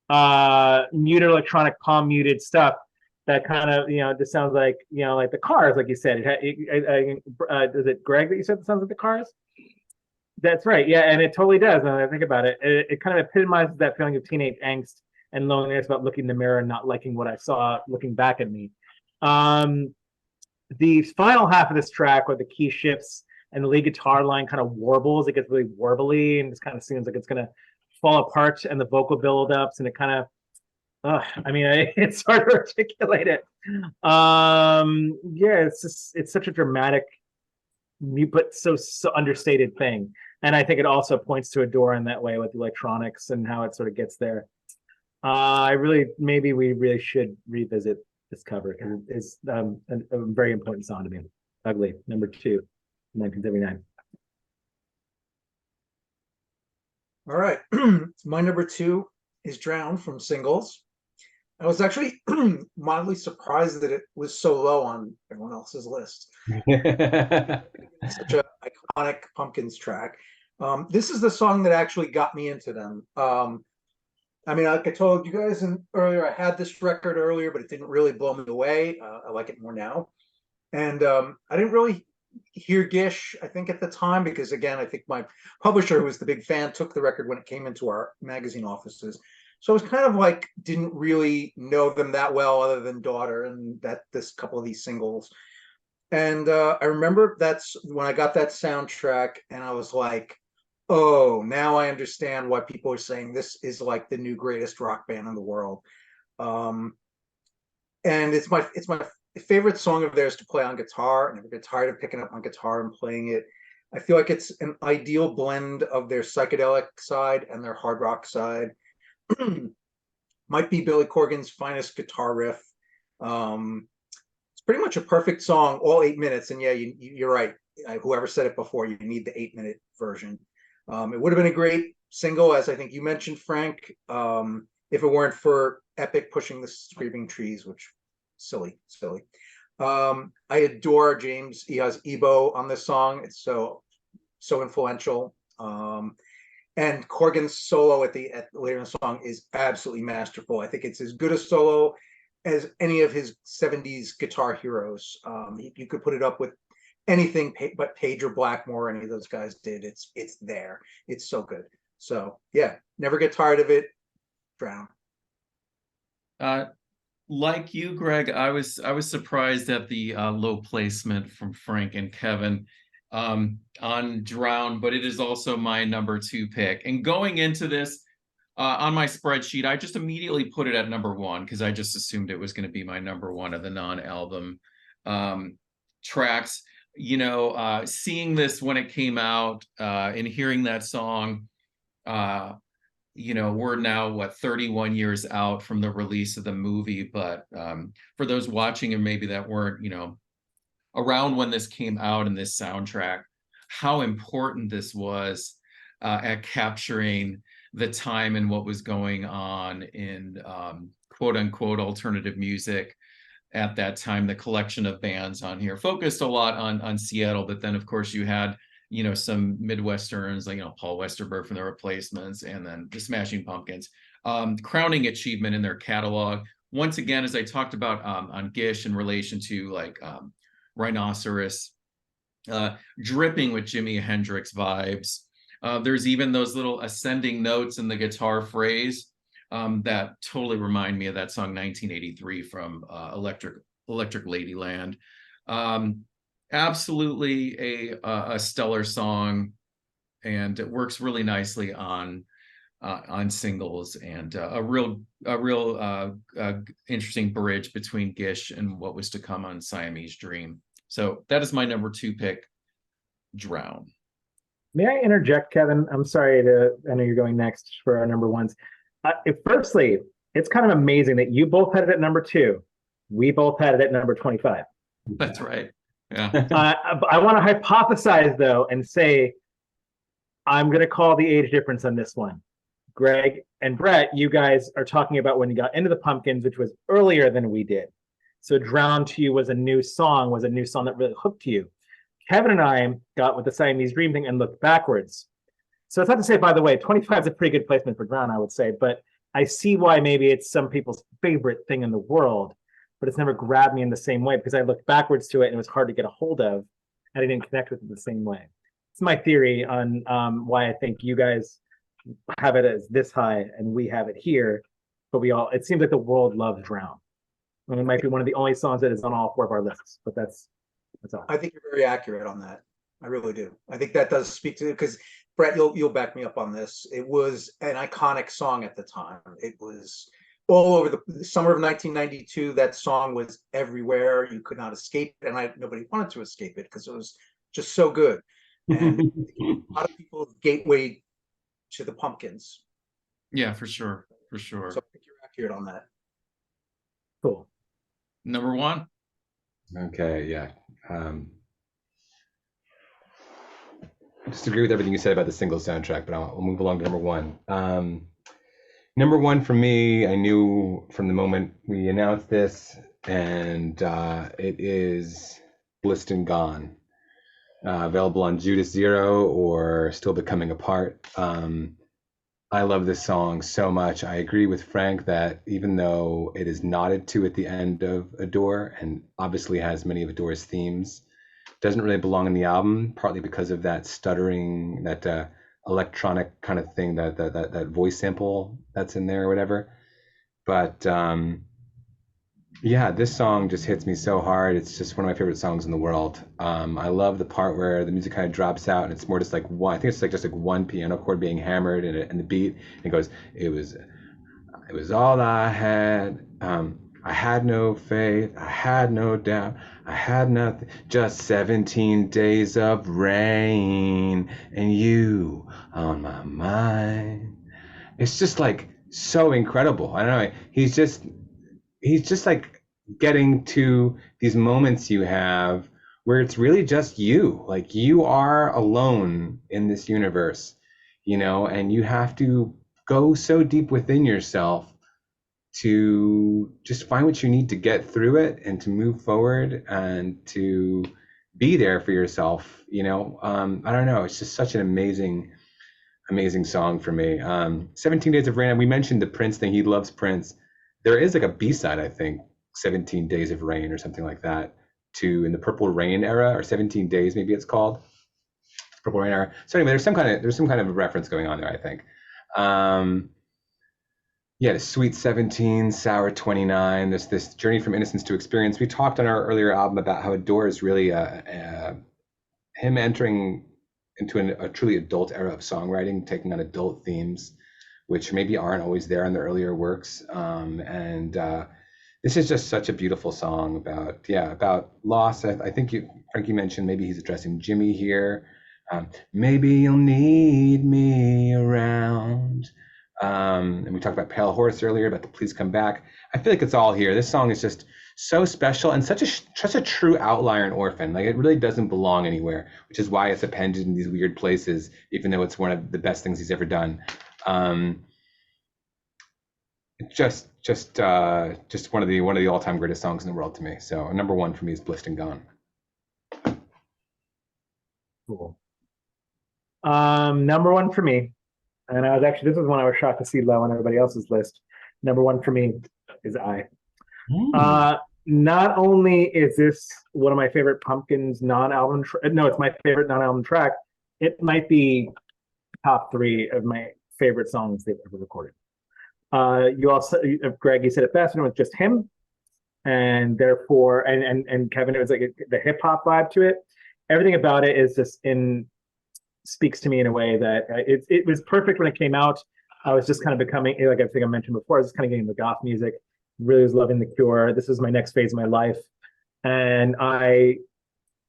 muted electronic palm muted stuff that kind of, just sounds like, like the Cars, like you said. Is it Greg that you said it sounds like the Cars? That's right. Yeah, and it totally does. Now that I think about it, it kind of epitomizes that feeling of teenage angst and loneliness about looking in the mirror and not liking what I saw looking back at me. The final half of this track, where the key shifts and the lead guitar line kind of warbles, it gets really warbly and it kind of seems like it's going to fall apart, and the vocal build-ups, and it kind of, it's hard to articulate it. Yeah, it's such a dramatic, but so understated thing. And I think it also points to a door in that way with the electronics and how it sort of gets there. Maybe we really should revisit this cover, because it's a very important song to me. Ugly, number 2, 1979. All right. My number 2 is Drown from Singles. I was actually mildly surprised that it was so low on everyone else's list. Such an iconic Pumpkins track. This is the song that actually got me into them. I mean, like I told you guys earlier, I had this record earlier, but it didn't really blow me away. I like it more now. And I didn't really hear Gish, I think, at the time, because again, I think my publisher, who was the big fan, took the record when it came into our magazine offices. So it was kind of like, didn't really know them that well, other than Daughter and this couple of these singles. And I remember that's when I got that soundtrack, and I was like, oh, now I understand why people are saying this is like the new greatest rock band in the world. And it's my favorite song of theirs to play on guitar. I never get tired of picking up my guitar and playing it. I feel like it's an ideal blend of their psychedelic side and their hard rock side. Might be Billy Corgan's finest guitar riff. It's pretty much a perfect song, all 8 minutes. And yeah, you're right. Whoever said it before, you need the 8-minute version. It would have been a great single, as I think you mentioned, Frank, if it weren't for Epic pushing the Screaming Trees, which silly. I adore James Iha's Ebo on this song. It's so influential. And Corgan's solo at later in the song is absolutely masterful. I think it's as good a solo as any of his 70s guitar heroes. You could put it up with anything but Page or Blackmore, any of those guys did. It's there. It's so good. So yeah, never get tired of it. Drown. Like you, Greg, I was surprised at the low placement from Frank and Kevin on Drown, but it is also my number 2 pick. And going into this on my spreadsheet, I just immediately put it at number 1, because I just assumed it was going to be my number 1 of the non-album tracks. Seeing this when it came out and hearing that song, we're now 31 years out from the release of the movie, but for those watching and maybe that weren't around when this came out in this soundtrack, how important this was at capturing the time and what was going on in quote unquote alternative music at that time. The collection of bands on here focused a lot on Seattle, but then of course you had some Midwesterns like Paul Westerberg from the Replacements, and then the Smashing Pumpkins, crowning achievement in their catalog. Once again, as I talked about on Gish in relation to Rhinoceros, dripping with Jimi Hendrix vibes. There's even those little ascending notes in the guitar phrase that totally remind me of that song 1983 from Electric Ladyland. Absolutely a stellar song, and it works really nicely on singles, and a real interesting bridge between Gish and what was to come on Siamese Dream. So that is my number 2 pick, Drown. May I interject, Kevin? I'm sorry I know you're going next for our number 1s. Firstly, it's kind of amazing that you both had it at number 2. We both had it at number 25. That's right. Yeah. I want to hypothesize, though, and say I'm gonna call the age difference on this one. Greg and Brett, you guys are talking about when you got into the Pumpkins, which was earlier than we did. So Drown to You was a new song that really hooked you. Kevin and I got with the Siamese Dream thing and looked backwards. So it's not to say, by the way, 25 is a pretty good placement for Drown, I would say, but I see why maybe it's some people's favorite thing in the world, but it's never grabbed me in the same way because I looked backwards to it and it was hard to get a hold of and I didn't connect with it the same way. It's my theory on why I think you guys have it as this high and we have it here, but it seems like the world loves Drown. And it might be one of the only songs that is on all 4 of our lists, but that's all. I think you're very accurate on that. I really do. I think that does speak to it because Brett, you'll back me up on this. It was an iconic song at the time. It was all over the summer of 1992. That song was everywhere. You could not escape it, and nobody wanted to escape it because it was just so good. And a lot of people's gateway to the Pumpkins. Yeah, for sure. For sure. So I think you're accurate on that. Cool. Number 1. Okay, yeah. I disagree with everything you said about the single soundtrack, but we'll move along to number 1. Number 1 for me, I knew from the moment we announced this, and it is Blissed and Gone. Available on Judas Zero or Still Becoming Apart. I love this song so much. I agree with Frank that even though it is nodded to at the end of Adore and obviously has many of Adore's themes, doesn't really belong in the album, partly because of that stuttering, that electronic kind of thing, that voice sample that's in there or whatever. But yeah, this song just hits me so hard. It's just one of my favorite songs in the world. I love the part where the music kind of drops out and it's more just like one. I think it's like just like one piano chord being hammered and the beat. And it goes, it was all I had. I had no faith. I had no doubt. I had nothing. Just 17 days of rain and you on my mind. It's just like so incredible. I don't know. He's just like getting to these moments you have where it's really just you, like you are alone in this universe, and you have to go so deep within yourself to just find what you need to get through it and to move forward and to be there for yourself. I don't know. It's just such an amazing song for me. 17 Days of Rain. We mentioned the Prince thing. He loves Prince. There is like a B-side, I think, 17 Days of Rain or something like that, in the Purple Rain era, or 17 Days maybe it's called, Purple Rain era. So anyway, there's some kind of a reference going on there, I think. Yeah, the Sweet 17, Sour 29. There's this journey from innocence to experience. We talked on our earlier album about how Adore is really him entering into a truly adult era of songwriting, taking on adult themes, which maybe aren't always there in the earlier works. And this is just such a beautiful song about loss. I think Frankie mentioned maybe he's addressing Jimmy here. Maybe you'll need me around. And we talked about Pale Horse earlier, about the Please Come Back. I feel like it's all here. This song is just so special and such a true outlier and orphan. Like it really doesn't belong anywhere, which is why it's appended in these weird places, even though it's one of the best things he's ever done. Just one of the all-time greatest songs in the world to me. So number 1 for me is Blissed and Gone. Cool. Number 1 for me, and this was one I was shocked to see low on everybody else's list. Number 1 for me is I. Not only is this one of my favorite Pumpkins non-album, it's my favorite non-album track. It might be top 3 of my favorite songs they've ever recorded. You also, Greg, you said it best, and it was just him, and therefore, and Kevin, it was like the hip hop vibe to it. Everything about it is just speaks to me in a way that it was perfect when it came out. I was just kind of becoming, like I think I mentioned before, I was just kind of getting the goth music. Really was loving The Cure. This is my next phase of my life, and I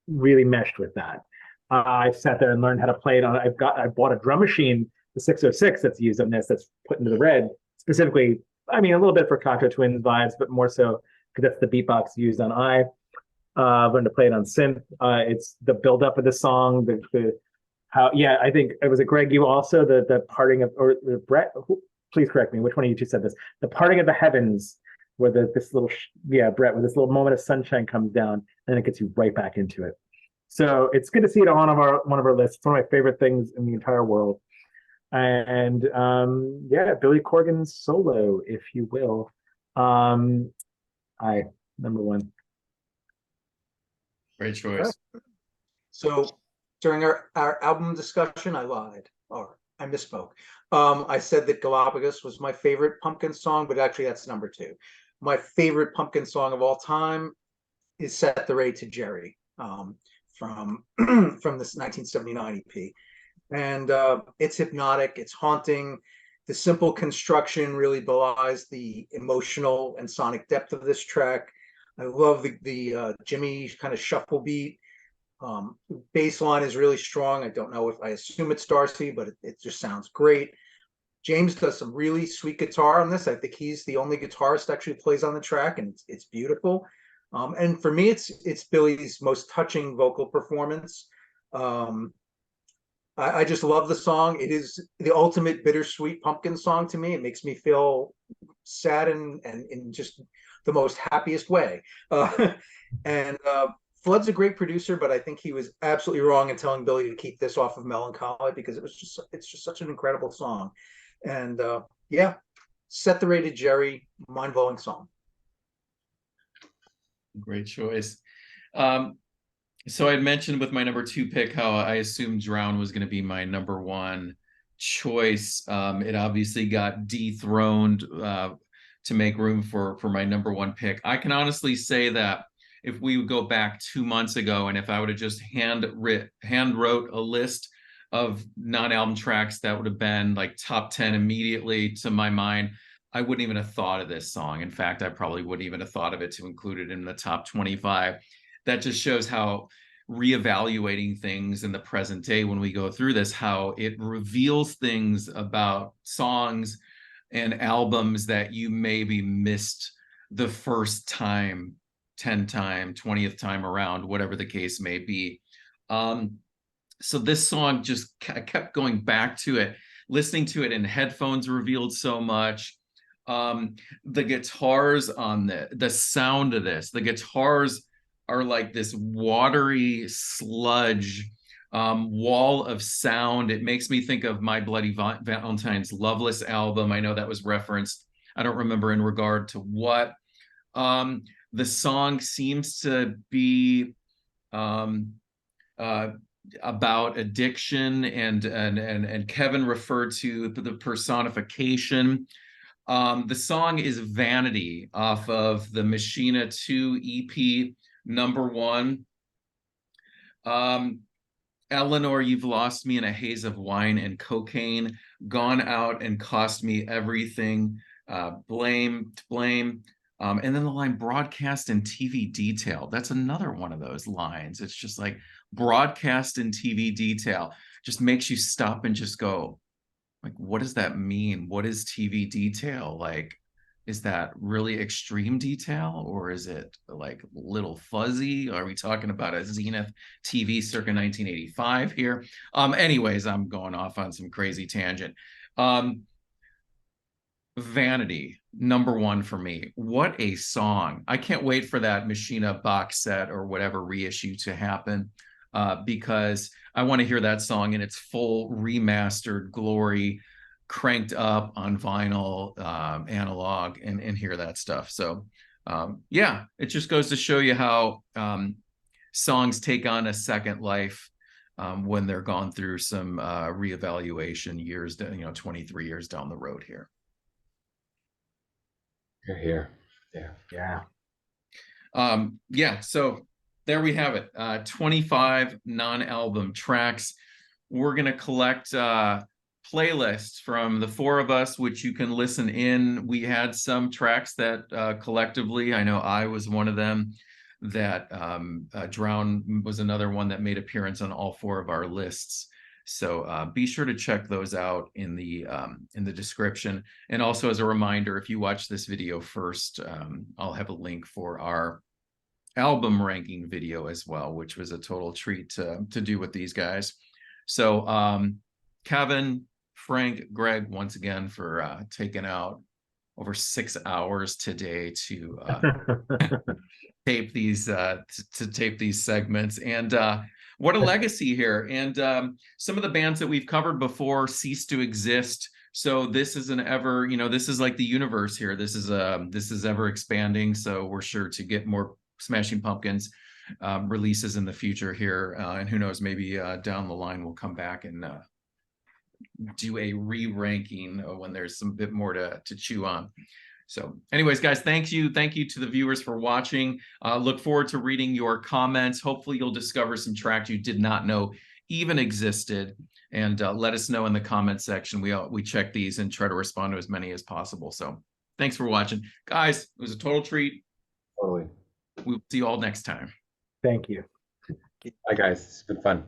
really meshed with that. I sat there and learned how to play it on. I bought a drum machine, the 606 that's used on this, that's put into the red specifically. I mean, a little bit for Contra Twins vibes, but more so because that's the beatbox used on I. Learned to play it on synth. It's the buildup of the song, the how, yeah, I think it was a Greg, you also, the parting of, or Brett, please correct me, which one of you two said this? The parting of the heavens, where this little, yeah, Brett, where this little moment of sunshine comes down, and it gets you right back into it. So it's good to see it on one of our lists. It's one of my favorite things in the entire world. And yeah, Billy Corgan's solo, if you will. I number one. Great choice. So during our album discussion, I lied, or I misspoke. I said that Galapagos was my favorite Pumpkin song, but actually that's number two. My favorite Pumpkin song of all time is Set the Raid to Jerry, from this 1979 EP. And it's hypnotic, it's haunting. The simple construction really belies the emotional and sonic depth of this track. I love the Jimmy kind of shuffle beat. Bass line is really strong. I assume it's Darcy, but it just sounds great. James does some really sweet guitar on this. I think he's the only guitarist that actually plays on the track, and it's beautiful. And for me, it's Billy's most touching vocal performance. I just love the song. It is the ultimate bittersweet Pumpkin song to me. It makes me feel sad and in just the most happiest way. And Flood's a great producer, but I think he was absolutely wrong in telling Billy to keep this off of Melancholy, because it's just such an incredible song. And yeah, Set the Raid to Jerry, mind-blowing song. Great choice. So I had mentioned with my number two pick how I assumed Drown was going to be my number one choice. It obviously got dethroned to make room for my number one pick. I can honestly say that if we would go back 2 months ago, and if I would have just hand wrote a list of non-album tracks that would have been like top 10 immediately to my mind, I wouldn't even have thought of this song. In fact, I probably wouldn't even have thought of it to include it in the top 25. That just shows how reevaluating things in the present day when we go through this, how it reveals things about songs and albums that you maybe missed the first time, 10th time, 20th time around, whatever the case may be. So this song just kept going back to it. Listening to it in headphones revealed so much. The guitars on the sound of this, the guitars are like this watery sludge wall of sound. It makes me think of My Bloody Valentine's Loveless album. I know that was referenced. I don't remember in regard to what. The song seems to be about addiction, and Kevin referred to the personification. The song is Vanity off of the Machina 2 EP number one. Eleanor, you've lost me in a haze of wine and cocaine, gone out and cost me everything, blame. And then the line broadcast and TV detail. That's another one of those lines. It's just like broadcast and TV detail just makes you stop and just go, like, what does that mean? What is TV detail? Like, is that really extreme detail, or is it like little fuzzy? Are we talking about a Zenith TV circa 1985 here? Anyways, I'm going off on some crazy tangent. Vanity, number one for me. What a song. I can't wait for that Machina box set or whatever reissue to happen, because I want to hear that song in its full remastered glory, cranked up on vinyl, analog, and hear that stuff. So yeah, it just goes to show you how songs take on a second life when they're gone through some reevaluation years, 23 years down the road here. You're here. Yeah. So there we have it. 25 non-album tracks. We're going to collect playlists from the four of us, which you can listen in. We had some tracks that collectively, I know I was one of them, that Drown was another one that made appearance on all four of our lists. So be sure to check those out in the description. And also as a reminder, if you watch this video first, I'll have a link for our album ranking video as well, which was a total treat to do with these guys. So Kevin, Frank, Greg, once again for taking out over 6 hours today to tape these tape these segments. And what a legacy here. And some of the bands that we've covered before ceased to exist. So this is an ever, this is like the universe here. This is ever expanding. So we're sure to get more Smashing Pumpkins releases in the future here. And who knows, maybe down the line we'll come back and do a re-ranking when there's some bit more to chew on. So anyways, guys, thank you to the viewers for watching. Look forward to reading your comments. Hopefully you'll discover some tracks you did not know even existed, and let us know in the comment section. We check these and try to respond to as many as possible. So thanks for watching, guys. It was a total treat. Totally. We'll see you all next time. Thank you. Bye, guys. It's been fun.